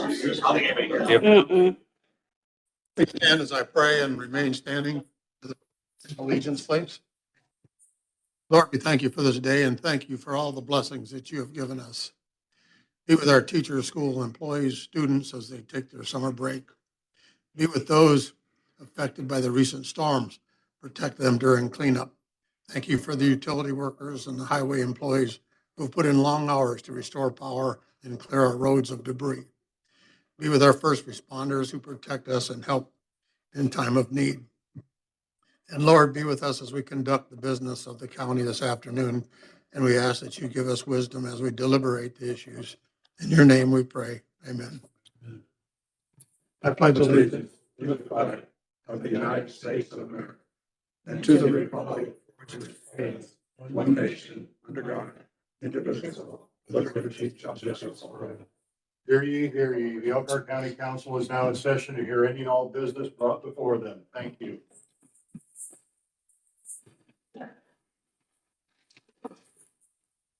Mm-mm. Please stand as I pray and remain standing to the allegiance, please. Lord, we thank you for this day and thank you for all the blessings that you have given us. Be with our teachers, school employees, students as they take their summer break. Be with those affected by the recent storms. Protect them during cleanup. Thank you for the utility workers and the highway employees who have put in long hours to restore power and clear our roads of debris. Be with our first responders who protect us and help in time of need. And Lord, be with us as we conduct the business of the county this afternoon. And we ask that you give us wisdom as we deliberate the issues. In your name we pray. Amen. I pledge allegiance to the flag of the United States of America and to the republic which stands one nation under God, indivisible, with liberty and justice for all. Hear ye, hear ye. The Elkhart County Council is now in session to hear any and all business brought before them. Thank you.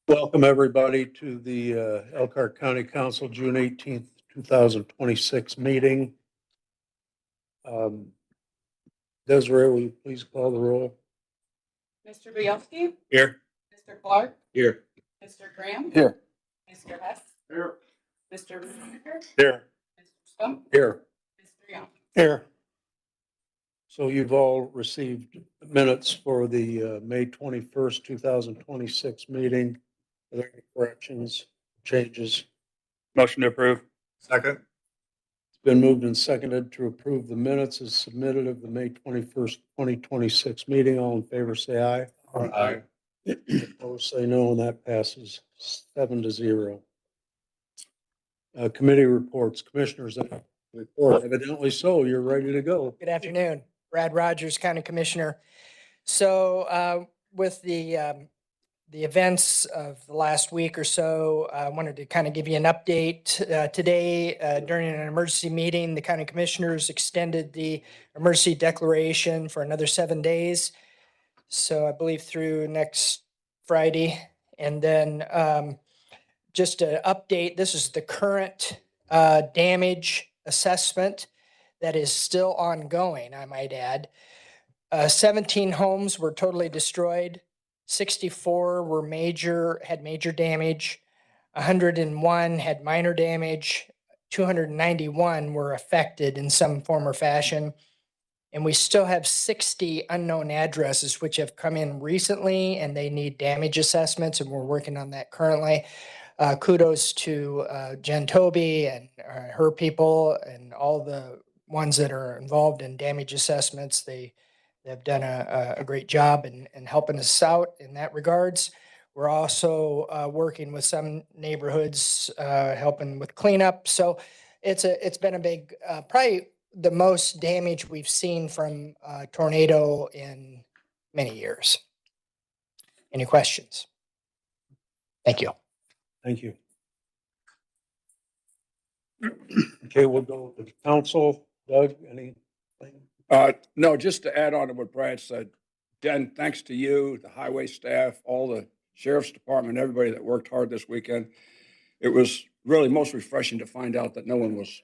Welcome, everybody, to the Elkhart County Council June 18th, 2026 meeting. Desiree, will you please call the roll? Mr. Bielski, Here. Mr. Clark, Here. Mr. Graham, Here. Mr. Hess, Here. Mr. Rudiger, Here. Mr. Stump, Here. Mr. Young. Here. So you've all received minutes for the May 21st, 2026 meeting. Are there any corrections, changes? Motion to approve. Second. It's been moved and seconded to approve the minutes as submitted of the May 21st, 2026 meeting. All in favor, say aye. Aye. Opposed, say no, and that passes 7-0. Committee reports, commissioners report. Evidently so, you're ready to go. Good afternoon, Brad Rogers, County Commissioner. So with the events of the last week or so, I wanted to kind of give you an update. Today, during an emergency meeting, the County Commissioners extended the emergency declaration for another 7 days. So I believe through next Friday. And then just to update, this is the current damage assessment that is still ongoing, I might add. 17 homes were totally destroyed. 64 were had major damage. 101 had minor damage. 291 were affected in some form or fashion. And we still have 60 unknown addresses which have come in recently and they need damage assessments, and we're working on that currently. Kudos to Jen Toby and her people and all the ones that are involved in damage assessments. They've done a great job in helping us out in that regards. We're also working with some neighborhoods, helping with cleanup. So it's been a big, probably the most damage we've seen from a tornado in many years. Any questions? Thank you. Thank you. Okay, we'll go to the council. Doug, anything? No, just to add on to what Brad said, Dan, thanks to you, the highway staff, all the sheriff's department, everybody that worked hard this weekend. It was really most refreshing to find out that no one was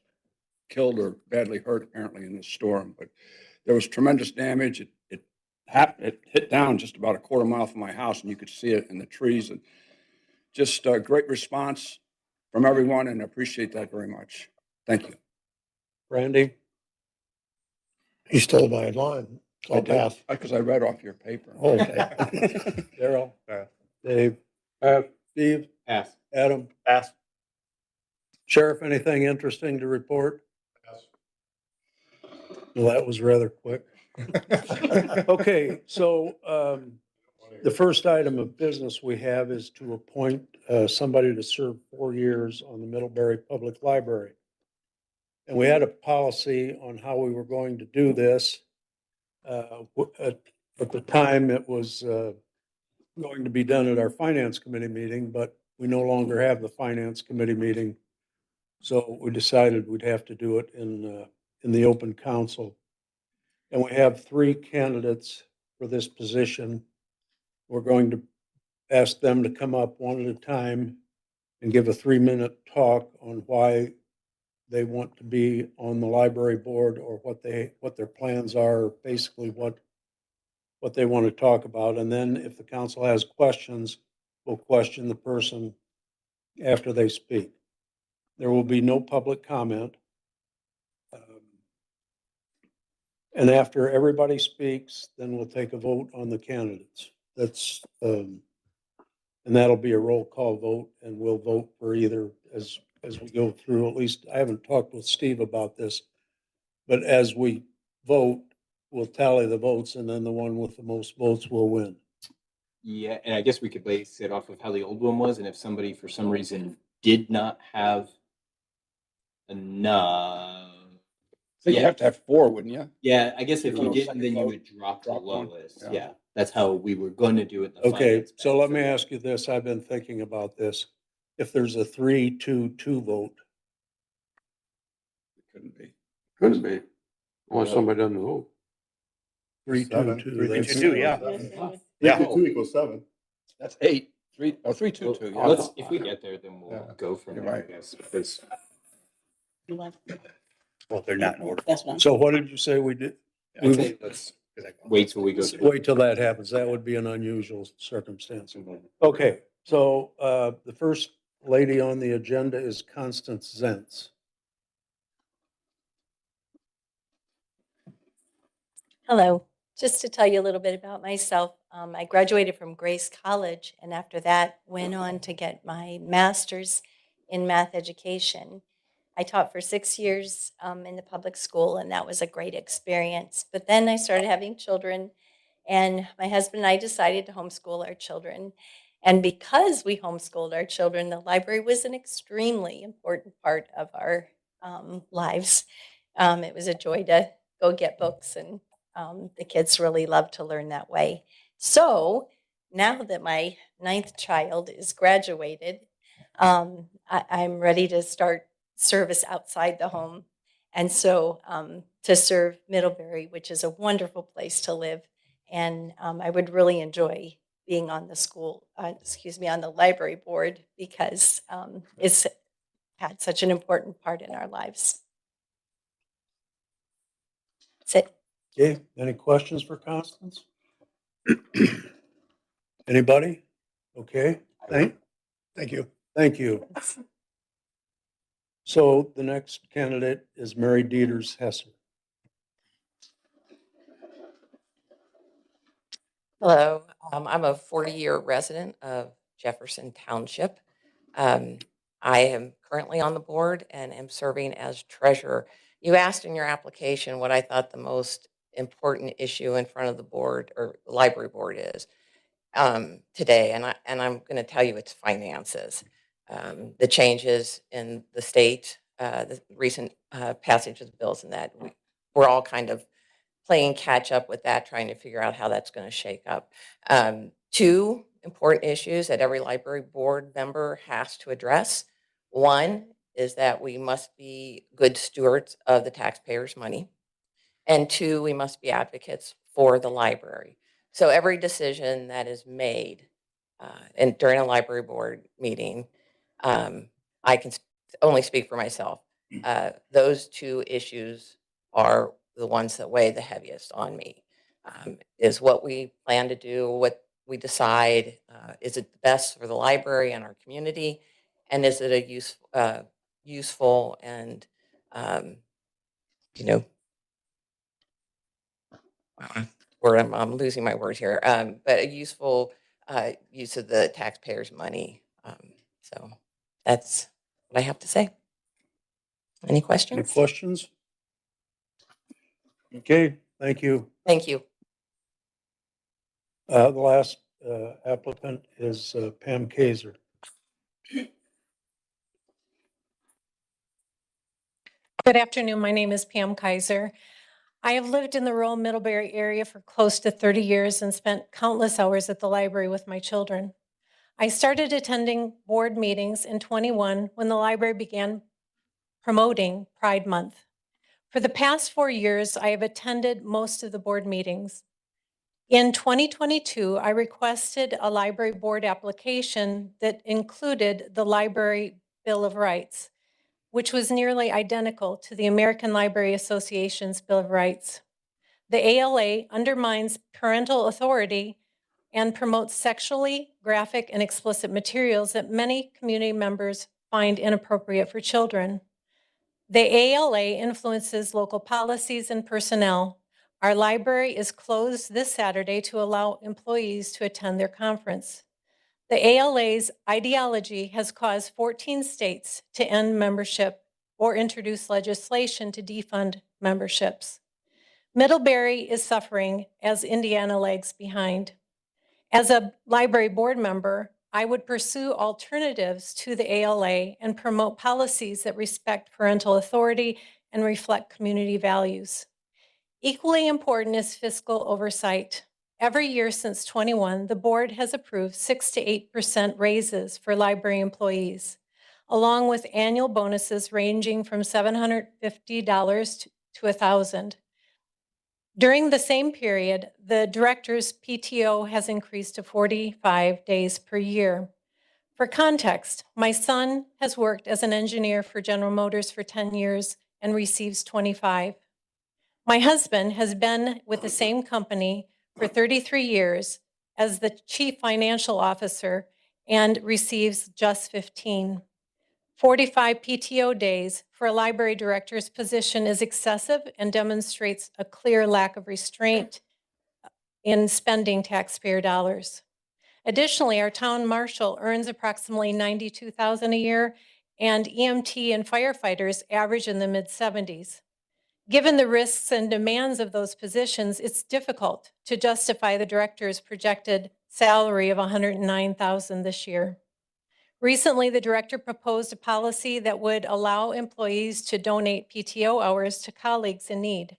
killed or badly hurt apparently in this storm, but there was tremendous damage. It hit down just about a quarter mile from my house and you could see it in the trees, and just a great response from everyone, and I appreciate that very much. Thank you. Randy? He stole my line. So I'll pass. Because I read off your paper. Okay. Daryl? Pass. Dave? Steve? Pass. Adam? Pass. Sheriff, anything interesting to report? Yes. Well, that was rather quick. Okay, so the first item of business we have is to appoint somebody to serve 4 years on the Middlebury Public Library. And we had a policy on how we were going to do this. At the time, it was going to be done at our Finance Committee meeting, but we no longer have the Finance Committee meeting. So we decided we'd have to do it in the open council. And we have 3 candidates for this position. We're going to ask them to come up one at a time and give a 3-minute talk on why they want to be on the library board or what their plans are, basically what they want to talk about. And then if the council has questions, we'll question the person after they speak. There will be no public comment. And after everybody speaks, then we'll take a vote on the candidates. That's, and that'll be a roll call vote, and we'll vote for either as we go through. At least I haven't talked with Steve about this, but as we vote, we'll tally the votes, and then the one with the most votes will win. Yeah, and I guess we could base it off of how the old one was, and if somebody for some reason did not have enough. So you Yeah. have to have 4, wouldn't you? Yeah, I guess if you Little didn't, second then you vote, would drop the drop one, lowest. yeah. Yeah, that's how we were going to do it. in the Okay, finance so band, let me ask you this. I've been thinking about this. If there's a 3-2-2 vote, It couldn't be. Couldn't be, unless somebody doesn't vote. 3-2-2. that's- 3-2-2, yeah. Yeah. 3-2-2 equals 7. That's 8. 3-2-2, yeah. Let's, if we get there, then we'll Yeah, go from you're there, I right. guess, because Well, they're not in order. That's one. So what did you say we did? I'd say let's wait till we go through. Wait till that happens. That would be an unusual circumstance. Okay, so the first lady on the agenda is Constance Zentz. Hello, just to tell you a little bit about myself, I graduated from Grace College and after that went on to get my master's in math education. I taught for 6 years in the public school and that was a great experience. But then I started having children and my husband and I decided to homeschool our children. And because we homeschooled our children, the library was an extremely important part of our lives. It was a joy to go get books and the kids really love to learn that way. So now that my 9th child is graduated, I'm ready to start service outside the home. And so to serve Middlebury, which is a wonderful place to live. And I would really enjoy being on the on the library board because it's had such an important part in our lives. That's it. Okay, any questions for Constance? Anybody? Okay, thank you. Thank you. So the next candidate is Mary Dieters Hesser. Hello, I'm a 40-year resident of Jefferson Township. I am currently on the board and am serving as treasurer. You asked in your application what I thought the most important issue in front of the board or library board is today, and I'm going to tell you it's finances. The changes in the state, the recent passage of the bills, and that we're all kind of playing catch up with that, trying to figure out how that's going to shake up. 2 important issues that every library board member has to address. One is that we must be good stewards of the taxpayers' money. And 2, we must be advocates for the library. So every decision that is made and during a library board meeting, I can only speak for myself. Those 2 issues are the ones that weigh the heaviest on me. Is what we plan to do, what we decide, is it the best for the library and our community? And is it a useful and, you know, I'm losing my words here, but a useful use of the taxpayers' money. So that's what I have to say. Any Any questions? questions? Okay, thank you. Thank you. The last applicant is Pam Kaiser. Good afternoon. My name is Pam Kaiser. I have lived in the rural Middlebury area for close to 30 years and spent countless hours at the library with my children. I started attending board meetings in 21 when the library began promoting Pride Month. For the past 4 years, I have attended most of the board meetings. In 2022, I requested a library board application that included the Library Bill of Rights. which was nearly identical to the American Library Association's Bill of Rights. The ALA undermines parental authority and promotes sexually graphic and explicit materials that many community members find inappropriate for children. The ALA influences local policies and personnel. Our library is closed this Saturday to allow employees to attend their conference. The ALA's ideology has caused 14 states to end membership or introduce legislation to defund memberships. Middlebury is suffering as Indiana lags behind. As a library board member, I would pursue alternatives to the ALA and promote policies that respect parental authority and reflect community values. Equally important is fiscal oversight. Every year since 21, the board has approved 6 to 8% raises for library employees, along with annual bonuses ranging from $750 to $1,000. During the same period, the director's PTO has increased to 45 days per year. For context, my son has worked as an engineer for General Motors for 10 years and receives 25. My husband has been with the same company for 33 years as the chief financial officer and receives just 15. 45 PTO days for a library director's position is excessive and demonstrates a clear lack of restraint in spending taxpayer dollars. Additionally, our town marshal earns approximately $92,000 a year, and EMT and firefighters average in the mid-70s. Given the risks and demands of those positions, it's difficult to justify the director's projected salary of $109,000 this year. Recently, the director proposed a policy that would allow employees to donate PTO hours to colleagues in need.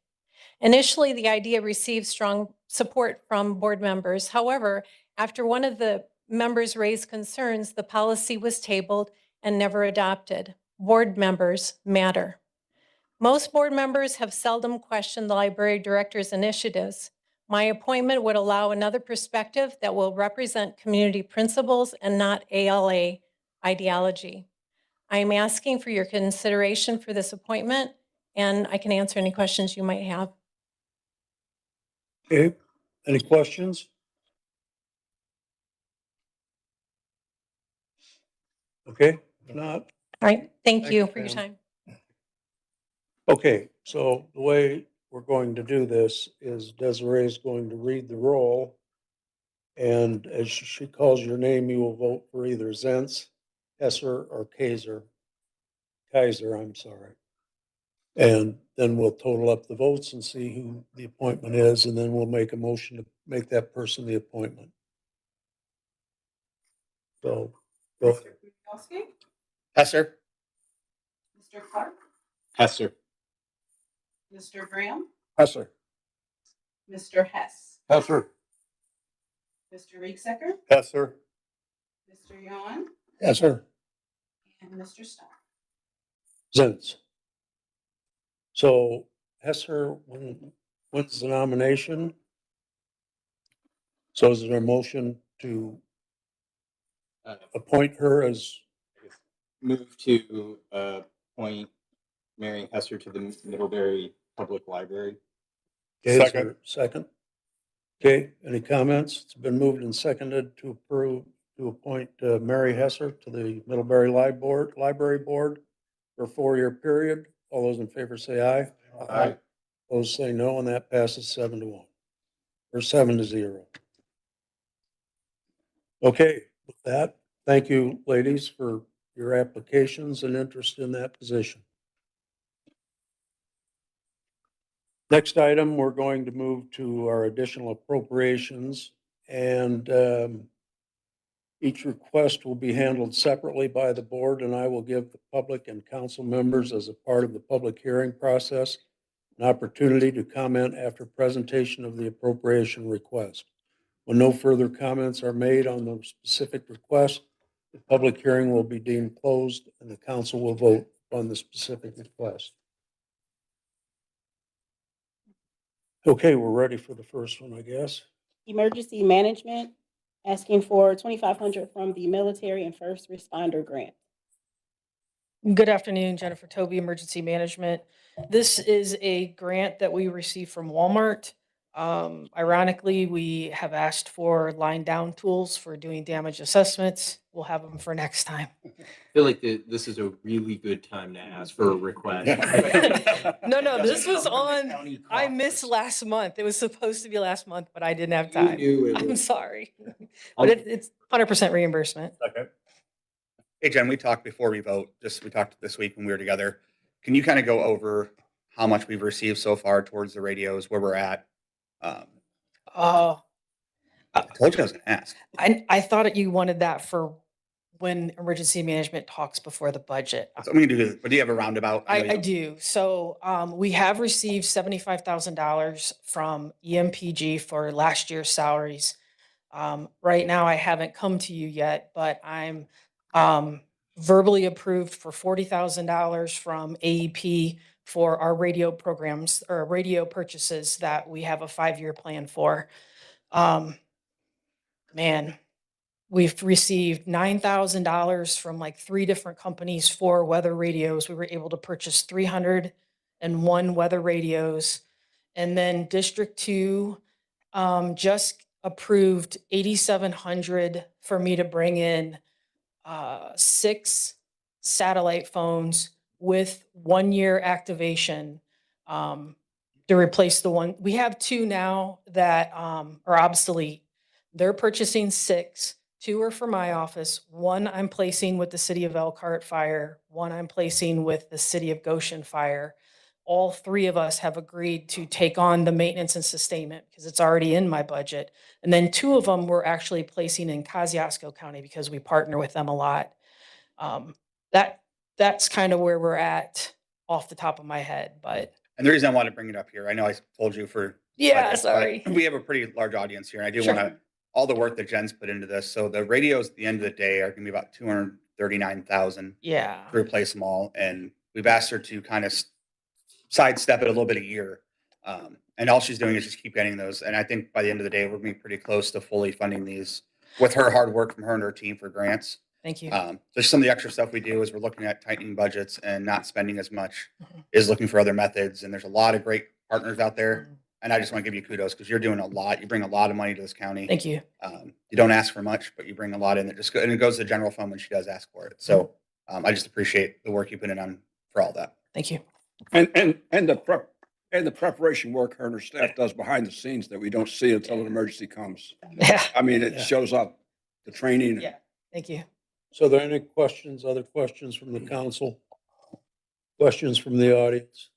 Initially, the idea received strong support from board members. However, after one of the members raised concerns, the policy was tabled and never adopted. Board members matter. Most board members have seldom questioned the library director's initiatives. My appointment would allow another perspective that will represent community principles and not ALA ideology. I am asking for your consideration for this appointment, and I can answer any questions you might have. Okay, any questions? Okay, if not, All right, thank Thank you you, for your Pam. time. okay, so the way we're going to do this is Desiree is going to read the roll. And as she calls your name, you will vote for either Zentz, Hesser, or Kaiser. Kaiser, I'm sorry. And then we'll total up the votes and see who the appointment is, and then we'll make a motion to make that person the appointment. So, go Mr. ahead. Kwiatkowski, Hesser. Mr. Clark, Hesser. Mr. Graham, Hesser. Mr. Hess, Hesser. Mr. Riecksecker, Hesser. Mr. Yuan, Yes, sir. and Mr. Stone. Zentz. So Hesser wins the nomination. So is there a motion to appoint her as, Move to appoint Mary Hesser to the Middlebury Public Library. is there Second. a second? Okay, any comments? It's been moved and seconded to appoint Mary Hesser to the Middlebury Library Board for a 4-year period. All those in favor say aye. Aye. Those say no, and that passes 7-1, or 7-0. Okay, with that, thank you, ladies, for your applications and interest in that position. Next item, we're going to move to our additional appropriations, and each request will be handled separately by the board, and I will give the public and council members, as a part of the public hearing process, an opportunity to comment after presentation of the appropriation request. When no further comments are made on the specific request, the public hearing will be deemed closed and the council will vote on the specific request. Okay, we're ready for the first one, I guess. Emergency management, asking for $2,500 from the military and first responder grant. Good afternoon, Jennifer Toby, Emergency Management. This is a grant that we received from Walmart. Ironically, we have asked for line down tools for doing damage assessments. We'll have them for next time. I feel like this is a really good time to ask for a request. No, this was on, I missed last month. It was supposed to be last month, but I didn't have You time. knew it I'm was- sorry. But it's 100% reimbursement. Okay. Hey, Jen, we talked before we vote, we talked this week when we were together. Can you kind of go over how much we've received so far towards the radios, where we're at? Uh, I told you I was gonna ask. I thought you wanted that for when emergency management talks before the budget. So I'm gonna do, but do you have a roundabout? know you I don't- do. So we have received $75,000 from EMPG for last year's salaries. Right now, I haven't come to you yet, but I'm verbally approved for $40,000 from AEP for our radio programs or radio purchases that we have a 5-year plan for. Man, we've received $9,000 from like 3 different companies for weather radios. We were able to purchase 301 weather radios. And then District 2 just approved 8,700 for me to bring in 6 satellite phones with 1-year activation to replace the one. We have 2 now that are obsolete. They're purchasing 6. 2 are for my office. 1 I'm placing with the City of Elkhart Fire. 1 I'm placing with the City of Goshen Fire. All 3 of us have agreed to take on the maintenance and sustainment because it's already in my budget. And then 2 of them we're actually placing in Kosciuszko County because we partner with them a lot. That's kind of where we're at off the top of my head, but And the reason I want to bring it up here, I know I told you for. yeah, budget, but sorry. We have a pretty large audience here, and I do Sure. want to, all the work that Jen's put into this. So the radios at the end of the day are gonna be about 239,000 Yeah. to replace them all. And we've asked her to kind of sidestep it a little bit a year. And all she's doing is just keep getting those. And I think by the end of the day, we're gonna be pretty close to fully funding these with her hard work from her and her team for grants. Thank you. There's some of the extra stuff we do is we're looking at tightening budgets and not spending as much, Mhm. is looking for other methods. And there's a lot of great partners out there. Mhm. And I just want to give you kudos because you're doing a lot. You bring a lot of money to this county. Thank you. You don't ask for much, but you bring a lot in that just and it goes to the general fund when she does ask for it. So I just appreciate the work you put in on for all that. Thank you. And the preparation work her and her staff does behind the scenes that we don't see until an emergency comes. Yeah. I mean, it Yeah. shows up, the training. Yeah. Thank you. So are there any questions, other questions from the council? Questions from the audience?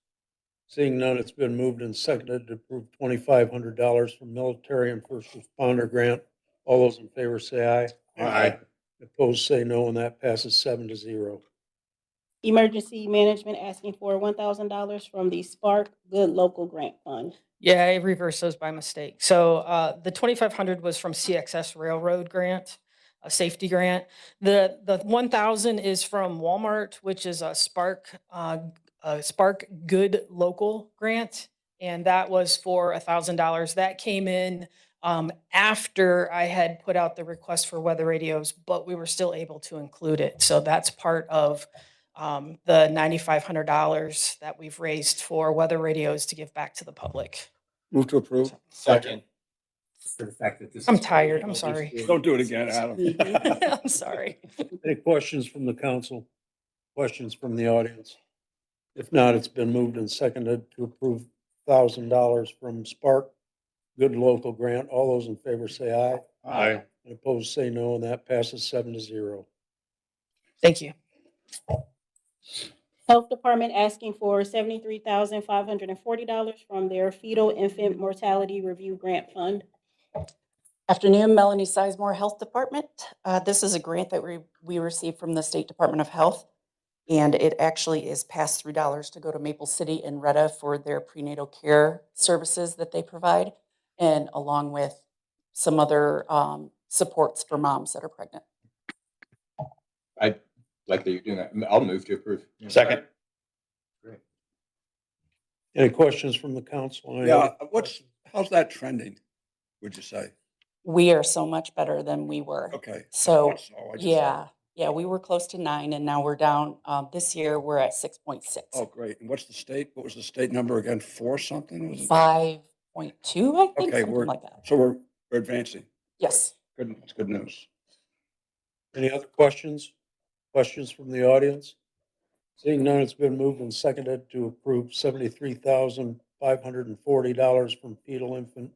Seeing none, it's been moved and seconded to approve $2,500 from military and first responder grant. All those in favor say aye. Aye. Opposed, say no, and that passes 7-0. Emergency Management asking for $1,000 from the Spark Good Local Grant Fund. Yeah, I reversed those by mistake. So the 2,500 was from CXS Railroad grant, a safety grant. The 1,000 is from Walmart, which is a Spark Good Local grant, and that was for $1,000. That came in after I had put out the request for weather radios, but we were still able to include it. So that's part of the $9,500 that we've raised for weather radios to give back to the public. Move to approve. Second. For the fact that this I'm is- tired, I'm sorry. Don't do it again, Adam. I'm sorry. Any questions from the council? Questions from the audience? If not, it's been moved and seconded to approve $1,000 from Spark Good Local Grant. All those in favor say aye. Aye. And opposed, say no, and that passes 7-0. Thank you. Health Department asking for $73,540 from their Fetal Infant Mortality Review Grant Fund. Afternoon, Melanie Sizemore, Health Department. This is a grant that we received from the State Department of Health, and it actually is pass-through dollars to go to Maple City and Retta for their prenatal care services that they provide, and along with some other supports for moms that are pregnant. I like that you're doing that. I'll move to approve. Second. Great. Any questions from the council? Yeah, how's that trending, would you say? We are so much better than we were. Okay. So, I just- yeah, Yeah, we were close to 9 and now we're down, this year we're at 6.6. Oh, great. And what's the state? What was the state number again? 4 something? Was it? 5.2, I think, Okay, something like that. so we're advancing. Yes. Good, it's good news. Any other questions? Questions from the audience? Seeing none, it's been moved and seconded to approve $73,540 from fetal infant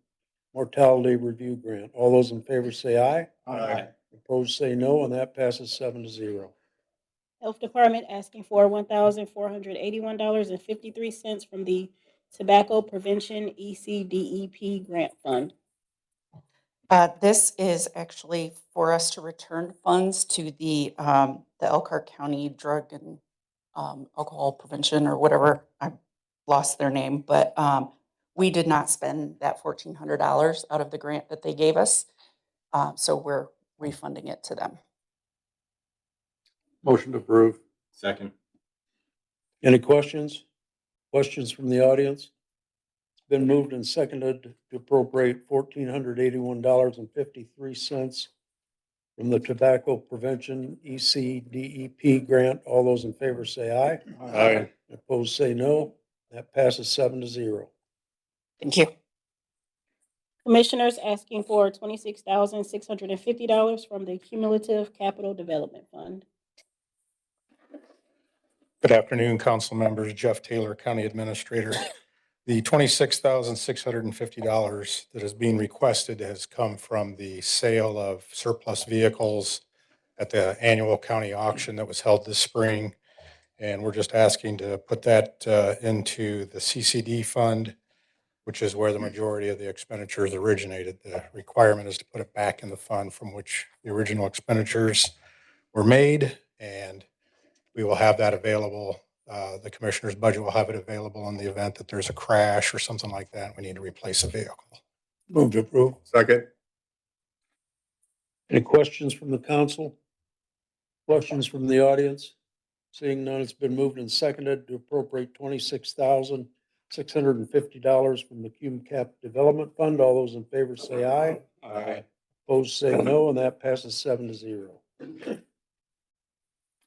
mortality review grant. All those in favor say aye. Aye. Opposed, say no, and that passes 7-0. Health Department asking for $1,481.53 from the Tobacco Prevention ECDEP Grant Fund. This is actually for us to return funds to the Elkhart County Drug and Alcohol Prevention or whatever. I lost their name, but we did not spend that $1,400 out of the grant that they gave us. So we're refunding it to them. Motion to approve. Second. Any questions? Questions from the audience? It's been moved and seconded to appropriate $1,481.53 from the Tobacco Prevention ECDEP grant. All those in favor say aye. Aye. Opposed, say no. That passes 7-0. Thank you. Commissioners asking for $26,650 from the Cumulative Capital Development Fund. Good afternoon, council members. Jeff Taylor, County Administrator. The $26,650 that is being requested has come from the sale of surplus vehicles at the annual county auction that was held this spring. And we're just asking to put that into the CCD fund, which is where the majority of the expenditures originated. The requirement is to put it back in the fund from which the original expenditures were made, and we will have that available. The commissioner's budget will have it available in the event that there's a crash or something like that. We need to replace a vehicle. Move to approve. Second. Any questions from the council? Questions from the audience? Seeing none, it's been moved and seconded to appropriate $26,650 from the Cum Cap Development Fund. All those in favor say aye. Aye. Opposed, say no, and that passes 7-0.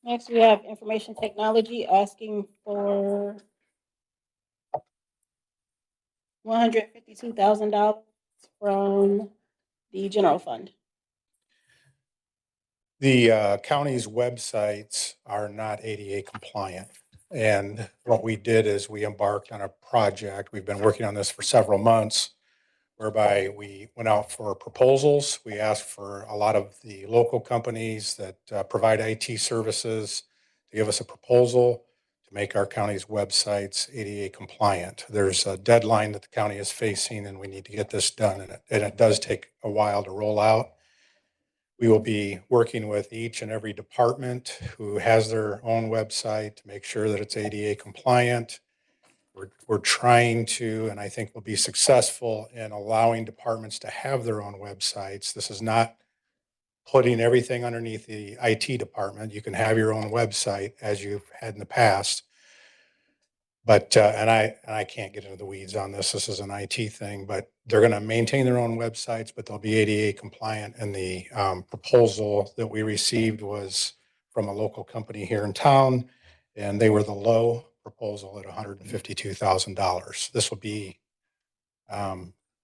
Next, we have Information Technology asking for $152,000 from the general fund. The county's websites are not ADA compliant. And what we did is we embarked on a project. We've been working on this for several months, whereby we went out for proposals. We asked for a lot of the local companies that provide IT services to give us a proposal to make our county's websites ADA compliant. There's a deadline that the county is facing, and we need to get this done. And it does take a while to roll out. We will be working with each and every department who has their own website to make sure that it's ADA compliant. We're trying to, and I think we'll be successful in allowing departments to have their own websites. This is not putting everything underneath the IT department. You can have your own website as you've had in the past. But, and I can't get into the weeds on this. This is an IT thing, but they're going to maintain their own websites, but they'll be ADA compliant. And the proposal that we received was from a local company here in town, and they were the low proposal at $152,000. This will be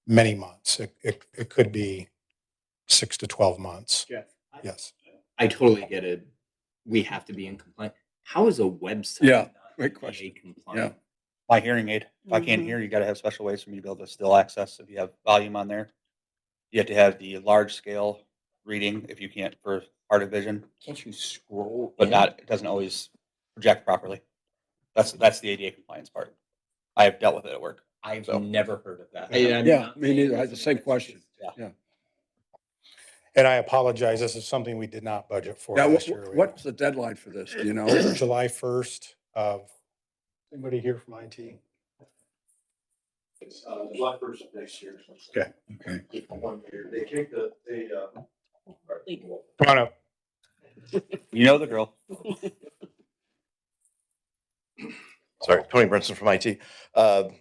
many months. It could be 6 to 12 months. Jeff, Yes. I totally get it. We have to be in compliance. How is a website? Yeah, not great ADA question. compliant? My hearing aid. If I can't Mhm. hear, you gotta have special ways for me to be able to still access if you have volume on there. You have to have the large scale reading if you can't for hard of vision, Can't you scroll? but in? not, it doesn't always project properly. That's the ADA compliance part. I have dealt with it at work. I've So- never heard of that. Yeah, I'm me not neither. saying I had the this same is- question. Yeah. And I apologize. This is something we did not budget for Now, last year. what's the deadline for this? Do you know? July 1st of, anybody here from IT? It's July 1st of next year. Okay. Okay. They kicked Come on up. You know the drill. Sorry, Tony Brinson from IT. The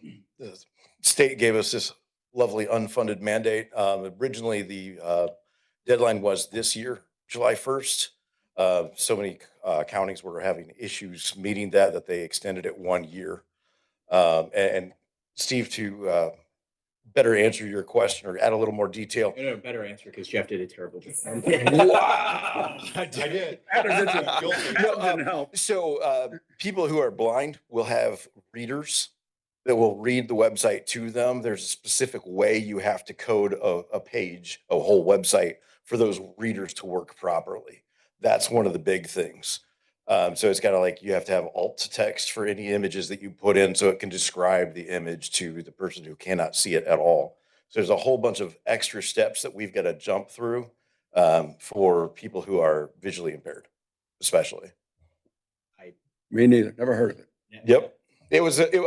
state gave us this lovely unfunded mandate. Originally, the deadline was this year, July 1st. So many counties were having issues meeting that they extended it 1 year. And Steve, to better answer your question or add a little more detail. No, no, better answer because Jeff did a terrible job. Wow. I did. That didn't help. So people who are blind will have readers that will read the website to them. There's a specific way you have to code a page, a whole website for those readers to work properly. That's one of the big things. So it's kind of like you have to have alt text for any images that you put in so it can describe the image to the person who cannot see it at all. So there's a whole bunch of extra steps that we've got to jump through for people who are visually impaired, especially. Me neither. Never heard of it. Yep.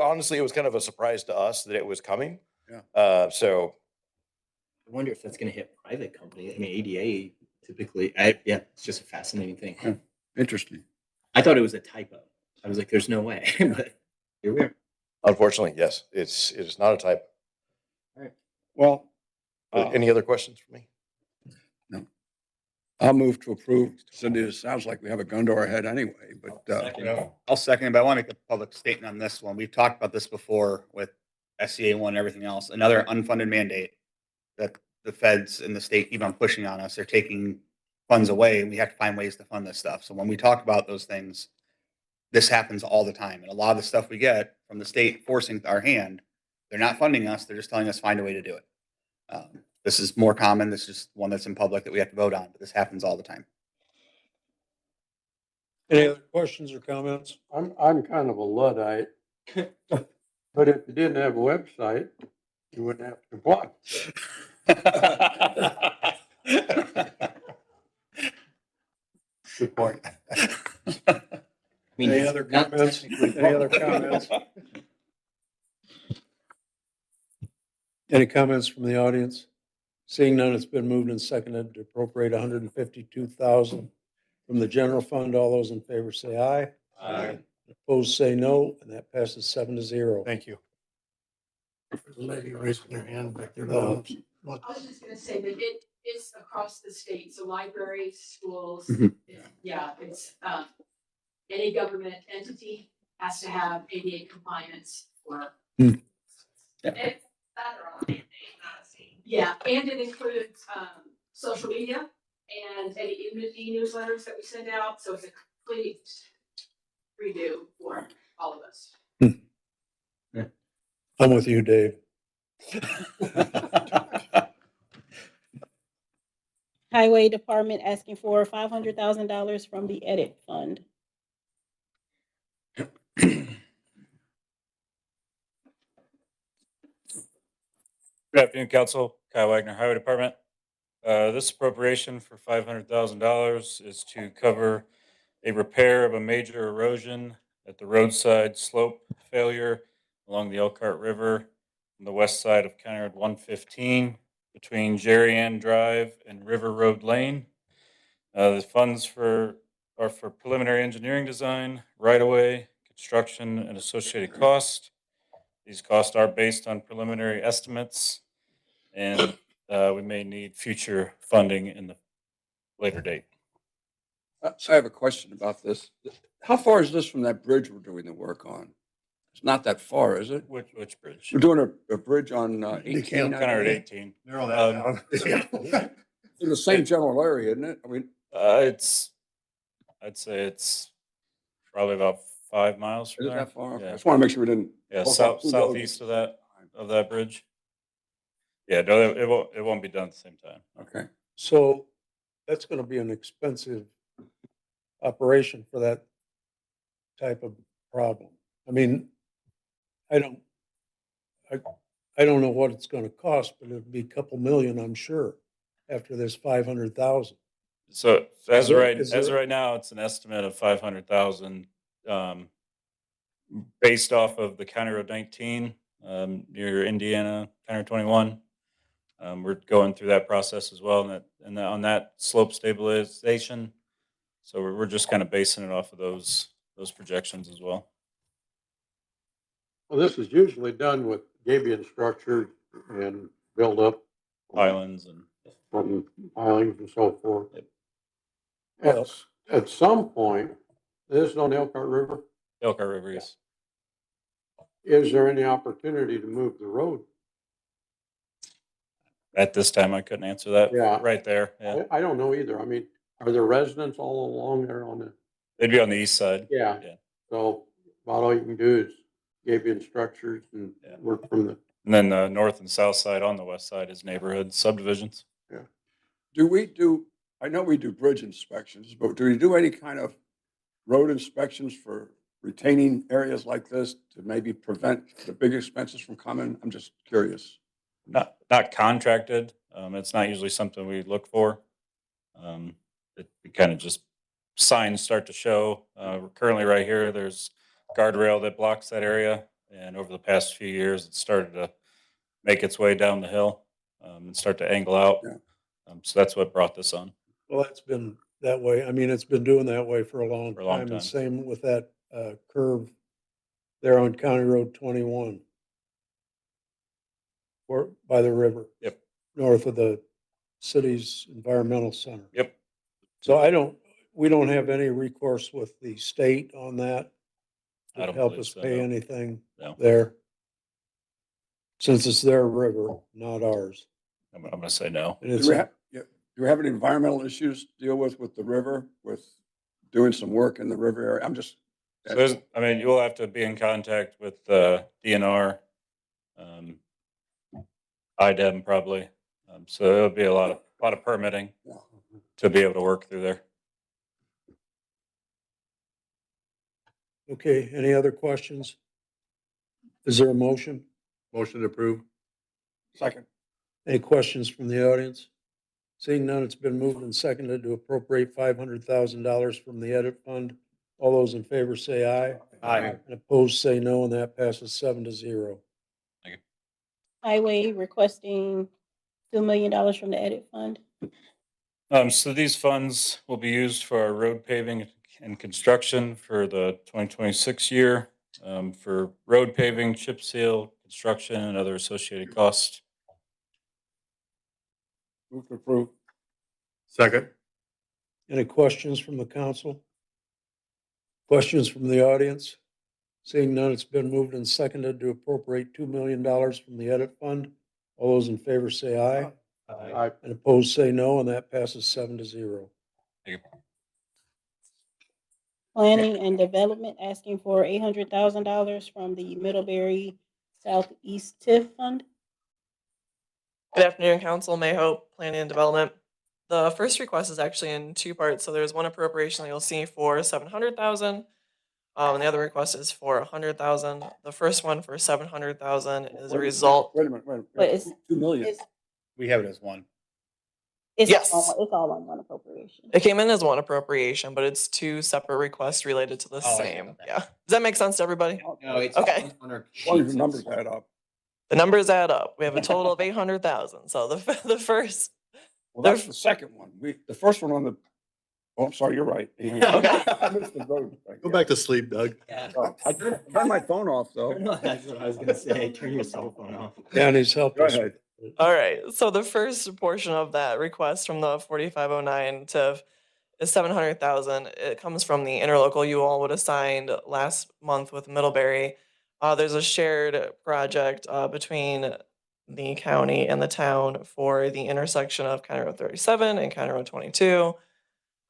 Honestly, it was kind of a surprise to us that it was coming. Yeah. So I wonder if that's going to hit private companies. I mean, ADA typically, yeah, it's just a fascinating thing. Yeah. Interesting. I thought it was a typo. I was like, there's no way, but here we are. unfortunately, yes, it is not a type. All right. Well, Any other questions for me? no. I'll move to approve. Cindy, it sounds like we have a gun to our head anyway, but I'll second it, but I want to make a public statement on this one. We've talked about this before with SCA one and everything else. Another unfunded mandate that the feds and the state keep on pushing on us. They're taking funds away and we have to find ways to fund this stuff. So when we talk about those things, this happens all the time. And a lot of the stuff we get from the state forcing our hand, they're not funding us. They're just telling us find a way to do it. This is more common. This is just one that's in public that we have to vote on, but this happens all the time. Any other questions or comments? I'm kind of a Luddite. But if you didn't have a website, you wouldn't have to comply. Good point. I mean, Any other not comments? technically- Any other comments? Any comments from the audience? Seeing none, it's been moved and seconded to appropriate $152,000 from the general fund. All those in favor say aye. Aye. Opposed, say no, and that passes 7-0. Thank you. There's a lady raising her hand back there. What? I was just gonna say that it's across the state, so libraries, schools, Mhm. yeah, it's, any government entity has to have ADA compliance for. Hmm. It's federal. Yeah, and it includes, social media and any e-newsletters that we send out, so it's a complete redo for all of us. I'm with you, Dave. Highway Department asking for $500,000 from the edit fund. Good afternoon, Council. Kyle Wagner, Highway Department. This appropriation for $500,000 is to cover a repair of a major erosion at the roadside slope failure along the Elkhart River on the west side of County Road 115 between Jerry Ann Drive and River Road Lane. The funds are for preliminary engineering design, right-of-way, construction, and associated costs. These costs are based on preliminary estimates, and we may need future funding in the later date. So I have a question about this. How far is this from that bridge we're doing the work on? It's not that far, is it? Which bridge? We're doing a bridge on 18. County Road 18. Narrow that down. In the same general area, isn't it? I mean, I'd say it's probably about 5 miles from is it there. that far? I Yeah, just want to make sure we didn't. yeah, both have two roads. southeast of that bridge. Yeah, no, it won't be done at the same time. Okay. So that's gonna be an expensive operation for that type of problem. I mean, I don't know what it's gonna cost, but it'd be a couple million, I'm sure, after this 500,000. So as Is of there- right now, it's an estimate of 500,000, based off of the County Road 19, near Indiana, County Road 21. We're going through that process as well, and on that slope stabilization. So we're just kind of basing it off of those projections as well. Well, this is usually done with gabion structure and build up Islands and from pilings and so forth. Yep. It's At some point, this is on the Elkhart River, Elkhart River, yes. is there any opportunity to move the road? At this time, I couldn't answer that Yeah. right there. Yeah. I don't know either. I mean, are there residents all along there on the? They'd be on the east side. Yeah. Yeah. So about all you can do is give you instructions and Yeah. work from the. And then the north and south side on the west side is neighborhood subdivisions. I know we do bridge inspections, but do we do any kind of road inspections for retaining areas like this to maybe prevent the big expenses from coming? I'm just curious. Not contracted. It's not usually something we look for. It kind of just signs start to show. We're currently right here, there's guardrail that blocks that area. And over the past few years, it started to make its way down the hill and start to angle out. Yeah. So that's what brought this on. Well, it's been that way. I mean, it's been doing that way for a long For a long time. And time. same with that curve there on County Road 21. Or by the river. Yep. North of the city's environmental center. Yep. So we don't have any recourse with the state on that I to don't help believe us so, pay no. anything No. there. Since it's their river, not ours. I'm going to say no. And Do it's, we have any environmental issues to deal with the river, with doing some work in the river area? I'm just. So you'll have to be in contact with DNR, IDEM probably. So it'll be a lot of permitting to be able to work through there. okay, any other questions? Is there a motion? Motion to approve. Second. Any questions from the audience? Seeing none, it's been moved and seconded to appropriate $500,000 from the edit fund. All those in favor say aye. Aye. And opposed say no, and that passes 7-0. Highway requesting $2 million from the edit fund. So these funds will be used for our road paving and construction for the 2026 year, for road paving, chip seal, construction, and other associated costs. Move to approve. Second. Any questions from the council? Questions from the audience? Seeing none, it's been moved and seconded to appropriate $2 million from the edit fund. All those in favor say aye. Aye. And opposed say no, and that passes 7-0. Planning and Development asking for $800,000 from the Middlebury Southeast TIF Fund. Good afternoon, Council. May Hope, Planning and Development. The first request is actually in two parts. So there's one appropriation that you'll see for $700,000, and the other request is for $100,000. The first one for $700,000 is a result. Wait a minute. But it's 2 million. We have it as one. Yes. It's all on one appropriation. It came in as one appropriation, but it's two separate requests related to the Oh, I see. same. Okay. Yeah. Does that make sense to everybody? No, it's Okay. on our As long as sheets, the numbers it's- add up. The numbers add up. We have a total of 800,000. So the first. Well, that's the second one. The first one on the, oh, I'm sorry, you're right. Okay. I missed the road thing. Go back to sleep, Doug. Yeah. I turned my phone off, though. No, that's what I was gonna say. Turn your cell phone off. Danny's helped Go us. ahead. All right. So the first portion of that request from the 4509 TIF is 700,000. It comes from the interlocal you all would have signed last month with Middlebury. There's a shared project between the county and the town for the intersection of County Road 37 and County Road 22.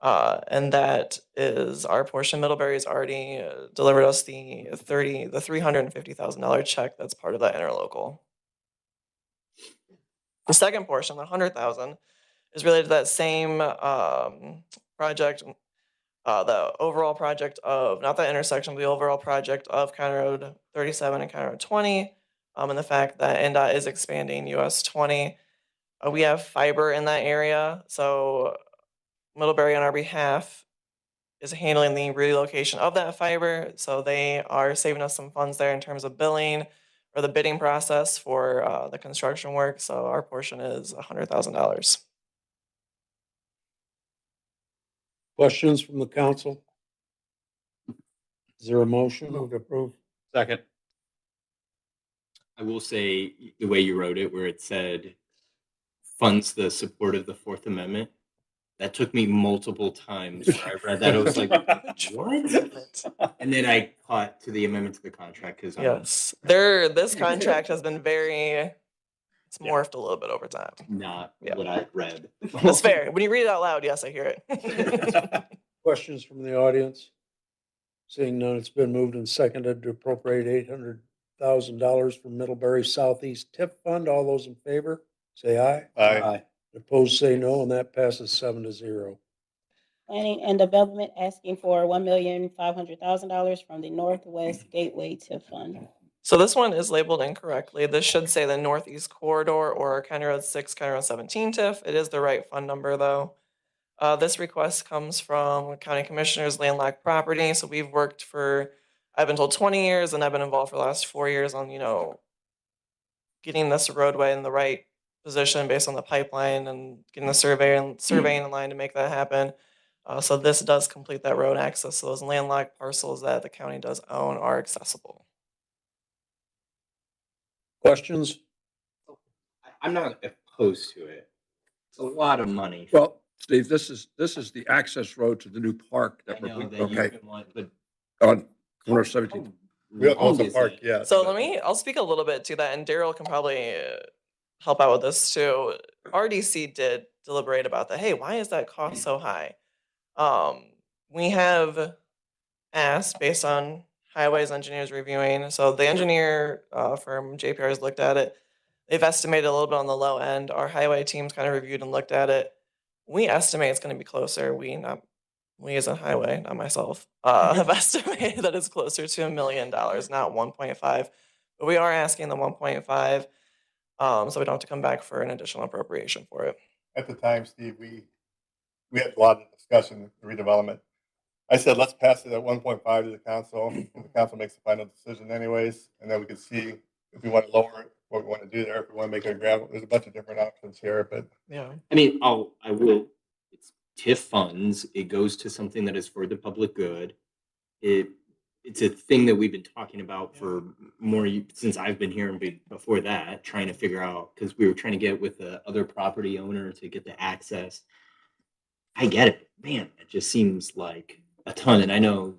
And that is our portion. Middlebury's already delivered us the $350,000 check that's part of that interlocal. The second portion, the 100,000, is related to that same project, the overall project of, not the intersection, but the overall project of County Road 37 and County Road 20, and the fact that NDOT is expanding US 20. We have fiber in that area, so Middlebury on our behalf is handling the relocation of that fiber, so they are saving us some funds there in terms of billing or the bidding process for the construction work. So our portion is $100,000. Questions from the council? Is there a motion? Move to approve. Second. I will say the way you wrote it, where it said funds the support of the Fourth Amendment, That took me multiple times where I read that. I was like, what? And then I caught to the amendment to the contract because Yes, this contract has been it's morphed a little bit over time. not Yeah. what I read. That's fair. When you read it out loud, yes, I hear it. Questions from the audience? Seeing none, it's been moved and seconded to appropriate $800,000 from Middlebury Southeast TIP Fund. All those in favor, say aye. Aye. Opposed, say no, and that passes 7-0. Planning and Development asking for $1,500,000 from the Northwest Gateway TIF Fund. So this one is labeled incorrectly. This should say the Northeast Corridor or County Road 6, County Road 17 TIF. It is the right fund number though. This request comes from County Commissioners Landlocked Property. So we've worked for, I've been told 20 years, and I've been involved for the last 4 years on, getting this roadway in the right position based on the pipeline and getting the surveying in line to make that happen. So this does complete that road access. So those landlocked parcels that the county does own are accessible. Questions? I'm not opposed to it. It's a lot of money. Well, Steve, this is the access road to the new park I that know we're, that okay, you've been wanting, but on corner 17. We don't own long the is park it? yet. So but- I'll speak a little bit to that, and Daryl can probably help out with this too. RDC did deliberate about that. Hey, why is that cost so high? We have asked based on highways engineers reviewing. So the engineer firm JPR has looked at it. They've estimated a little bit on the low end. Our highway team's kind of reviewed and looked at it. We estimate it's going to be closer. We as a highway, not myself, have estimated that it's closer to $1 million, not 1.5. But we are asking the 1.5, so we don't have to come back for an additional appropriation for it. At the time, Steve, we had a lot of discussion, redevelopment. I said, let's pass it at 1.5 to the council, and the council makes the final decision anyways, and then we can see if we want to lower it, what we want to do there, if we want to make it a gravel. There's a bunch of different options here, but Yeah. I mean, I will. It's TIF funds. It goes to something that is for the public good. It's a thing that we've been talking about for since I've been here and before that, trying to figure out because we were trying to get with the other property owner to get the access. I get it, man. It just seems like a ton, and I know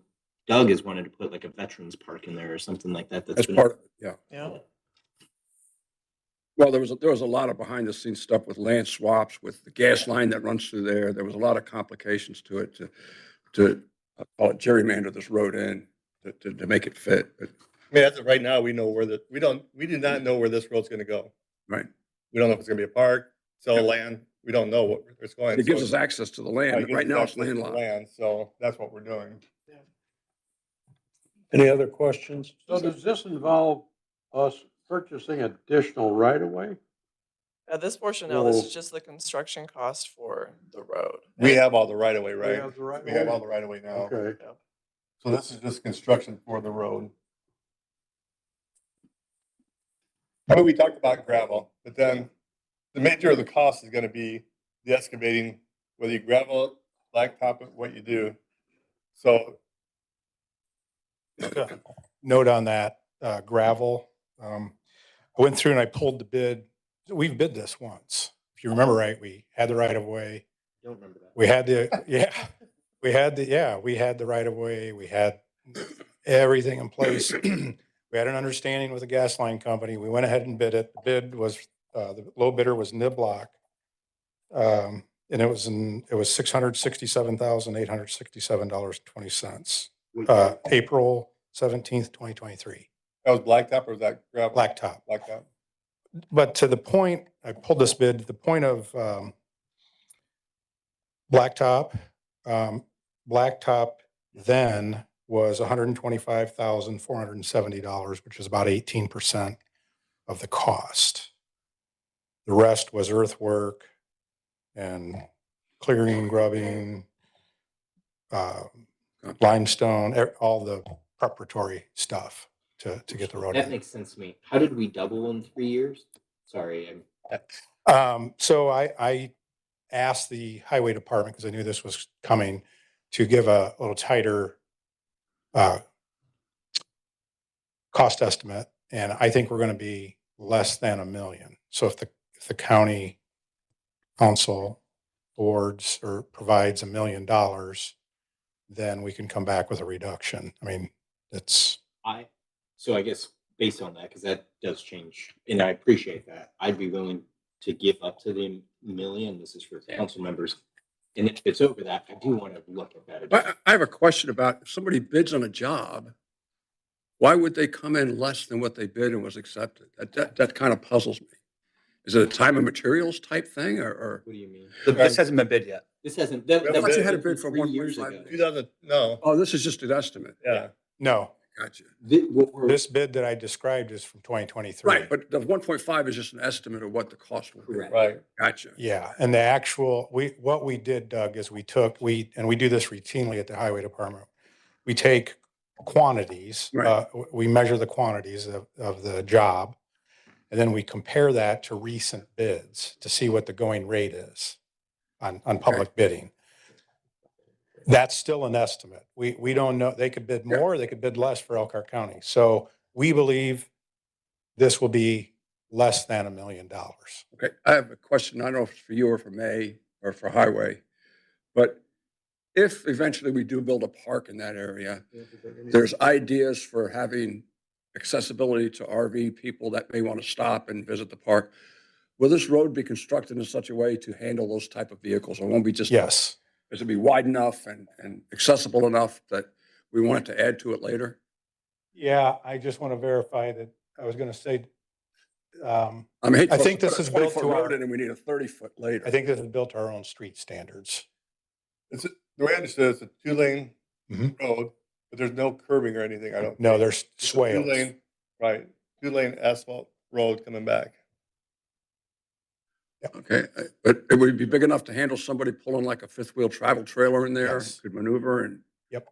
Doug has wanted to put like a veterans park in there or something like that. That's part of it, yeah. Yeah. Well, there was a lot of behind the scenes stuff with land swaps, with the gas line that runs through there. There was a lot of complications to it to I'll call it gerrymander this road in to make it fit. But, I mean, as of right now, we know we do not know where this road's gonna go. right. We don't know if it's gonna be a park, sell land. We don't know what it's going. It gives So us access to the it land. gives Right us now it's access to the landlocked. land, so that's what we're doing. Any other questions? So does this involve us purchasing additional right of way? This portion, no, this Whoa. is just the construction cost for the road. We have all the right of way, right? have the right We of have way? all the right of way now. Okay. So this is just construction for the road. I mean, we talked about gravel, but then the major of the cost is gonna be the excavating, whether you gravel it, blacktop it, what you do. So Note on that, gravel. I went through and I pulled the bid. We've bid this once. If you remember right, we had the right of way. Don't remember that. We had we had the right of way. We had everything in place. We had an understanding with the gas line company. We went ahead and bid it. The bid was, the low bidder was Niblock. And it was $667,867.20. April 17th, 2023. that was blacktop or was that gravel? Blacktop. Blacktop. But to the point, I pulled this bid, the point of blacktop, blacktop then was $125,470, which is about 18% of the cost. The rest was earthwork and clearing, grubbing, limestone, all the preparatory stuff to get the road That in. makes sense to me. How did we double in 3 years? Sorry, So I asked the highway department, because I knew this was coming, to give a little tighter cost estimate. And I think we're going to be less than $1 million. So if the county council awards or provides $1 million, then we can come back with a reduction. I mean, it's, So I guess based on that, because that does change, and I appreciate that, I'd be willing to give up to the million. This is for council members. And if it's over that, I do want to look at that. again. I have a question about if somebody bids on a job, why would they come in less than what they bid and was accepted? That kind of puzzles me. Is it a time and materials type thing or? What do you mean? This hasn't been bid yet. This hasn't. I thought you had a bid for 3 years 1.5 ago. million. 2000, no, Oh, this is just an estimate. yeah. no, Gotcha. this bid that I described is from 2023. Right, but the 1.5 is just an estimate of what the cost will be. Correct. Right. Gotcha. Yeah, and the actual, what we did, Doug, is we do this routinely at the highway department. We take quantities, Right. we measure the quantities of the job, and then we compare that to recent bids to see what the going rate is on public bidding. That's still an estimate. We don't know. They could bid more, they could bid less for Elkhart County. So we believe this will be less than $1 million. Okay, I have a question. I don't know if it's for you or for May or for Highway, but if eventually we do build a park in that area, there's ideas for having accessibility to RV people that may want to stop and visit the park. Will this road be constructed in such a way to handle those type of vehicles? It won't be just. Yes. Is it be wide enough and accessible enough that we want to add to it later? Yeah, I just want to verify that. I was going to say, I mean, I think this is built to our, and we need a 30-foot later. I think this is built to our own street standards. It's, the way I understood it, it's a 2-lane Mhm. road, but there's no curbing or anything, I don't. No, think. there's It's a swales. 2-lane, right, 2-lane asphalt road coming back. Okay, but it would be big enough to handle somebody pulling like a fifth wheel travel trailer in there, Yes. could maneuver and. Yep.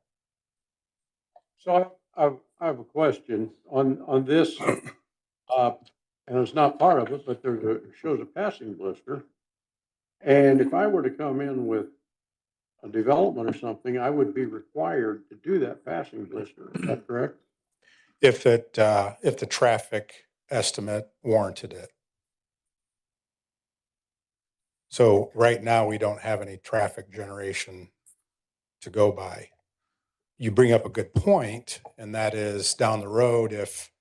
So I have a question on this, and it's not part of it, but it shows a passing blister. And if I were to come in with a development or something, I would be required to do that passing blister. Is that correct? If the traffic estimate warranted it. So right now, we don't have any traffic generation to go by. You bring up a good point, and that is down the road, if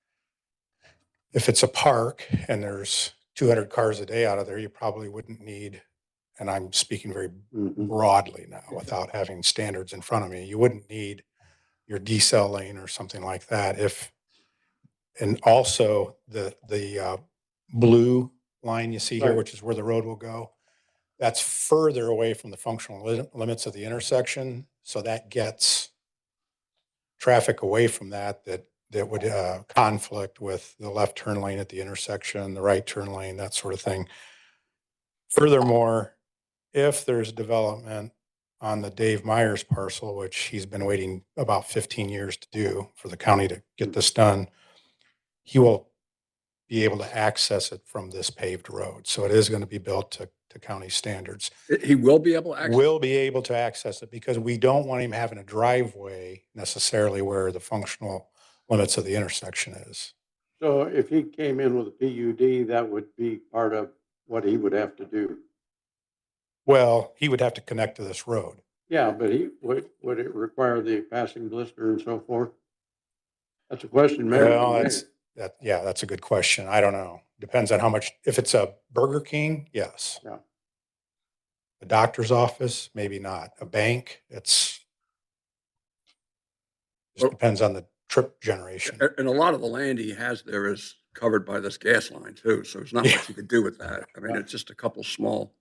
it's a park and there's 200 cars a day out of there, you probably wouldn't need, and I'm speaking very broadly now without having standards in front of me, you wouldn't need your decel lane or something like that and also the blue line you see here, Right. which is where the road will go, that's further away from the functional limits of the intersection. So that gets traffic away from that would conflict with the left turn lane at the intersection, the right turn lane, that sort of thing. Furthermore, if there's development on the Dave Myers parcel, which he's been waiting about 15 years to do for the county to get this done, he will be able to access it from this paved road. So it is going to be built to county standards. He will be able to access. Will be able to access it because we don't want him having a driveway necessarily where the functional limits of the intersection is. So if he came in with a PUD, that would be part of what he would have to do. Well, he would have to connect to this road. Yeah, but would it require the passing blister and so forth? That's a question. Well, that's a good question. I don't know. Depends on how much, if it's a Burger King, yes. Yeah. A doctor's office, maybe not. A bank, just depends on the trip generation. And a lot of the land he has there is covered by this gas line too, so there's not much you could do with that. I mean, it's just a couple small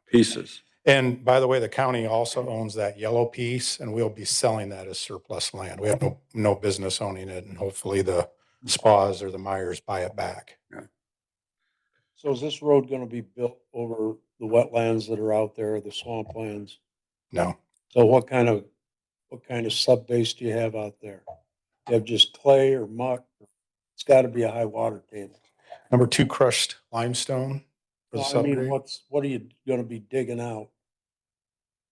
pieces. And by the way, the county also owns that yellow piece and we'll be selling that as surplus land. We have no business owning it and hopefully the Spas or the Myers buy it back. Yeah. So is this road going to be built over the wetlands that are out there, the swamplands? No. So what kind of sub base do you have out there? You have just clay or muck? It's got to be a high water table. Number 2 crushed limestone for the Well, I mean, subgrade. what are you going to be digging out?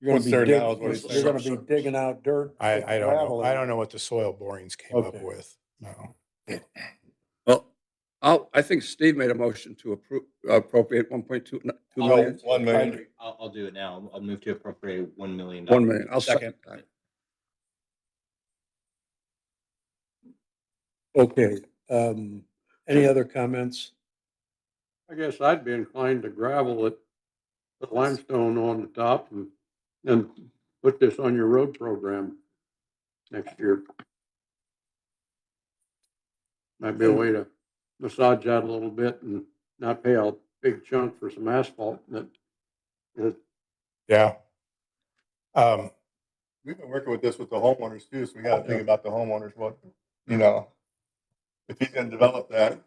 You're What's going there now is what he's you're saying. going to be digging out dirt. I don't gravel know. in I it. don't know what the soil borings came up Okay. with. No. Well, I think Steve made a motion to appropriate 1.2 million. 1 million. I'll do it now. I'll move to appropriate $1 million. 1 million. I'll Second. second that. Okay, any other comments? I guess I'd be inclined to gravel it, put limestone on the top and put this on your road program next year. Might be a way to massage that a little bit and not pay a big chunk for some asphalt that Yeah. We've been working with this with the homeowners too, so we gotta think about the homeowners, what, if he's gonna develop that,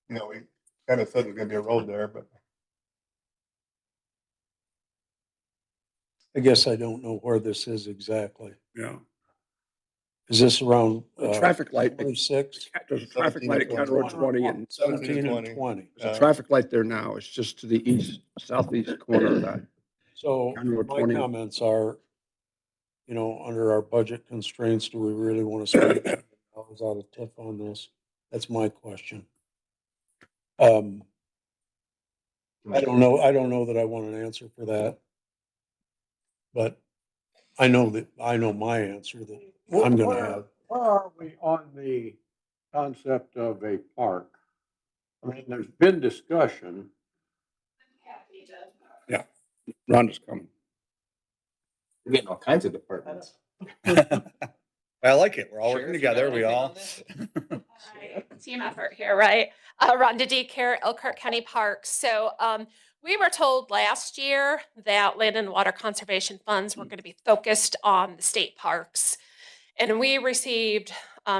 we kind of said there's gonna be a road there, but. I guess I don't know where this is exactly. Yeah. Is this around? The traffic light. 26? There's a traffic light at County Road 20 and 17 and 20. There's a traffic light there now. It's just to the southeast corner of that. So County Road my 20. comments are, under our budget constraints, do we really want to spend dollars out of TIF on this? That's my question. I don't know that I want an answer for that. But I know my answer that I'm gonna have. Where are we on the concept of a park? I mean, there's been discussion. Yeah, Rhonda's coming. We're getting all kinds of departments. I like it. We're all working Sheriff, together. you We got all. anything Team effort here, right? Rhonda D. Care, Elkhart County Parks. So we were told last year that land and water conservation funds were going to be focused on the state parks. And we received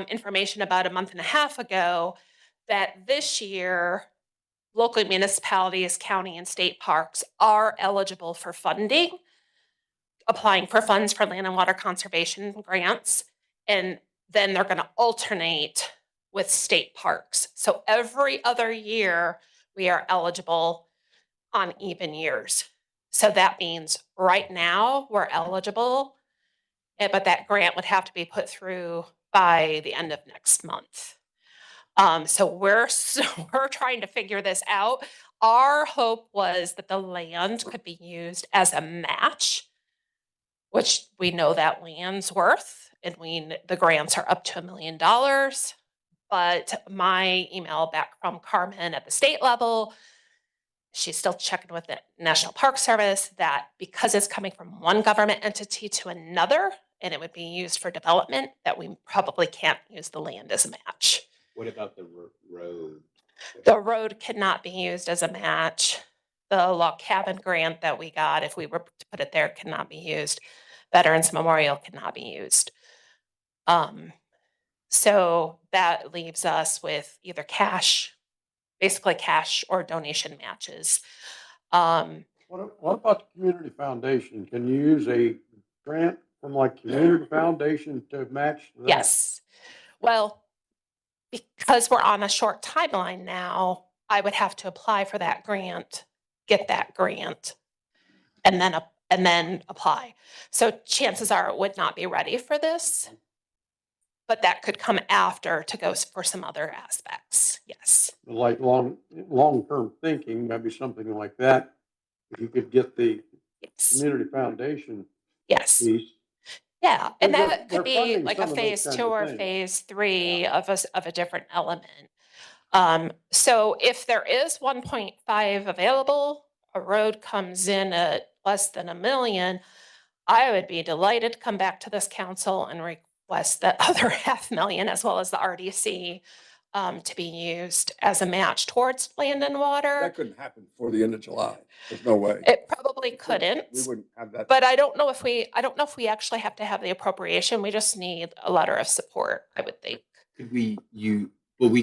information about a month and a half ago that this year, local municipalities, county and state parks are eligible for funding, applying for funds for land and water conservation grants. And then they're going to alternate with state parks. So every other year we are eligible on even years. So that means right now we're eligible, but that grant would have to be put through by the end of next month. So we're trying to figure this out. Our hope was that the land could be used as a match, which we know that land's worth, and the grants are up to $1 million. But my email back from Carmen at the state level, she's still checking with the National Park Service that because it's coming from one government entity to another, and it would be used for development, that we probably can't use the land as a match. What about the road? The road cannot be used as a match. The log cabin grant that we got, if we were to put it there, cannot be used. Veterans Memorial cannot be used. So that leaves us with either basically cash or donation matches. What about the community foundation? Can you use a grant from like community foundation to match that? Yes. Well, because we're on a short timeline now, I would have to apply for that grant, get that grant, and then apply. So chances are it would not be ready for this, but that could come after to go for some other aspects. Yes. Like long-term thinking, maybe something like that. If you could get the community foundation piece. Yeah, and They're- that they're could be funding like a some of those phase kinds 2 of or things. phase 3 of a different element. So if there is 1.5 available, a road comes in at less than $1 million, I would be delighted to come back to this council and request that other $500,000 as well as the RDC to be used as a match towards land and water. That couldn't happen before the end of July. There's no way. It probably couldn't. We wouldn't have that. But I don't know if we actually have to have the appropriation. We just need a letter of support, I would think. Could we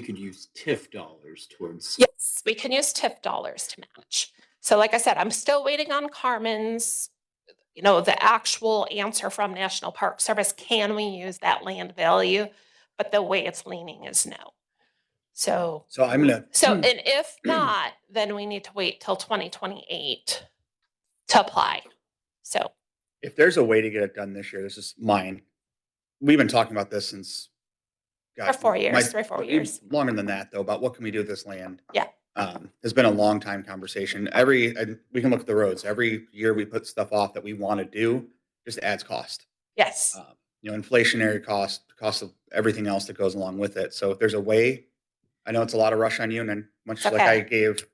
could use TIF dollars towards. Yes, we can use TIF dollars to match. So like I said, I'm still waiting on Carmen's, the actual answer from National Park Service. Can we use that land value? But the way it's leaning is no. So I'm gonna. and if not, then we need to wait till 2028 to apply. So If there's a way to get it done this year, this is mine. We've been talking about this since, gosh, 4 years, my- 3 or 4 even years. Longer than that, though, about what can we do with this land? Yeah. Has been a long time conversation. And we can look at the roads. Every year we put stuff off that we want to do, just adds cost. Yes. Inflationary cost of everything else that goes along with it. So if there's a way, I know it's a lot of rush on you, and then much It's like I okay. gave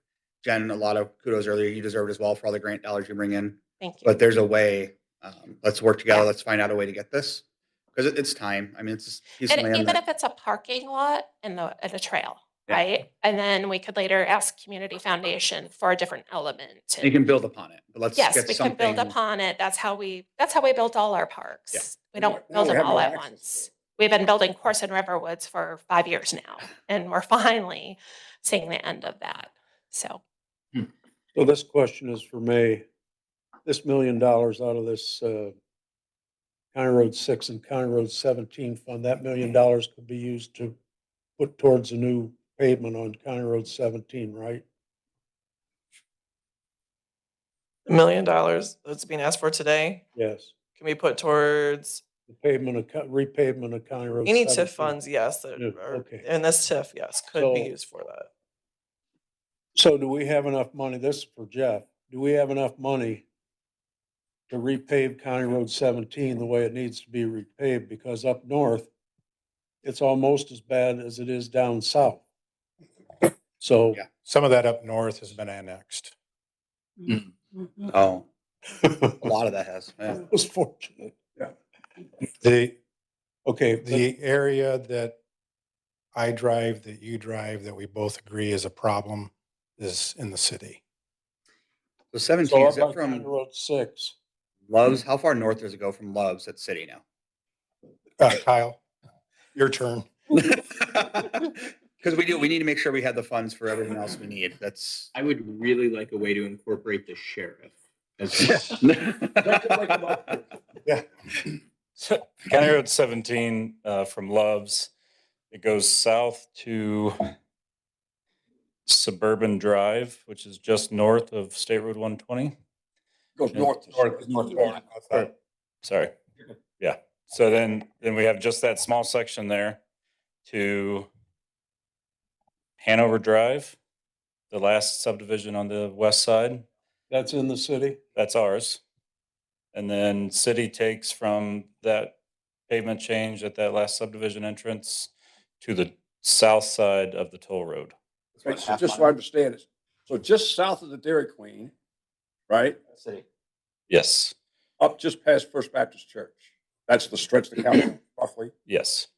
Jen a lot of kudos earlier, you deserve it as well for all the grant dollars you bring in. Thank you. But there's a way. Let's work together. Let's find out a way to get this, because it's time. I mean, it's just a piece of And land even that- if it's a parking lot and a trail, Yeah. right? And then we could later ask Community Foundation for a different element. you can build upon it. But let's Yes, get we something. can build upon it. That's how we built all our parks. Yeah. We don't Now build we them have all more at access once. We've been building Course and Riverwoods for 5 years now, and we're finally seeing the end of that. So So this question is for May. This $1 million out of this County Road 6 and County Road 17 fund, that $1 million could be used to put towards a new pavement on County Road 17, right? $1 million that's being asked for today Yes. can be put towards The pavement of, repavement of County Road any 17. TIF funds, yes, that Yeah, are okay. in this TIF, yes, could be So- used for that. So do we have enough money, this is for Jeff, do we have enough money to repave County Road 17 the way it needs to be repaved? Because up north, it's almost as bad as it is down south. So. Yeah. Some of that up north has been annexed. Oh, a lot of that has. Yeah. It was fortunate. Okay, the area that I drive, that you drive, that we both agree is a problem is in the city. So 17 So is up it by from County Road 6. Love's? How far north does it go from Love's at City now? Kyle, your turn. Because we need to make sure we have the funds for everything else we need. That's I would really like a way to incorporate the sheriff as Yeah. So, County Road 17 from Love's, it goes south to Suburban Drive, which is just north of State Road 120. Goes north. Sorry. Yeah. So then we have just that small section there to Hanover Drive, the last subdivision on the west side. That's in the city? That's ours. And then city takes from that pavement change at that last subdivision entrance to the south side of the toll road. Okay, so just so I understand it, so just south of the Dairy Queen, right? City. Yes, Up just past First Baptist Church. That's the stretch of the county roughly. yes.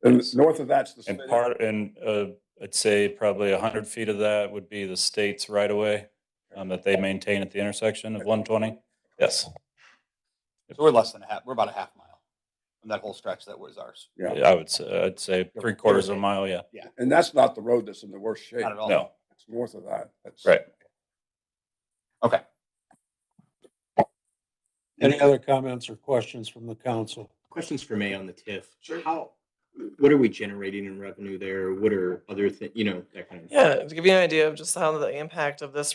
And north of that's the And city. I'd say probably 100 feet of that would be the state's right of way that they maintain at the intersection of 120. Yes. So we're less than we're about a half mile from that whole stretch that was ours. Yeah. I'd say 3/4 of a mile, yeah. Yeah. And that's not the road that's in the worst shape. Not at all. No, It's north of that. That's right. Okay. Any other comments or questions from the council? questions for May on the TIF. What are we generating in revenue there? What are other things, that kind of. Yeah, to give you an idea of just how the impact of this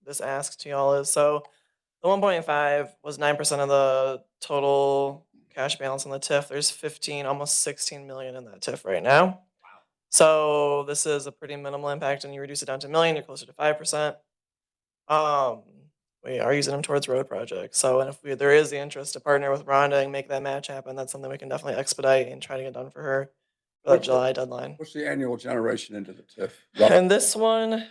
this ask to y'all is, so the 1.5 was 9% of the total cash balance on the TIF. There's 15, almost 16 million in that TIF right now. So this is a pretty minimal impact, and you reduce it down to $1 million, you're closer to 5%. We are using them towards road projects. So, and if there is the interest to partner with Rhonda and make that match happen, that's something we can definitely expedite and try to get done for her for that July deadline. What's the annual generation into the TIF? And this one,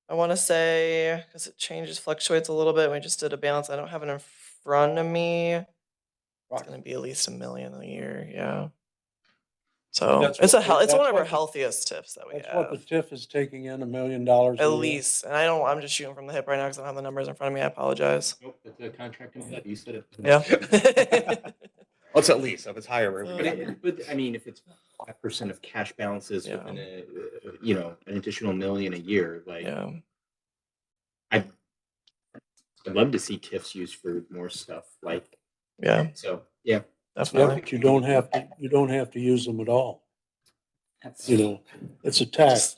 I want to say, because it changes, fluctuates a little bit. We just did a balance. I don't have it in front of me. It's going to be at least $1 million a year. Yeah. So That's it's what- it's one that's of our what the- healthiest TIFs that we That's what the have. TIF is taking in $1 million. At least. And I'm just shooting from the hip right now because I don't have the numbers in front of me. I apologize. Nope, that's a contract. You said it. Yeah. What's at least? If it's higher, we're But I mean, if it's 5% of cash balances Yeah. within an additional $1 million a year, like Yeah. I'd love to see TIFs used for more stuff. Like, Yeah. so yeah. Yeah, Definitely. but you don't have to use them at all. That's, It's a tax.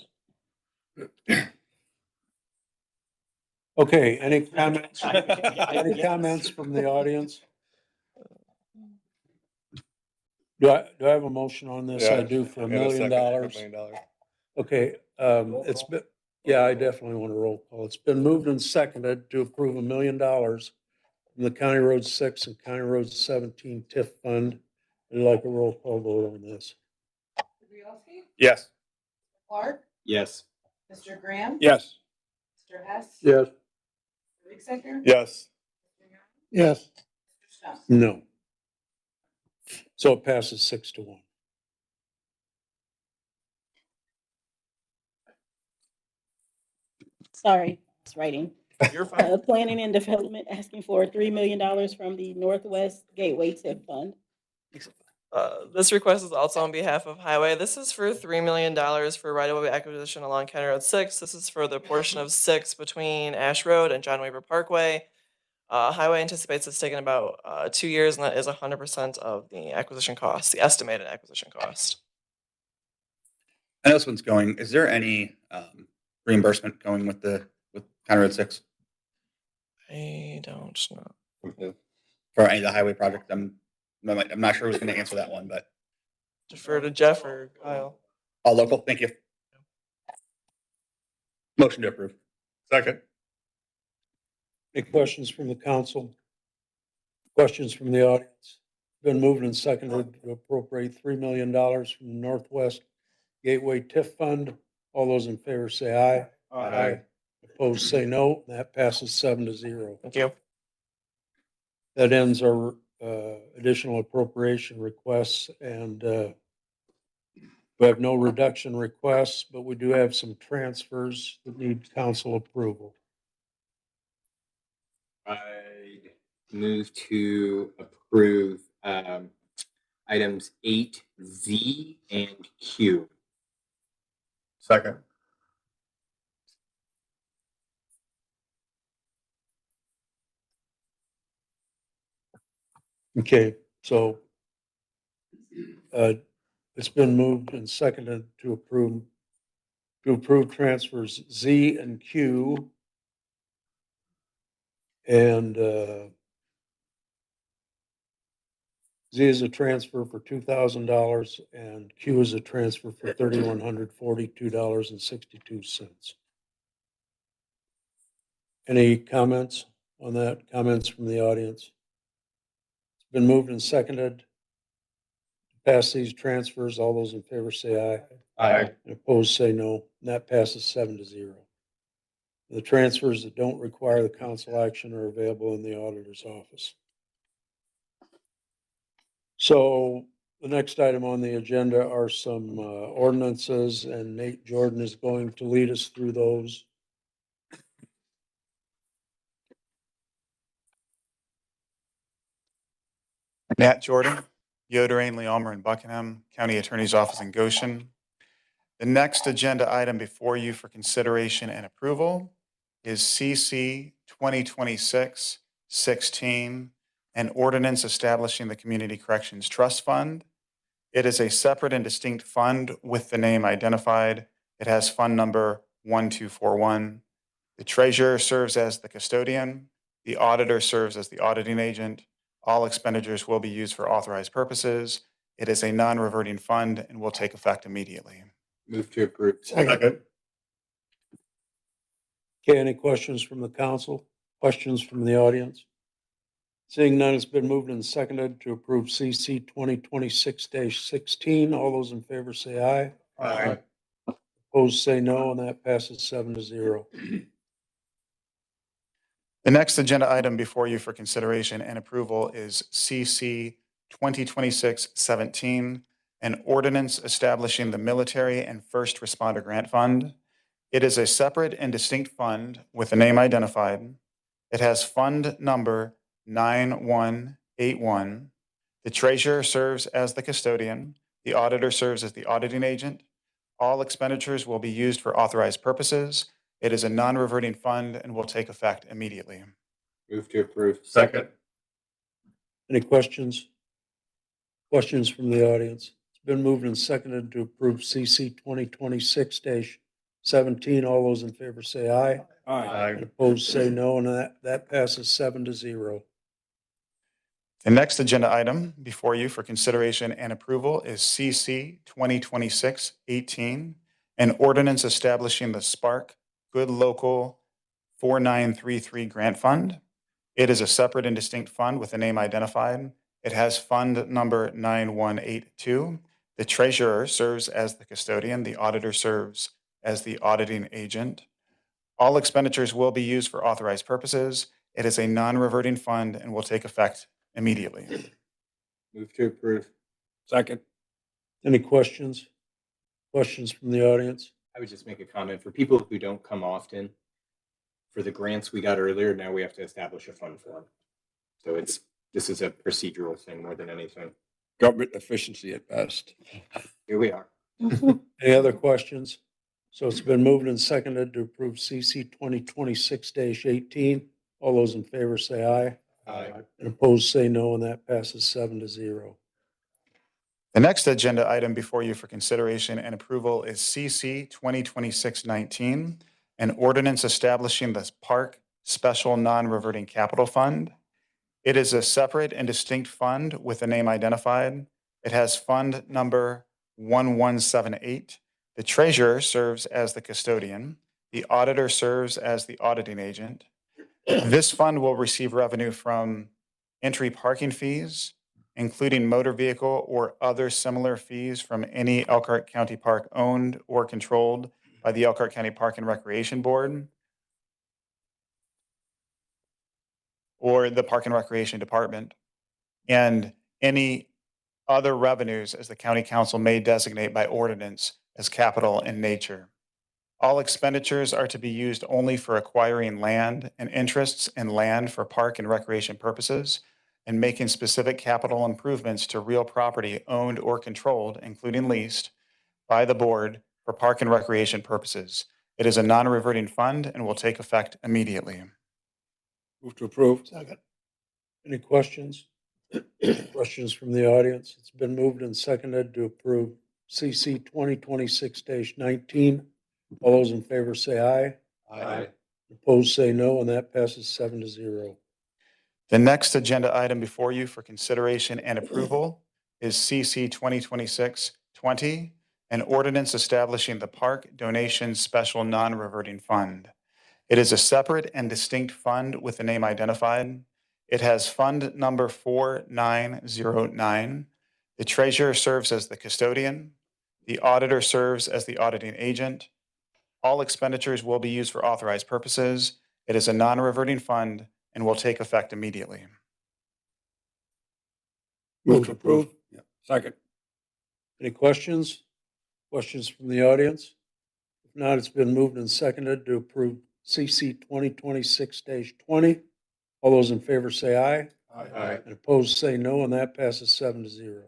Okay, any comments? Any comments from the audience? Do I have a motion on this? I do for $1 And a million. second, $1 million. Okay, it's been, yeah, I definitely want a roll call. It's been moved and seconded to approve $1 million from the County Road 6 and County Road 17 TIF fund. I'd like a roll call vote on this. Mr. Bielski, Yes. Clark, Yes. Mr. Graham. Yes. Mr. Hess. Yes. Mr. Riecksecker. Yes. Mr. Young, Yes. Mr. Stump. No. So it passes 6-1. Sorry, it's writing. You're fine. Planning and Development asking for $3 million from the Northwest Gateway TIF Fund. This request is also on behalf of Highway. This is for $3 million for right-of-way acquisition along County Road 6. This is for the portion of 6 between Ash Road and John Weaver Parkway. Highway anticipates it's taking about 2 years, and that is 100% of the acquisition cost, the estimated acquisition cost. I know this one's going, is there any reimbursement going with County Road 6 I don't know. for any of the highway projects? I'm not sure who's going to answer that one, but Defer to Jeff or Kyle. all local. Thank you. Motion to approve. Second. Any questions from the council? Questions from the audience? Been moved and seconded to appropriate $3 million from the Northwest Gateway TIF Fund. All those in favor say aye. Aye. Opposed, say no. That passes 7-0. Thank you. That ends our additional appropriation requests, and we have no reduction requests, but we do have some transfers that need council approval. I move to approve items 8Z and Q. Second. Okay, so it's been moved and seconded to approve transfers Z and Q. And Z is a transfer for $2,000 and Q is a transfer for $3,142.62. Any comments on that? Comments from the audience? It's been moved and seconded to pass these transfers. All those in favor say aye. Aye. And opposed say no. And that passes 7-0. The transfers that don't require the council action are available in the auditor's office. So the next item on the agenda are some ordinances, and Nate Jordan is going to lead us through those. Nat Jordan, Yoder, Leomer, and Buckingham, County Attorney's Office in Goshen. The next agenda item before you for consideration and approval is CC 2026-16, an ordinance establishing the Community Corrections Trust Fund. It is a separate and distinct fund with the name identified. It has fund number 1241. The treasurer serves as the custodian. The auditor serves as the auditing agent. All expenditures will be used for authorized purposes. It is a non-reverting fund and will take effect immediately. Move to approve. Second. Okay, any questions from the council? Questions from the audience? Seeing none, it's been moved and seconded to approve CC 2026-16. All those in favor say aye. Aye. Opposed say no, and that passes 7-0. The next agenda item before you for consideration and approval is CC 2026-17, an ordinance establishing the Military and First Responder Grant Fund. It is a separate and distinct fund with a name identified. It has fund number 9181. The treasurer serves as the custodian. The auditor serves as the auditing agent. All expenditures will be used for authorized purposes. It is a non-reverting fund and will take effect immediately. Move to approve. Second. Any questions? Questions from the audience? It's been moved and seconded to approve CC 2026-17. All those in favor say aye. Aye. And opposed say no, and that passes 7-0. The next agenda item before you for consideration and approval is CC 2026-18, an ordinance establishing the Spark Good Local 4933 Grant Fund. It is a separate and distinct fund with a name identified. It has fund number 9182. The treasurer serves as the custodian. The auditor serves as the auditing agent. All expenditures will be used for authorized purposes. It is a non-reverting fund and will take effect immediately. Move to approve. Second. Any questions? Questions from the audience? I would just make a comment for people who don't come often. For the grants we got earlier, now we have to establish a fund for them. So this is a procedural thing more than anything. Government efficiency at best. Here we are. Any other questions? So it's been moved and seconded to approve CC 2026-18. All those in favor say aye. Aye. And opposed say no, and that passes 7-0. The next agenda item before you for consideration and approval is CC 2026-19, an ordinance establishing the Park Special Non-Reverting Capital Fund. It is a separate and distinct fund with a name identified. It has fund number 1178. The treasurer serves as the custodian. The auditor serves as the auditing agent. This fund will receive revenue from entry parking fees, including motor vehicle or other similar fees from any Elkhart County Park owned or controlled by the Elkhart County Park and Recreation Board or the Park and Recreation Department, and any other revenues as the county council may designate by ordinance as capital in nature. All expenditures are to be used only for acquiring land and interests in land for park and recreation purposes and making specific capital improvements to real property owned or controlled, including leased, by the board for park and recreation purposes. It is a non-reverting fund and will take effect immediately. Move to approve. Second. Any questions? Questions from the audience? It's been moved and seconded to approve CC 2026-19. All those in favor say aye. Aye. Opposed say no, and that passes 7-0. The next agenda item before you for consideration and approval is CC 2026-20, an ordinance establishing the Park Donation Special Non-Reverting Fund. It is a separate and distinct fund with a name identified. It has fund number 4909. The treasurer serves as the custodian. The auditor serves as the auditing agent. All expenditures will be used for authorized purposes. It is a non-reverting fund and will take effect immediately. Move to approve. Second. Any questions? Questions from the audience? If not, it's been moved and seconded to approve CC 2026-20. All those in favor say aye. Aye. And opposed say no, and that passes 7-0.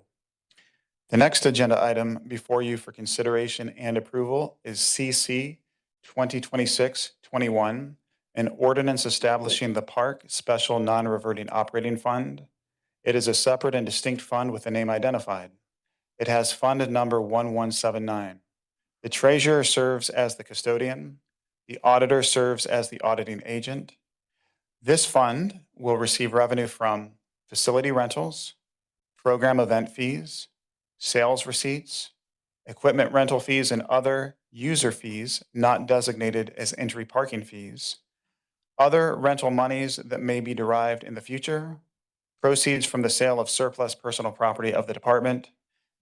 The next agenda item before you for consideration and approval is CC 2026-21, an ordinance establishing the Park Special Non-Reverting Operating Fund. It is a separate and distinct fund with a name identified. It has fund number 1179. The treasurer serves as the custodian. The auditor serves as the auditing agent. This fund will receive revenue from facility rentals, program event fees, sales receipts, equipment rental fees, and other user fees not designated as entry parking fees, other rental monies that may be derived in the future, proceeds from the sale of surplus personal property of the department,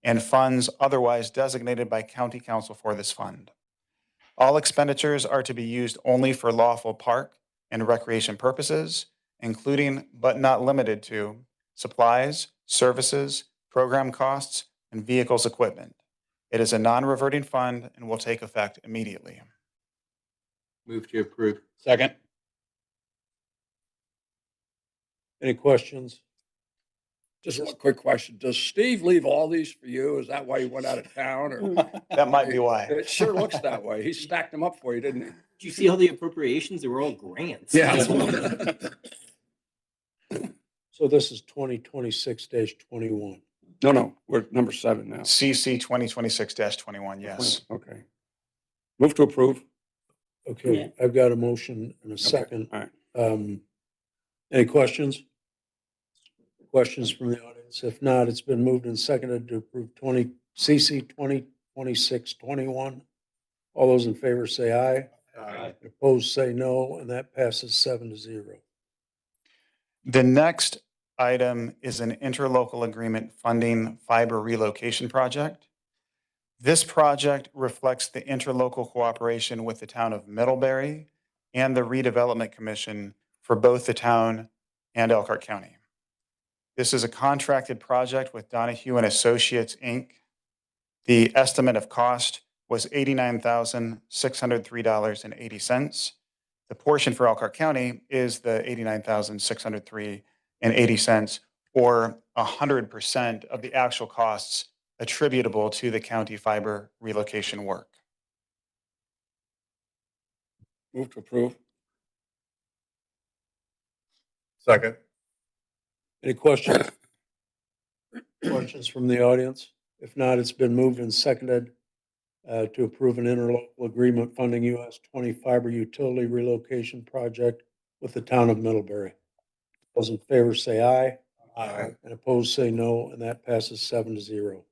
and funds otherwise designated by county council for this fund. All expenditures are to be used only for lawful park and recreation purposes, including but not limited to supplies, services, program costs, and vehicles equipment. It is a non-reverting fund and will take effect immediately. Move to approve. Second. Any questions? Just one quick question. Does Steve leave all these for you? Is that why he went out of town or? That might be why. It sure looks that way. He stacked them up for you, didn't he? Did you see all the appropriations? They were all grants. Yeah. So this is 2026-21. No, we're at number 7 now. CC 2026-21, yes. Okay. Move to approve. Okay, I've got a motion and a second. All right. Any questions? questions from the audience? If not, it's been moved and seconded to approve CC 2026-21. All those in favor say aye. Aye. Opposed, say no, and that passes 7-0. The next item is an interlocal agreement funding fiber relocation project. This project reflects the interlocal cooperation with the town of Middlebury and the Redevelopment Commission for both the town and Elkhart County. This is a contracted project with Donahue and Associates, Inc. The estimate of cost was $89,603.80. The portion for Elkhart County is the $89,603.80, or 100% of the actual costs attributable to the county fiber relocation work. Move to approve. Second. Any questions? Questions from the audience? If not, it's been moved and seconded to approve an interlocal agreement funding US 20 fiber utility relocation project with the town of Middlebury. Those in favor say aye. Aye. And opposed say no, and that passes 7-0.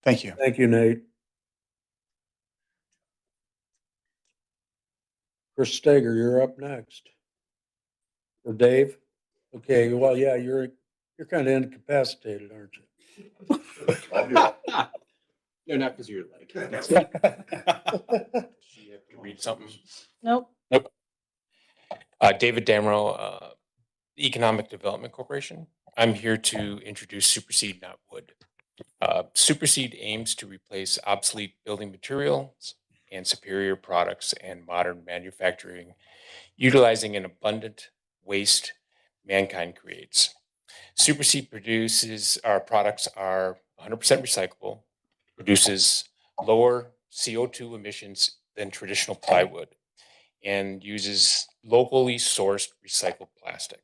Thank you. Thank you, Nate. Chris Steger, you're up next. Or Dave? Okay, well, yeah, you're kind of incapacitated, aren't you? No, not because you're like. Nope. You have to read something. Nope. Nope. David Damrow, Economic Development Corporation. I'm here to introduce Supersede, Not Wood. Supersede aims to replace obsolete building materials and superior products and modern manufacturing, utilizing an abundant waste mankind creates. Supersede produces, our products are 100% recyclable, produces lower CO2 emissions than traditional plywood, and uses locally sourced recycled plastic.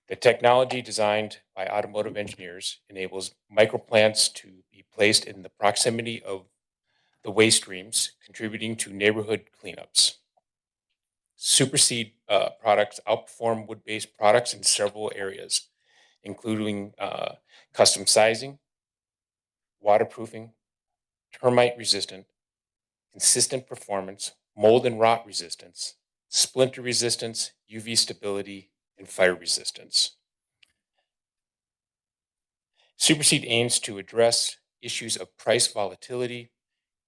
The technology designed by automotive engineers enables microplants to be placed in the proximity of the waste streams, contributing to neighborhood cleanups. Supersede products outperform wood-based products in several areas, including custom sizing, waterproofing, termite resistant, consistent performance, mold and rot resistance, splinter resistance, UV stability, and fire resistance. Supersede aims to address issues of price volatility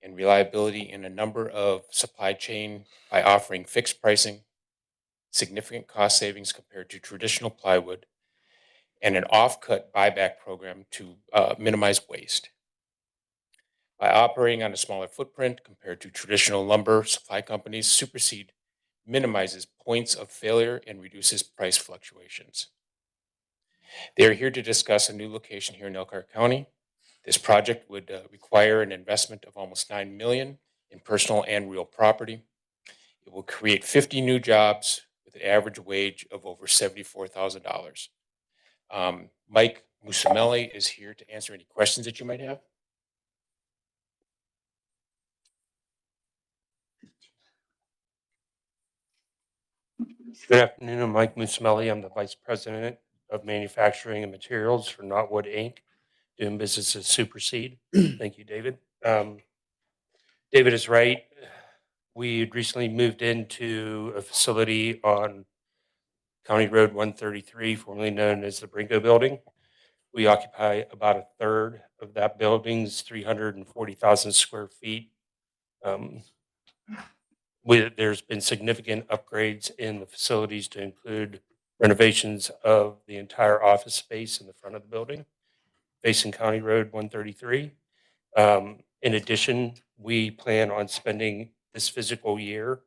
and reliability in a number of supply chain by offering fixed pricing, significant cost savings compared to traditional plywood, and an off-cut buyback program to minimize waste. By operating on a smaller footprint compared to traditional lumber supply companies, Supersede minimizes points of failure and reduces price fluctuations. They are here to discuss a new location here in Elkhart County. This project would require an investment of almost $9 million in personal and real property. It will create 50 new jobs with an average wage of over $74,000. Mike Musamelli is here to answer any questions that you might have. Good afternoon, I'm Mike Musamelli. I'm the Vice President of Manufacturing and Materials for Knotwood Inc., doing business as Supersede. Thank you, David. David is right. We had recently moved into a facility on County Road 133, formerly known as the Brinko Building. We occupy about a third of that building's 340,000 square feet. There's been significant upgrades in the facilities to include renovations of the entire office space in the front of the building, facing County Road 133. In addition, we plan on spending this physical year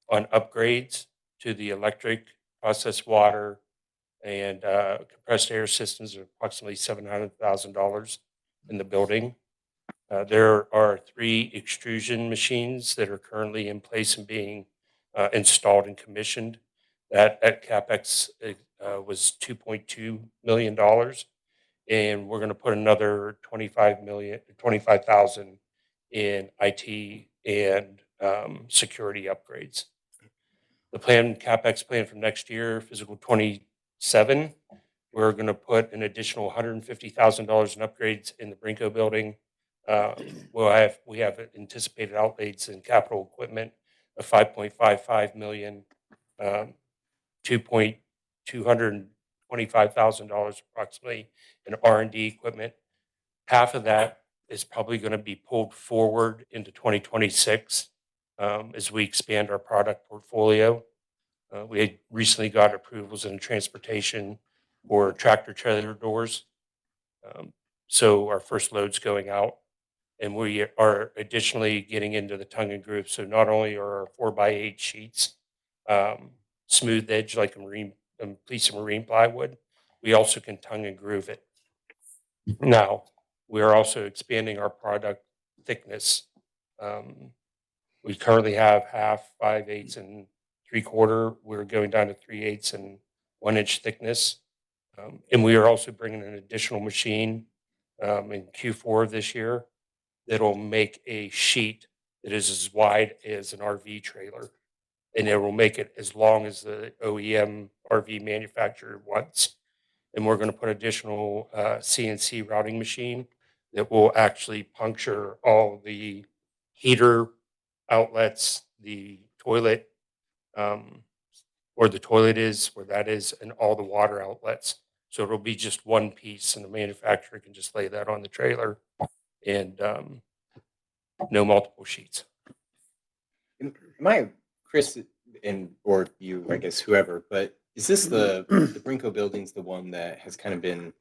on upgrades to the electric, processed water, and compressed air systems of approximately $700,000 in the building. There are 3 extrusion machines that are currently in place and being installed and commissioned. That at CapEx was $2.2 million, and we're going to put another $25,000 in IT and security upgrades. The CapEx plan for next year, fiscal 27, We're going to put an additional $150,000 in upgrades in the Brinko building. We have anticipated outlays in capital equipment of 5.55 million, $225,000 approximately in R&D equipment. Half of that is probably going to be pulled forward into 2026 as we expand our product portfolio. We had recently got approvals in transportation for tractor trailer doors. So our first load's going out, and we are additionally getting into the tongue and groove. So not only are our 4x8 sheets smooth edge like a marine, police and marine plywood, we also can tongue and groove it. Now, we are also expanding our product thickness. We currently have half, 5/8, and 3/4. We're going down to 3/8 and 1-inch thickness. And we are also bringing an additional machine in Q4 of this year that'll make a sheet that is as wide as an RV trailer. And it will make it as long as the OEM RV manufacturer wants. And we're going to put additional CNC routing machine that will actually puncture all the heater outlets, the toilet, where the toilet is, where that is, and all the water outlets. So it'll be just one piece, and the manufacturer can just lay that on the trailer, and no multiple sheets. Am I, Chris, and or you, I guess, whoever, but is this the Brinko building's the one that has kind of been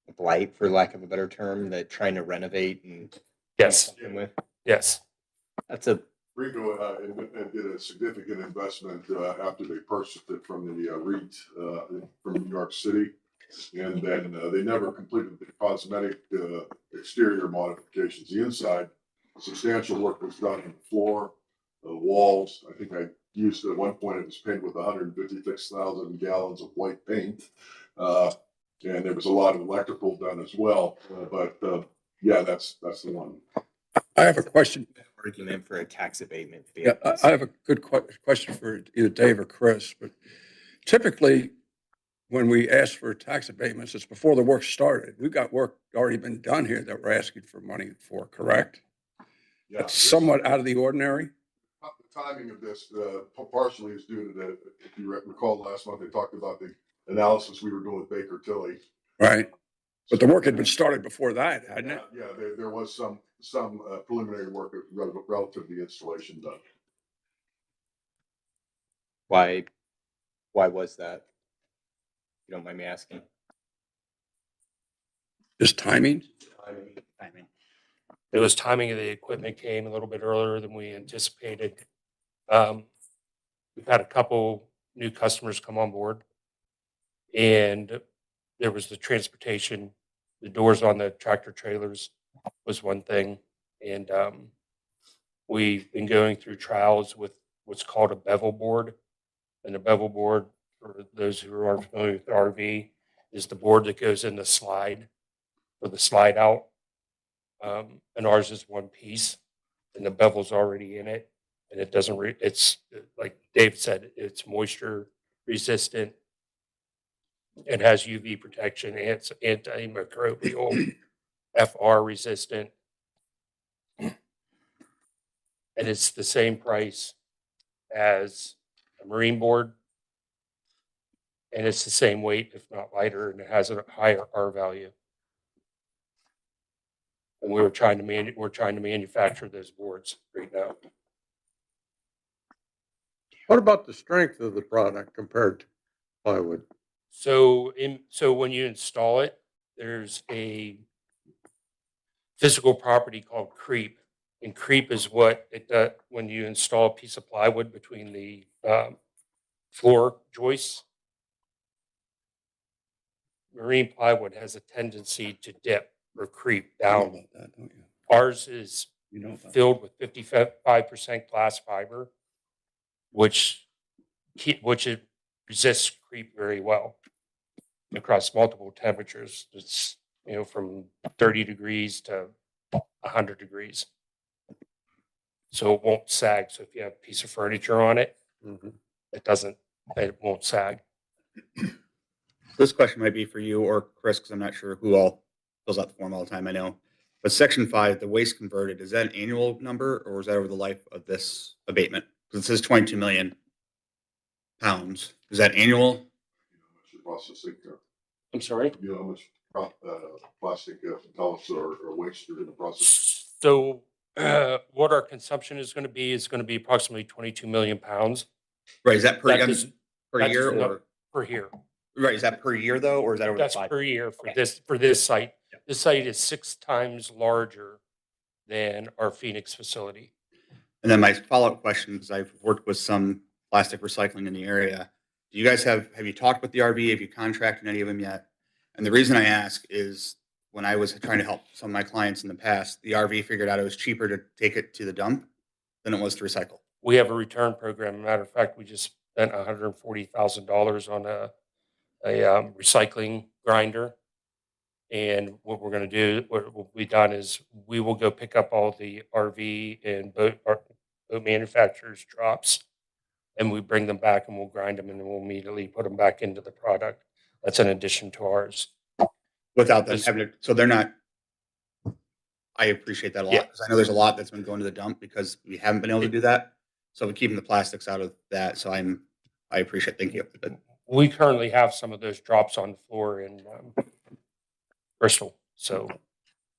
a blight, for lack of a better term, that trying to renovate and do Yes. something with? Yes. That's a Brinko and did a significant investment after they purchased it from the REIT from New York City. And then they never completed the cosmetic exterior modifications. The inside, substantial work was done on the floor, the walls. I think I used at one point, it was painted with 156,000 gallons of white paint. And there was a lot of electrical done as well. But yeah, that's the one. I have a question. argument for a tax abatement fee. Yeah, I have a good question for either Dave or Chris, but typically when we ask for tax abatements, it's before the work started. We've got work already been done here that we're asking for money for, correct? Yeah, That's somewhat out of the ordinary. The timing of this partially is due to the, if you recall last month, they talked about the analysis we were doing with Baker Tilly. Right. But the work had been started before that, hadn't it? Yeah, there was some preliminary work relative to the installation done. Why was that? If you don't mind me asking. Just timing? Timing. It was timing of the equipment came a little bit earlier than we anticipated. We've had a couple new customers come on board, and there was the transportation, the doors on the tractor trailers was one thing. And we've been going through trials with what's called a bevel board. And a bevel board, for those who aren't familiar with RV, is the board that goes in the slide or the slide out. And ours is one piece, and the bevel's already in it, and it doesn't. It's like Dave said, it's moisture resistant. It has UV protection, and it's antimicrobial, FR resistant, and it's the same price as a marine board, and it's the same weight, if not lighter, and it has a higher R value. And we're trying to manufacture those boards right now. What about the strength of the product compared to plywood? So when you install it, there's a physical property called creep, and creep is what it does when you install a piece of plywood between the floor joists. Marine plywood has a tendency to dip or creep down. About that, don't you? Ours is filled that. with 55% glass fiber, which it resists creep very well across multiple temperatures. It's from 30 degrees to 100 degrees. So it won't sag. So if you have a piece of furniture on it, it won't sag. This question might be for you or Chris, because I'm not sure who all fills out the form all the time, I know. But section 5, the waste converted, is that an annual number or is that over the life of this abatement? Because it says 22 million pounds. Is that annual? Processing, I'm sorry? you know, how much plastic pellets or waste are in the process? So what our consumption is going to be approximately 22 million pounds. Right, is that per, That I mean, does- per that year does not- or? Per year. Right, is that per year though, or is that over the That's 5? per year for Okay. this site. This site is 6 times larger than our Phoenix facility. And then my follow-up question, because I've worked with some plastic recycling in the area. Do you guys have you talked with the RV? Have you contracted any of them yet? And the reason I ask is when I was trying to help some of my clients in the past, the RV figured out it was cheaper to take it to the dump than it was to recycle. We have a return program. Matter of fact, we just spent $140,000 on a recycling grinder. And what we're going to do, what will be done is we will go pick up all the RV and boat manufacturers' drops, and we bring them back and we'll grind them and then we'll immediately put them back into the product. That's an addition to ours. Without them having to, so they're not. I appreciate that a lot Yeah. because I know there's a lot that's been going to the dump because we haven't been able to do that. So we're keeping the plastics out of that. So I appreciate. Thank you. We currently have some of those drops on the floor in Bristol. So,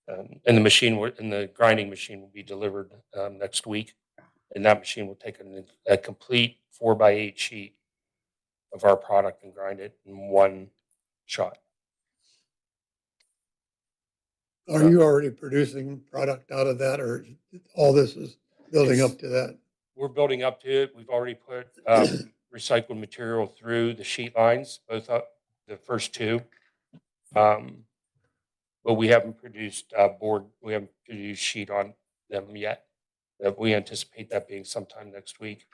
and the grinding machine will be delivered next week, and that machine will take a complete 4x8 sheet of our product and grind it in one shot. Are you already producing product out of that, or all this is building up to that? We're building up to it. We've already put recycled material through the sheet lines, both up the first 2. But we haven't produced we haven't produced sheet on them yet. We anticipate that being sometime next week.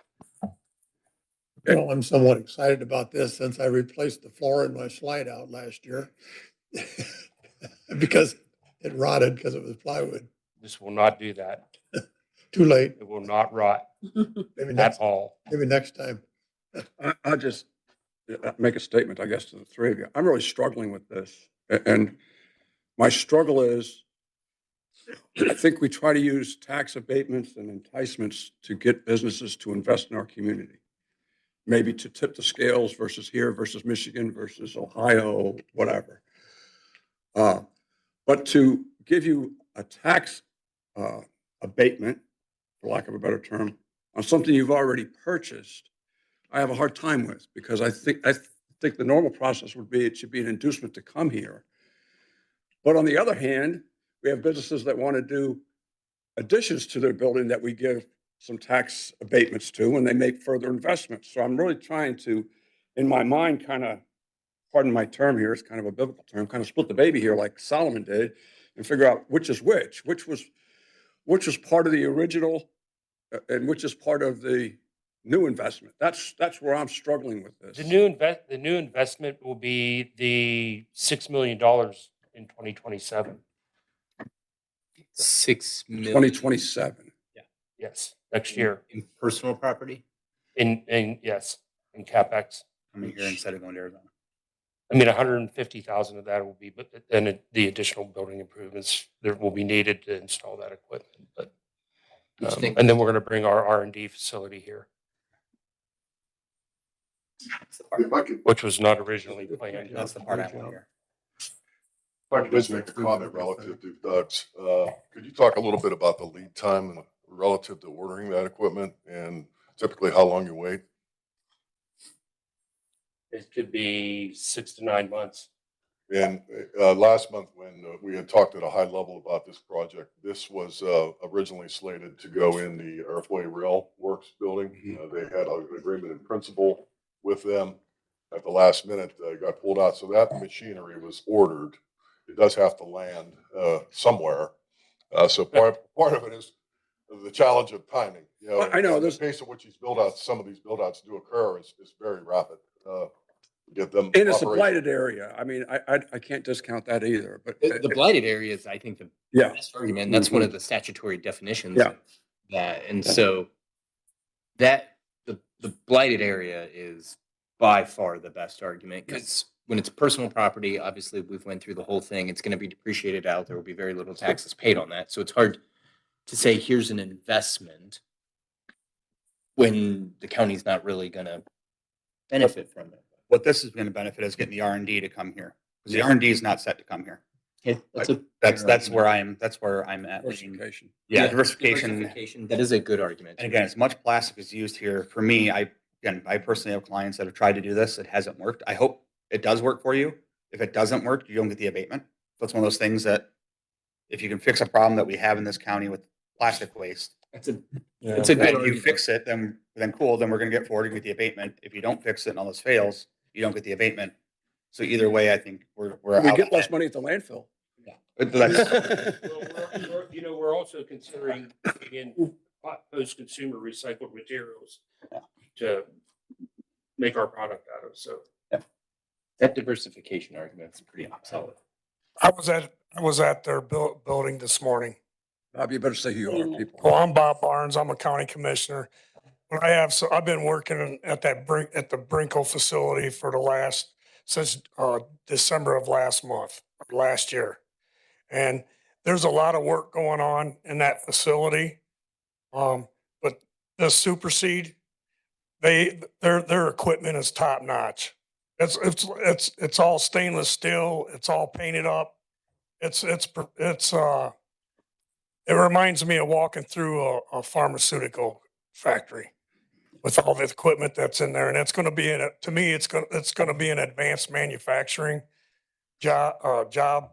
Well, I'm somewhat excited about this since I replaced the floor in my slide out last year because it rotted because it was plywood. This will not do that. Too late. It will not rot Maybe at all. Maybe next time. I'll just make a statement, I guess, to the three of you. I'm really struggling with this. And my struggle is, I think we try to use tax abatements and enticements to get businesses to invest in our community. Maybe to tip the scales versus here versus Michigan versus Ohio, whatever. But to give you a tax abatement, for lack of a better term, on something you've already purchased, I have a hard time with because I think the normal process would be it should be an inducement to come here. But on the other hand, we have businesses that want to do additions to their building that we give some tax abatements to when they make further investments. So I'm really trying to, in my mind, kind of, pardon my term here, it's kind of a biblical term, kind of split the baby here like Solomon did and figure out which is which was part of the original and which is part of the new investment. That's where I'm struggling with this. The new investment will be the $6 million in 2027. 6 million. 2027. Yeah. Yes, next year. In personal property? Yes, in CapEx. Coming here instead of going to Arizona. I mean, 150,000 of that will be, but then the additional building improvements that will be needed to install that equipment. But and then we're going to bring our R&D facility here, If I could, which was not originally planned. That's the part I want to hear. just make a comment relative to Doug's. Could you talk a little bit about the lead time relative to ordering that equipment and typically how long you wait? It could be 6 to 9 months. And last month, when we had talked at a high level about this project, this was originally slated to go in the Earthway Rail Works building. They had an agreement in principle with them. At the last minute, got pulled out. So that machinery was ordered. It does have to land somewhere. So part of it is the challenge of timing. You know, I know the pace at which these build outs, some of these build outs do occur is very rapid. Get them And it's a operational. blighted area. I mean, I can't discount that either. But The blighted area is, I think, the yeah. best argument. That's one of the statutory definitions Yeah. of that. And so that the blighted area is by far the best argument because when it's personal property, obviously we've went through the whole thing. It's going to be depreciated out. There will be very little taxes paid on that. So it's hard to say here's an investment when the county's not really going to benefit from it. What this is gonna benefit is getting the R&D to come here, because the R&D is not set to come here. Okay, That's where I'm at. Diversification. Yeah, diversification. That is a good argument. And again, as much plastic is used here, for me, I personally have clients that have tried to do this. It hasn't worked. I hope it does work for you. If it doesn't work, you don't get the abatement. So it's one of those things that if you can fix a problem that we have in this county with plastic waste. It's a And good you argument. fix it, then cool, then we're gonna get forward and get the abatement. If you don't fix it and all this fails, you don't get the abatement. So either way, I think we're We out. get less money at the landfill. We're also considering in post-consumer recycled materials to make our product out of, so. That diversification argument is pretty solid. I was at their building this morning. Bob, you better say who you are, people. Well, I'm Bob Barnes. I'm a county commissioner. But I've been working at the Brinkle facility since December of last year. And there's a lot of work going on in that facility. But the Superseed, their equipment is top notch. It's all stainless steel. It's all painted up. It reminds me of walking through a pharmaceutical factory with all the equipment that's in there. And it's going to be to me, it's going to be an advanced manufacturing job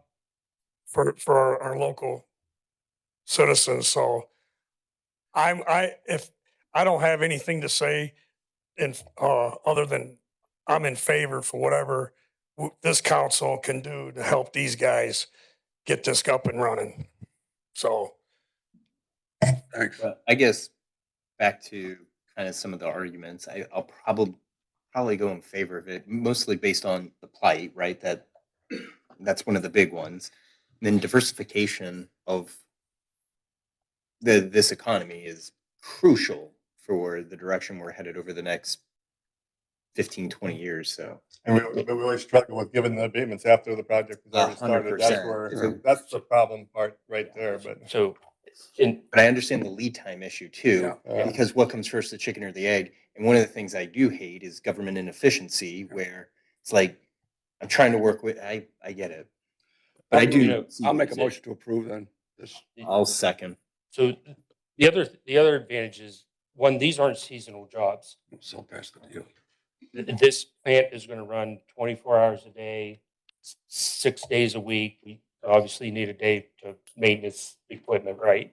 for our local citizens. So if I don't have anything to say other than I'm in favor for whatever this council can do to help these guys get this up and running. So. Thanks. I guess back to kind of some of the arguments, I'll probably go in favor of it, mostly based on the plight, right? That's one of the big ones. And then diversification of this economy is crucial for the direction we're headed over the next 15, 20 years. So, And we always struggle with giving the abatements after the project has already started. That's 100%. that's the problem part right there, but. So, but I understand the lead time issue too, Yeah. because what comes first, the chicken or the egg? And one of the things I do hate is government inefficiency, where it's like, I'm trying to work with, I get it. But I do. I'll make a motion to approve then. I'll second. So the other advantage is, one, these aren't seasonal jobs. So pass the deal. This plant is going to run 24 hours a day, 6 days a week. We obviously need a day to maintenance equipment, right?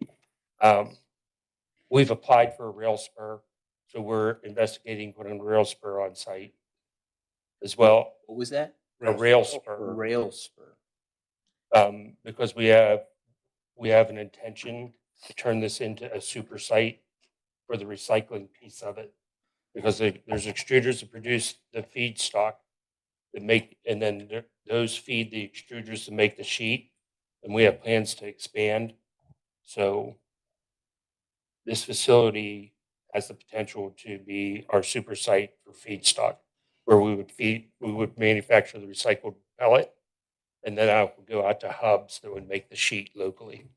We've applied for a rail spur, so we're investigating putting a rail spur on site as well. What was that? A rail spur. Rail spur. Because we have an intention to turn this into a super site for the recycling piece of it. Because there's extruders that produce the feedstock that make, and then those feed the extruders to make the sheet. And we have plans to expand. So this facility has the potential to be our super site for feedstock, where we would manufacture the recycled pellet, and then I would go out to hubs that would make the sheet locally.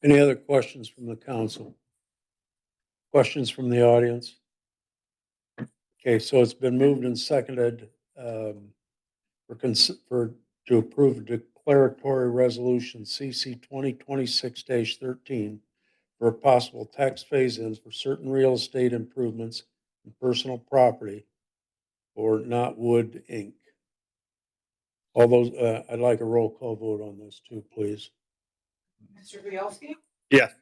Any other questions from the council? Questions from the audience? Okay, so it's been moved and seconded to approve a declaratory resolution CC 2026-13 for a possible tax phase-ins for certain real estate improvements and personal property for Knotwood Inc. All those, I'd like a roll call vote on this too, please. Mr. Bielski? Yes.